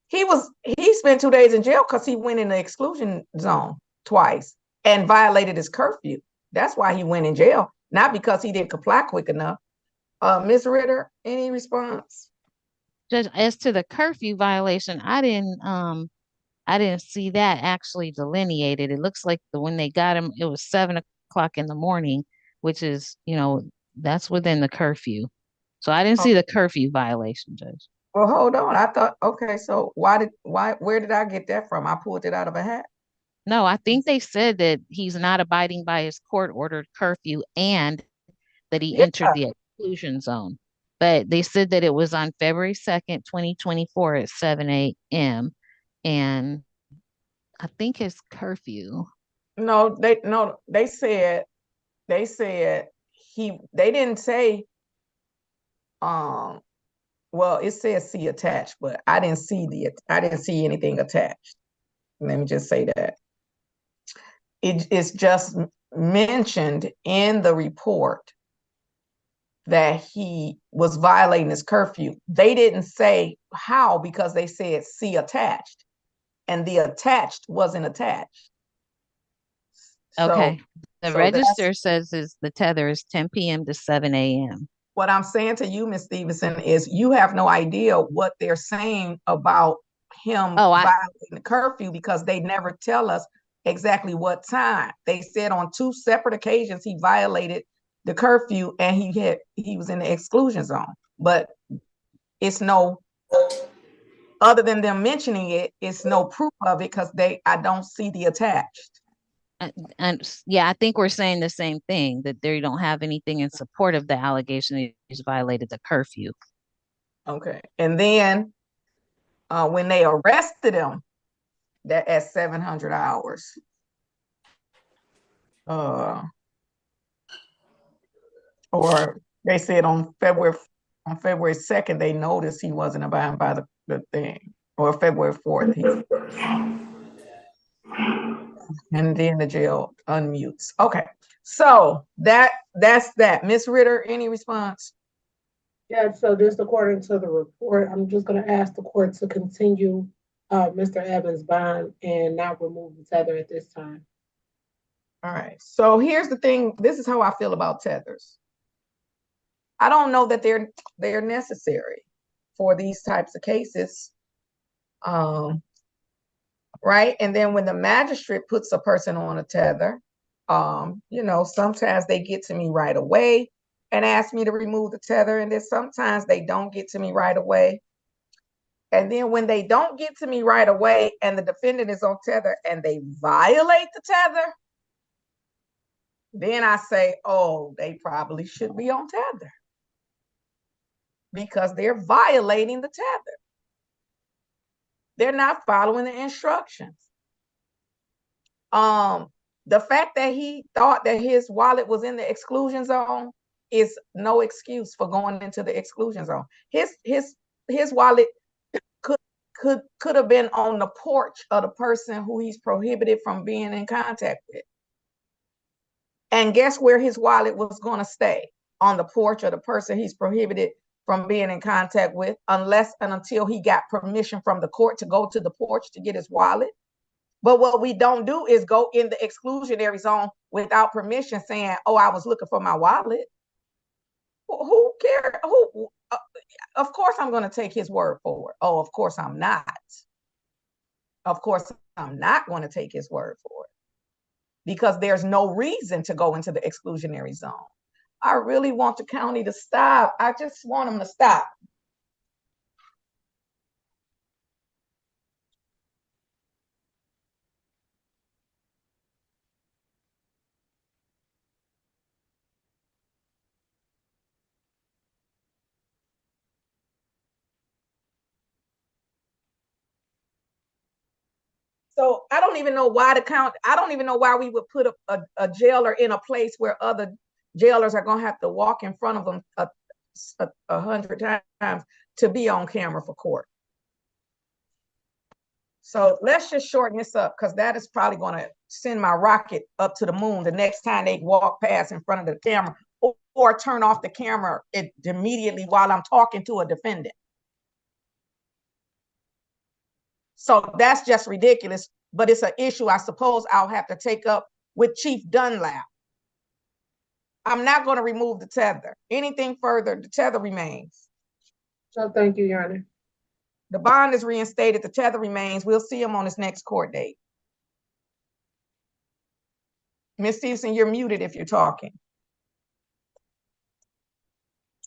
Speaker 1: he spent 2 days in jail because he went in the exclusion zone twice and violated his curfew. That's why he went in jail, not because he didn't comply quick enough. Ms. Ritter, any response?
Speaker 6: Judge, as to the curfew violation, I didn't see that actually delineated. It looks like when they got him, it was 7 o'clock in the morning, which is, that's within the curfew. So I didn't see the curfew violation, Judge.
Speaker 1: Well, hold on. I thought, okay, so where did I get that from? I pulled it out of a hat.
Speaker 6: No, I think they said that he's not abiding by his court-ordered curfew and that he entered the exclusion zone. But they said that it was on February 2nd, 2024 at 7 a.m. And I think his curfew.
Speaker 1: No, they said they didn't say, well, it says see attached, but I didn't see anything attached. Let me just say that. It's just mentioned in the report that he was violating his curfew. They didn't say how because they said see attached, and the attached wasn't attached.
Speaker 6: Okay. The register says the tether is 10 p.m. to 7 a.m.
Speaker 1: What I'm saying to you, Ms. Stevenson, is you have no idea what they're saying about him violating the curfew because they never tell us exactly what time. They said on 2 separate occasions he violated the curfew and he was in the exclusion zone. But it's no, other than them mentioning it, it's no proof of it because I don't see the attached.
Speaker 6: And yeah, I think we're saying the same thing, that they don't have anything in support of the allegation that he's violated the curfew.
Speaker 1: Okay. And then when they arrested him at 700 hours, or they said on February 2nd, they noticed he wasn't abiding by the thing, or February 4th. And then the jail unmutes. Okay, so that's that. Ms. Ritter, any response?
Speaker 3: Yeah, so just according to the report, I'm just going to ask the court to continue Mr. Evans' bond and not remove the tether at this time.
Speaker 1: All right, so here's the thing. This is how I feel about tethers. I don't know that they're necessary for these types of cases. Right? And then when the magistrate puts a person on a tether, sometimes they get to me right away and ask me to remove the tether. And then sometimes they don't get to me right away. And then when they don't get to me right away and the defendant is on tether and they violate the tether, then I say, oh, they probably should be on tether because they're violating the tether. They're not following the instructions. The fact that he thought that his wallet was in the exclusion zone is no excuse for going into the exclusion zone. His wallet could have been on the porch of the person who he's prohibited from being in contact with. And guess where his wallet was going to stay? On the porch of the person he's prohibited from being in contact with, unless and until he got permission from the court to go to the porch to get his wallet. But what we don't do is go in the exclusionary zone without permission saying, oh, I was looking for my wallet. Who cares? Of course I'm going to take his word for it. Oh, of course I'm not. Of course I'm not going to take his word for it because there's no reason to go into the exclusionary zone. I really want the county to stop. I just want them to stop. So I don't even know why I don't even know why we would put a jailer in a place where other jailers are gonna have to walk in front of them 100 times to be on camera for court. So let's just shorten this up, because that is probably gonna send my rocket up to the moon the next time they walk past in front of the camera, or turn off the camera immediately while I'm talking to a defendant. So that's just ridiculous, but it's an issue I suppose I'll have to take up with Chief Dunlap. I'm not going to remove the tether. Anything further, the tether remains.
Speaker 3: So thank you, Your Honor.
Speaker 1: The bond is reinstated, the tether remains. We'll see him on his next court date. Ms. Stevenson, you're muted if you're talking.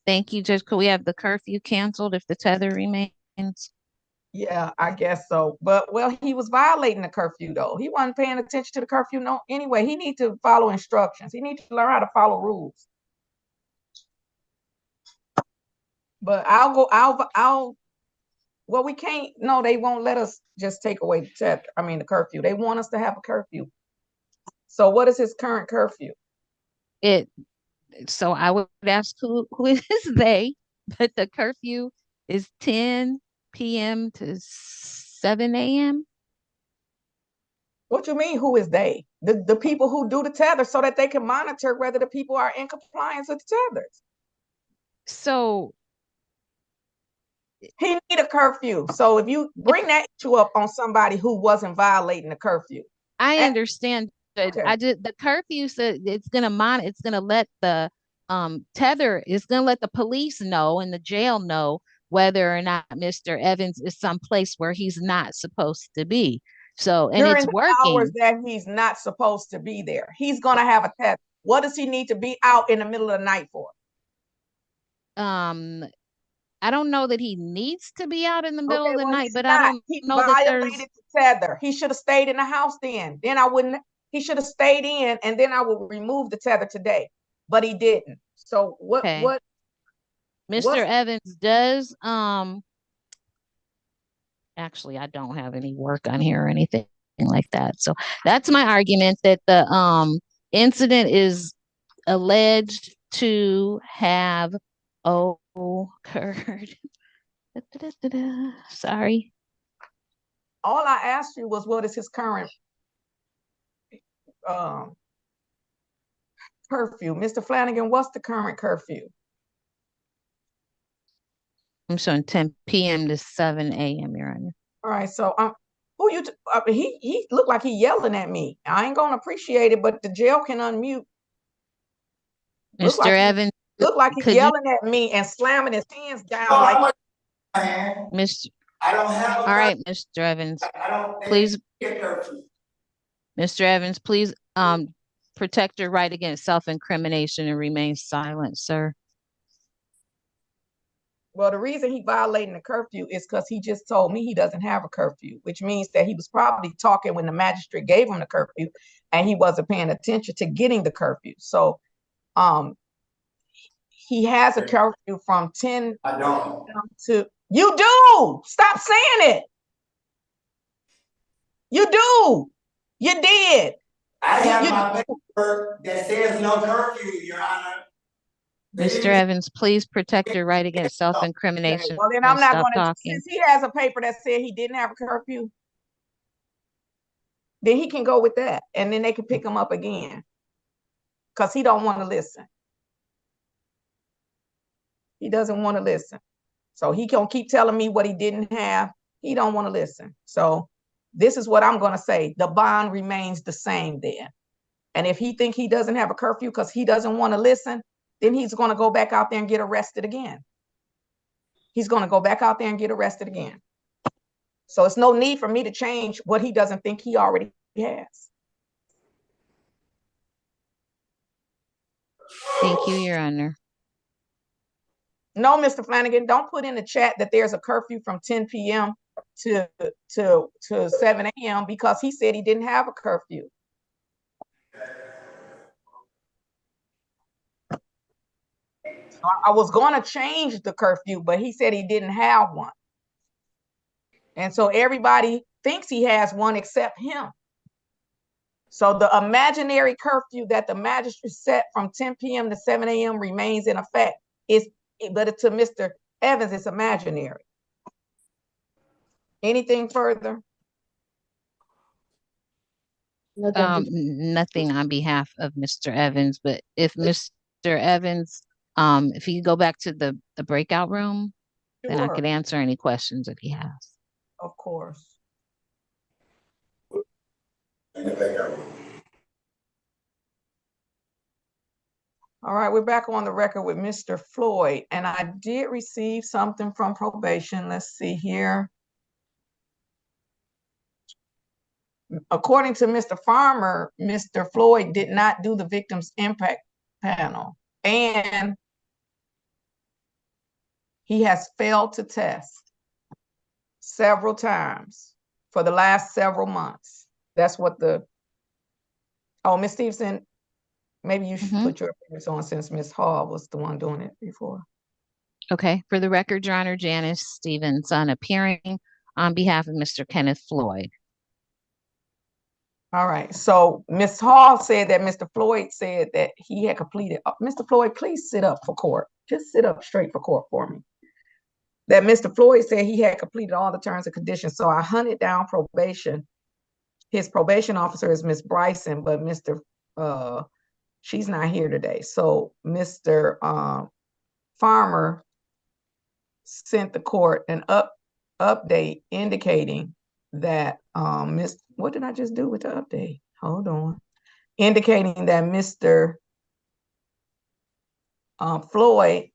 Speaker 6: Thank you, Judge. Could we have the curfew canceled if the tether remains?
Speaker 1: Yeah, I guess so. But, well, he was violating the curfew, though. He wasn't paying attention to the curfew. No, anyway, he needs to follow instructions. He needs to learn how to follow rules. But well, we can't, no, they won't let us just take away the tether. I mean, the curfew. They want us to have a curfew. So what is his current curfew?
Speaker 6: So I would ask who is they, but the curfew is 10 p.m. to 7 a.m.
Speaker 1: What you mean, who is they? The people who do the tether, so that they can monitor whether the people are in compliance with the tethers.
Speaker 6: So
Speaker 1: he need a curfew. So if you bring that issue up on somebody who wasn't violating the curfew.
Speaker 6: I understand, but okay. The curfew said it's gonna let the tether, it's gonna let the police know and the jail know whether or not Mr. Evans is someplace where he's not supposed to be. So, and
Speaker 1: during
Speaker 6: it's working.
Speaker 1: Hours that he's not supposed to be there. He's gonna have a tether. What does he need to be out in the middle of the night for?
Speaker 6: I don't know that he needs to be out in the middle of the night, but
Speaker 1: not.
Speaker 6: I don't know that there's
Speaker 1: the tether. He should have stayed in the house then. Then I wouldn't. He should have stayed in, and then I would remove the tether today. But he didn't. So what?
Speaker 6: Okay.
Speaker 1: What?
Speaker 6: Mr. Evans does. Actually, I don't have any work on here or anything like that. So that's my argument, that the incident is alleged to have occurred. Sorry.
Speaker 1: All I asked you was, what is his current curfew? Mr. Flanagan, what's the current curfew?
Speaker 6: I'm showing 10 p.m. to 7 a.m. Your Honor.
Speaker 1: All right, so who you? He looked like he yelling at me. I ain't gonna appreciate it, but the jail can unmute.
Speaker 6: Mr. Evans.
Speaker 1: Look like he's yelling at me and slamming his hands down like.
Speaker 6: Mr.
Speaker 20: I don't have.
Speaker 6: All right, Mr. Evans. Please. Mr. Evans, please protect your right against self-incrimination and remain silent, sir.
Speaker 1: Well, the reason he violating the curfew is because he just told me he doesn't have a curfew, which means that he was probably talking when the magistrate gave him the curfew and he wasn't paying attention to getting the curfew. So he has a curfew from 10
Speaker 20: I don't.
Speaker 1: to, you do, stop saying it. You do, you did.
Speaker 20: I have my paper that says no curfew, Your Honor.
Speaker 6: Mr. Evans, please protect your right against self-incrimination.
Speaker 1: Okay, well, then I'm not going to, since he has a paper that said he didn't have a curfew, then he can go with that. And then they can pick him up again. Because he don't want to listen. He doesn't want to listen. So he can keep telling me what he didn't have. He don't want to listen. So this is what I'm going to say. The bond remains the same then. And if he think he doesn't have a curfew because he doesn't want to listen, then he's going to go back out there and get arrested again. He's going to go back out there and get arrested again. So it's no need for me to change what he doesn't think he already has.
Speaker 6: Thank you, Your Honor.
Speaker 1: No, Mr. Flanagan, don't put in the chat that there's a curfew from 10 p.m. to 7 a.m. because he said he didn't have a curfew. I was going to change the curfew, but he said he didn't have one. And so everybody thinks he has one except him. So the imaginary curfew that the magistrate set from 10 p.m. to 7 a.m. remains in effect. But to Mr. Evans, it's imaginary. Anything further?
Speaker 6: Nothing on behalf of Mr. Evans, but if Mr. Evans, if he could go back to the breakout room, then I
Speaker 1: Sure.
Speaker 6: could answer any questions that he has.
Speaker 1: Of course. All right, we're back on the record with Mr. Floyd, and I did receive something from probation. Let's see here. According to Mr. Farmer, Mr. Floyd did not do the victim's impact panel, and he has failed to test several times for the last several months. That's what Ms. Stevenson, maybe you should put your appearance on since Ms. Hall was the one doing it before.
Speaker 6: Okay, for the record, Your Honor, Janice Stevenson appearing on behalf of Mr. Kenneth Floyd.
Speaker 1: All right, so Ms. Hall said that Mr. Floyd said that he had completed. Mr. Floyd, please sit up for court. Just sit up straight for court for me. That Mr. Floyd said he had completed all the terms and conditions. So I hunted down probation. His probation officer is Ms. Bryson, but she's not here today. So Mr. Farmer sent the court an update indicating that what did I just do with the update? Hold on. Indicating that Mr. Floyd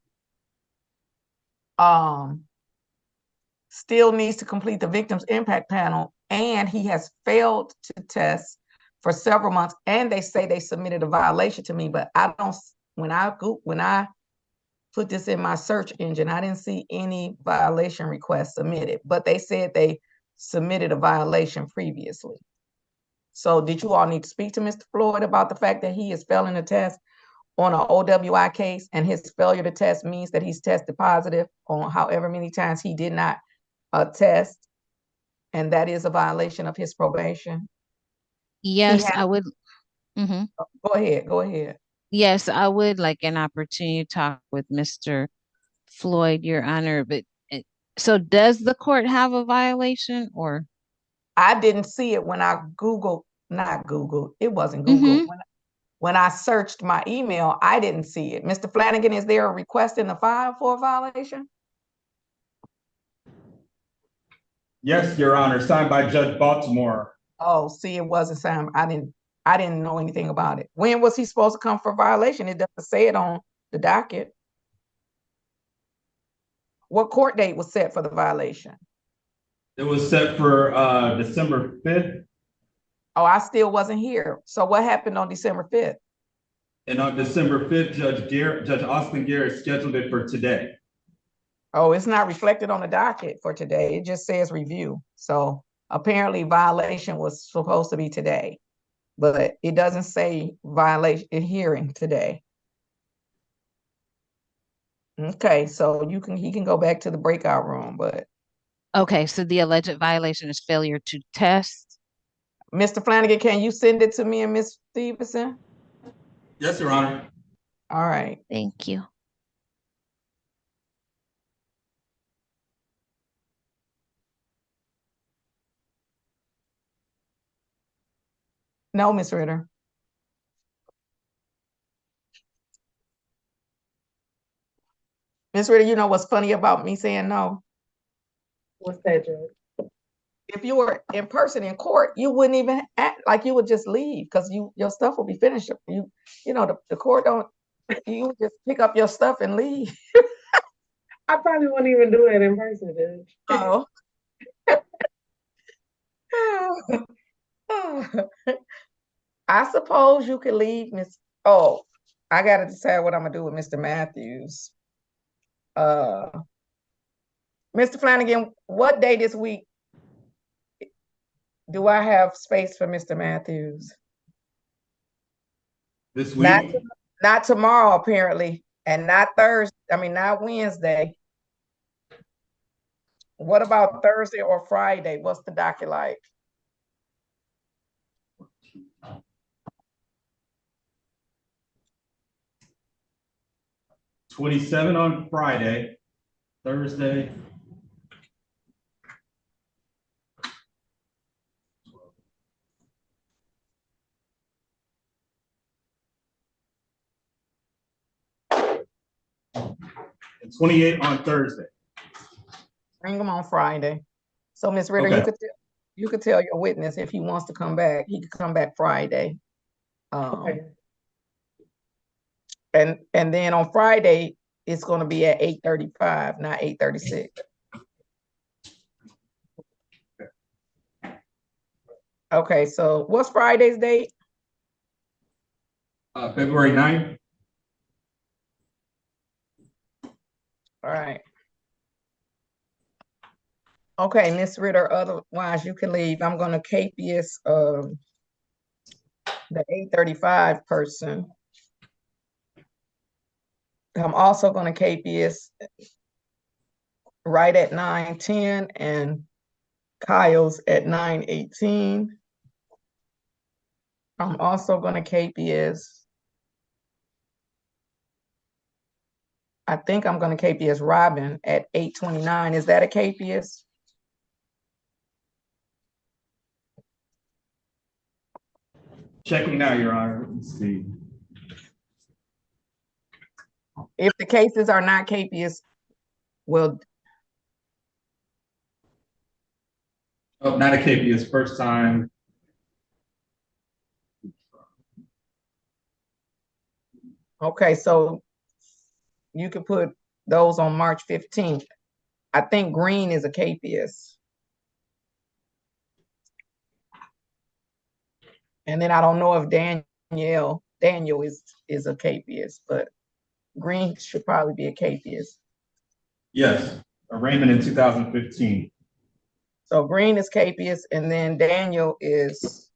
Speaker 1: still needs to complete the victim's impact panel, and he has failed to test for several months, and they say they submitted a violation to me, but I don't, when I put this in my search engine, I didn't see any violation request submitted, but they said they submitted a violation previously. So did you all need to speak to Mr. Floyd about the fact that he is failing to test on an OWI case, and his failure to test means that he's tested positive on however many times he did not test, and that is a violation of his probation?
Speaker 6: Yes, I would.
Speaker 1: Go ahead.
Speaker 6: Yes, I would like an opportunity to talk with Mr. Floyd, Your Honor, but so does the court have a violation, or?
Speaker 1: I didn't see it when I it wasn't Google. When I searched my email, I didn't see it. Mr. Flanagan, is there a request in the file for a violation?
Speaker 5: Yes, Your Honor, signed by Judge Baltimore.
Speaker 1: Oh, see, it wasn't signed. I didn't know anything about it. When was he supposed to come for violation? It doesn't say it on the docket. What court date was set for the violation?
Speaker 5: It was set for December 5th.
Speaker 1: Oh, I still wasn't here. So what happened on December 5th?
Speaker 5: And on December 5th, Judge Austin Garrett scheduled it for today.
Speaker 1: Oh, it's not reflected on the docket for today. It just says review. So apparently violation was supposed to be today, but it doesn't say violation hearing today. Okay, so he can go back to the breakout room, but.
Speaker 6: Okay, so the alleged violation is failure to test.
Speaker 1: Mr. Flanagan, can you send it to me and Ms. Stevenson?
Speaker 5: Yes, Your Honor.
Speaker 1: All right.
Speaker 6: Thank you.
Speaker 1: No, Ms. Ritter. Ms. Ritter, you know what's funny about me saying no?
Speaker 3: What's that, Judge?
Speaker 1: If you were in person in court, you wouldn't even act like you would just leave because your stuff will be finished. You know, the court don't, you would just pick up your stuff and leave.
Speaker 3: I probably wouldn't even do it in person, Judge.
Speaker 1: Oh. I suppose you could leave, Miss. Oh, I gotta decide what I'm gonna do with Mr. Matthews. Mr. Flanagan, what day this week do I have space for Mr. Matthews?
Speaker 5: This week?
Speaker 1: Not tomorrow, apparently, and not Thursday. I mean, not Wednesday. What about Thursday or Friday? What's the docket like?
Speaker 5: '27 on Friday, Thursday. And 28 on Thursday.
Speaker 1: Bring them on Friday. So, Ms. Ritter,
Speaker 5: Okay.
Speaker 1: you could tell your witness if he wants to come back, he could come back Friday.
Speaker 3: Okay.
Speaker 1: And then on Friday, it's going to be at 8:35, not 8:36. Okay, so what's Friday's date?
Speaker 5: February 9th.
Speaker 1: All right. Okay, Ms. Ritter, otherwise you can leave. I'm going to capious the 8:35 person. I'm also going to capious right at 9:10 and Kyle's at 9:18. I'm also going to capious. I think I'm going to capious Robin at 8:29. Is that a capious?
Speaker 5: Checking now, Your Honor. Let's see.
Speaker 1: If the cases are not capious, well,
Speaker 5: Oh, not a KPS, first time.
Speaker 1: okay, so you could put those on March 15th. I think green is a capious. And then I don't know if Daniel is a capious, but green should probably be a capious.
Speaker 5: Yes, arraignment in 2015.
Speaker 1: So green is capious, and then Daniel is,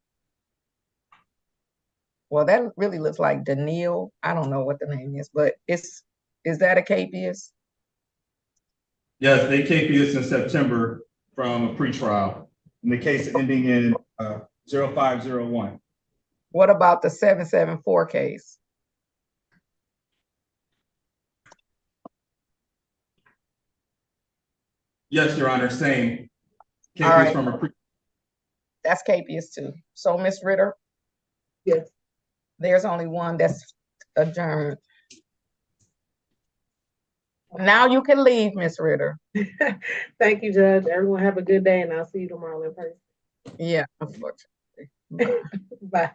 Speaker 1: well, that really looks like Daniel. I don't know what the name is, but is that a capious?
Speaker 5: Yes, they KPS in September from a pretrial, in the case ending in 0501.
Speaker 1: What about the 774 case?
Speaker 5: Yes, Your Honor, same.
Speaker 1: All
Speaker 5: KPS
Speaker 1: right.
Speaker 5: from a pre.
Speaker 1: That's capious too. So Ms. Ritter?
Speaker 3: Yes.
Speaker 1: There's only one that's adjourned. Now you can leave, Ms. Ritter.
Speaker 3: Thank you, Judge. Everyone have a good day, and I'll see you tomorrow in person.
Speaker 1: Yeah, unfortunately.
Speaker 3: Bye.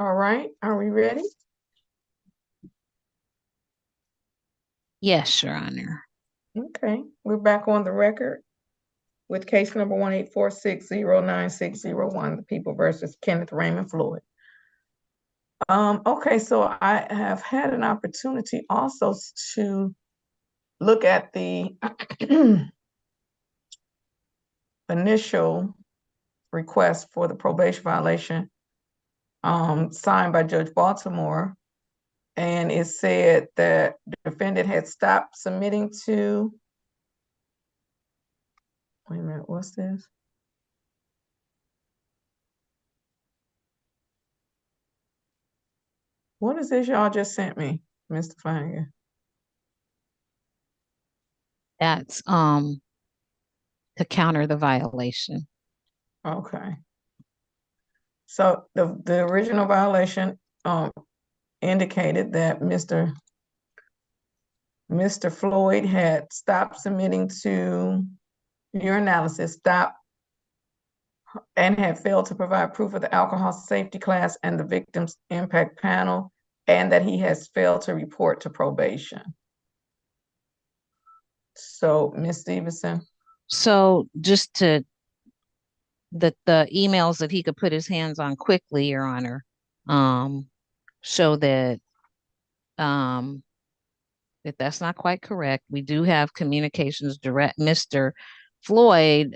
Speaker 1: All right, are we ready?
Speaker 6: Yes, Your Honor.
Speaker 1: Okay, we're back on the record with case number 184609601, the People versus Kenneth Raymond Floyd. Okay, so I have had an opportunity also to look at the initial request for the probation violation signed by Judge Baltimore. And it said that the defendant had stopped submitting to, wait a minute, what's this? What is this y'all just sent me, Mr. Flanagan?
Speaker 6: That's to counter the violation.
Speaker 1: Okay. So the original violation indicated that Mr. Floyd had stopped submitting to urinalysis, and had failed to provide proof of the alcohol safety class and the victim's impact panel, and that he has failed to report to probation. So, Ms. Stevenson.
Speaker 6: So just to the emails that he could put his hands on quickly, Your Honor, show that that that's not quite correct. We do have communications direct. Mr. Floyd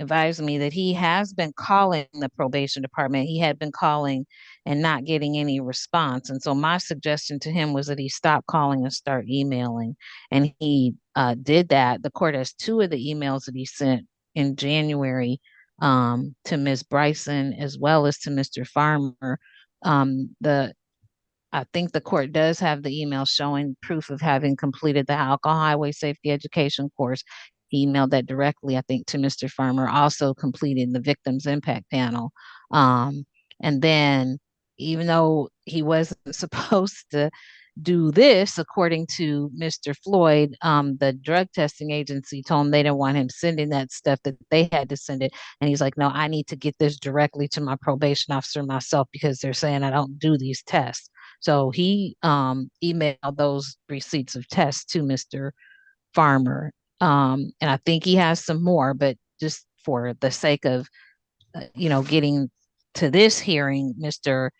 Speaker 6: advised me that he has been calling the probation department. He had been calling and not getting any response. And so my suggestion to him was that he stop calling and start emailing. And he did that. The court has two of the emails that he sent in January to Ms. Bryson as well as to Mr. Farmer. I think the court does have the email showing proof of having completed the alcohol highway safety education course. He emailed that directly, I think, to Mr. Farmer, also completing the victim's impact panel. And then even though he wasn't supposed to do this, according to Mr. Floyd, the drug testing agency told him they didn't want him sending that stuff, that they had to send it. And he's like, no, I need to get this directly to my probation officer myself because they're saying I don't do these tests. So he emailed those receipts of tests to Mr. Farmer. And I think he has some more, but just for the sake of, getting to this hearing, Mr.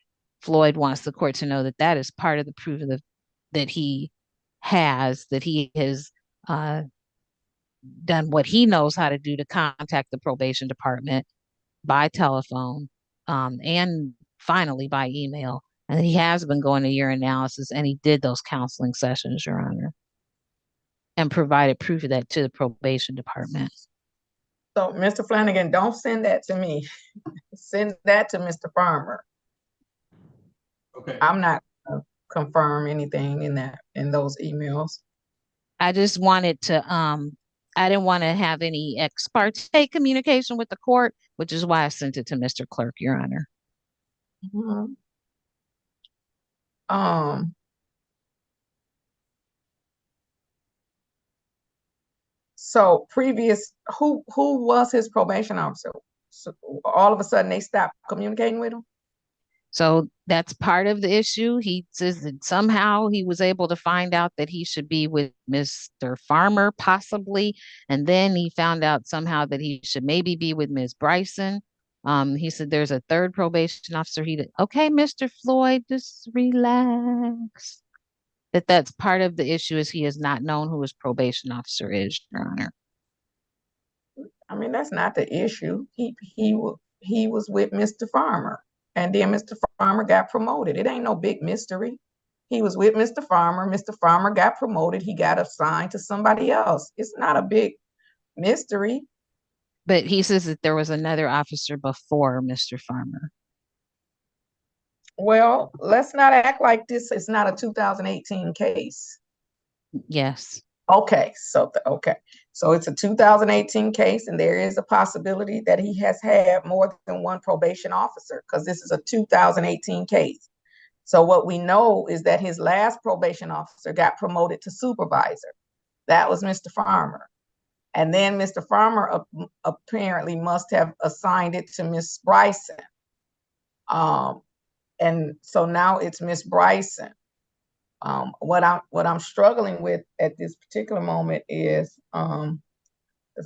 Speaker 6: Floyd wants the court to know that that is part of the proof of that he has done what he knows how to do to contact the probation department by telephone, and finally by email. And he has been going to urinalysis, and he did those counseling sessions, Your Honor, and provided proof of that to the probation department.
Speaker 1: So, Mr. Flanagan, don't send that to me. Send that to Mr. Farmer.
Speaker 5: Okay.
Speaker 1: I'm not gonna confirm anything in those emails.
Speaker 6: I just wanted to, I didn't want to have any ex parte communication with the court, which is why I sent it to Mr. Clerk, Your Honor.
Speaker 1: Mm-hmm. So who was his probation officer? So all of a sudden they stopped communicating with him?
Speaker 6: So that's part of the issue. He says that somehow he was able to find out that he should be with Mr. Farmer, possibly. And then he found out somehow that he should maybe be with Ms. Bryson. He said there's a third probation officer. Okay, Mr. Floyd, just relax. That's part of the issue, is he has not known who his probation officer is, Your Honor.
Speaker 1: I mean, that's not the issue. He was with Mr. Farmer, and then Mr. Farmer got promoted. It ain't no big mystery. He was with Mr. Farmer. Mr. Farmer got promoted. He got assigned to somebody else. It's not a big mystery.
Speaker 6: But he says that there was another officer before Mr. Farmer.
Speaker 1: Well, let's not act like this is not a 2018 case.
Speaker 6: Yes.
Speaker 1: Okay, so it's a 2018 case, and there is a possibility that he has had more than one probation officer, because this is a 2018 case. So what we know is that his last probation officer got promoted to supervisor. That was Mr. Farmer. And then Mr. Farmer apparently must have assigned it to Ms. Bryson. And so now it's Miss Bryson. What I'm struggling with at this particular moment is the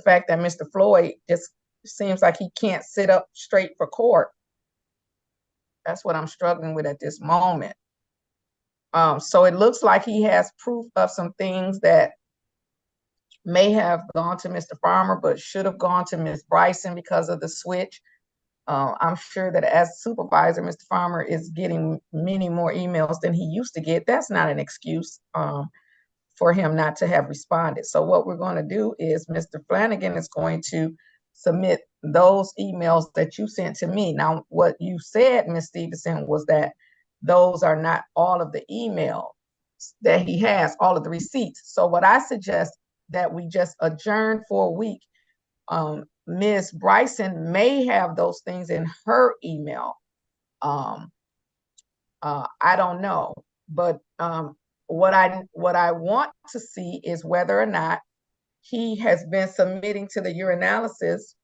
Speaker 1: fact that Mr. Floyd just seems like he can't sit up straight for court. That's what I'm struggling with at this moment. So it looks like he has proof of some things that may have gone to Mr. Farmer, but should have gone to Ms. Bryson because of the switch. I'm sure that as supervisor, Mr. Farmer is getting many more emails than he used to get. That's not an excuse for him not to have responded. So what we're going to do is Mr. Flanagan is going to submit those emails that you sent to me. Now, what you said, Ms. Stevenson, was that those are not all of the emails that he has, all of the receipts. So what I suggest that we just adjourn for a week. Ms. Bryson may have those things in her email. I don't know, but what I want to see is whether or not he has been submitting to the urinalysis,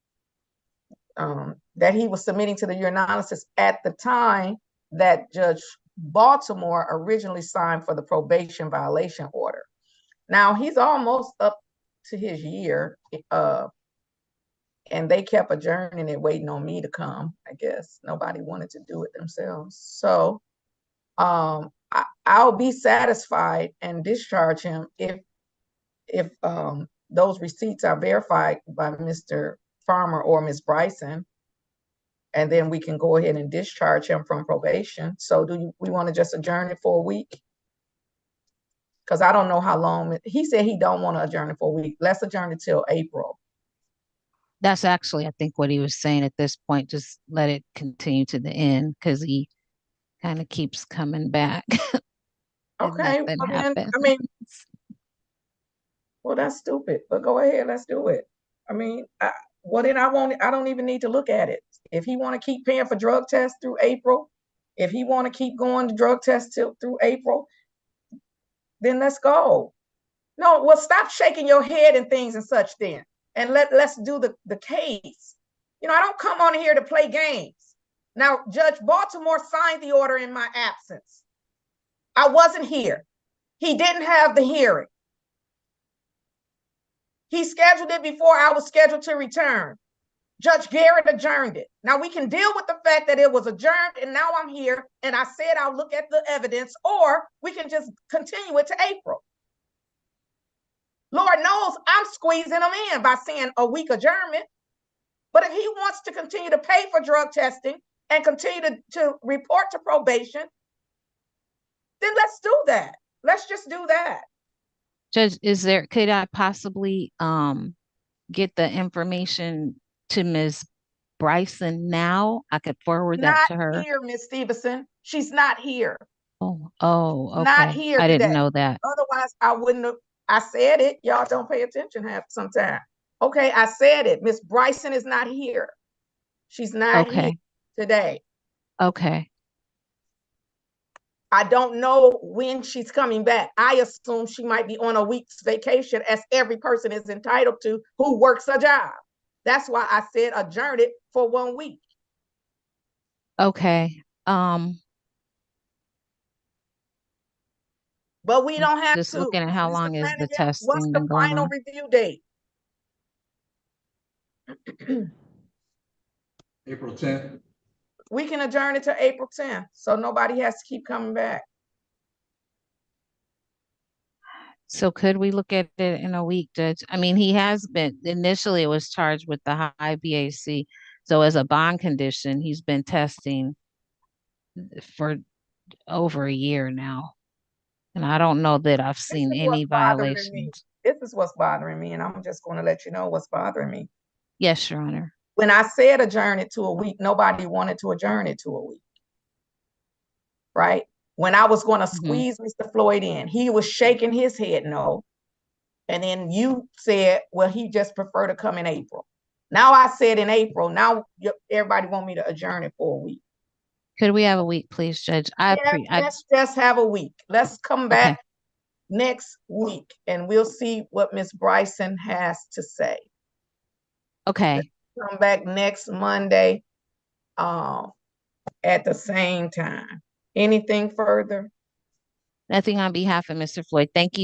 Speaker 1: that he was submitting to the urinalysis at the time that Judge Baltimore originally signed for the probation violation order. Now he's almost up to his year, and they kept adjourning it, waiting on me to come. I guess nobody wanted to do it themselves. So I'll be satisfied and discharge him if those receipts are verified by Mr. Farmer or Ms. Bryson, and then we can go ahead and discharge him from probation. So we want to just adjourn it for a week? Because I don't know how long. He said he don't want to adjourn it for a week. Let's adjourn it till April.
Speaker 6: That's actually, I think, what he was saying at this point. Just let it continue to the end because he kind of keeps coming back.
Speaker 1: Okay, well then, I mean, well, that's stupid, but go ahead, let's do it. I mean, well, then I don't even need to look at it. If he want to keep paying for drug tests through April, if he want to keep going to drug tests through April, then let's go. No, well, stop shaking your head and things and such then. And let's do the case. You know, I don't come on here to play games. Now, Judge Baltimore signed the order in my absence. I wasn't here. He didn't have the hearing. He scheduled it before I was scheduled to return. Judge Garrett adjourned it. Now we can deal with the fact that it was adjourned and now I'm here and I said I'll look at the evidence, or we can just continue it to April. Lord knows I'm squeezing him in by saying a week adjournment. But if he wants to continue to pay for drug testing and continue to report to probation, then let's do that. Let's just do that.
Speaker 6: Judge, could I possibly get the information to Ms. Bryson now? I could forward that to her.
Speaker 1: Not here, Ms. Stevenson. She's not here.
Speaker 6: Oh, okay.
Speaker 1: Not here
Speaker 6: I
Speaker 1: today.
Speaker 6: didn't know that.
Speaker 1: Otherwise, I wouldn't have. I said it. Y'all don't pay attention half sometimes. Okay, I said it. Ms. Bryson is not here. She's not here today.
Speaker 6: Okay.
Speaker 1: I don't know when she's coming back. I assume she might be on a week's vacation, as every person is entitled to who works a job. That's why I said adjourn it for 1 week.
Speaker 6: Okay.
Speaker 1: But we don't have
Speaker 6: just
Speaker 1: to.
Speaker 6: looking at how
Speaker 1: Mr.
Speaker 6: long is the
Speaker 1: Flanagan,
Speaker 6: testing
Speaker 1: what's the
Speaker 6: been going
Speaker 1: final
Speaker 6: on?
Speaker 1: review date?
Speaker 5: April 10th.
Speaker 1: We can adjourn it to April 10th, so nobody has to keep coming back.
Speaker 6: So could we look at it in a week, Judge? I mean, he has been, initially it was charged with the high BAC. So as a bond condition, he's been testing for over a year now. And I don't know that I've seen any violations.
Speaker 1: This is what's bothering me, and I'm just going to let you know what's bothering me.
Speaker 6: Yes, Your Honor.
Speaker 1: When I said adjourn it to a week, nobody wanted to adjourn it to a week. Right? When I was going to squeeze Mr. Floyd in, he was shaking his head no. And then you said, well, he just prefer to come in April. Now I said in April, now everybody want me to adjourn it for a week.
Speaker 6: Could we have a week, please, Judge?
Speaker 1: Let's just have a week. Let's come back next week and we'll see what Ms. Bryson has to say.
Speaker 6: Okay.
Speaker 1: Let's come back next Monday. at the same time. Anything further?
Speaker 6: Nothing on behalf of Mr. Floyd. Thank you.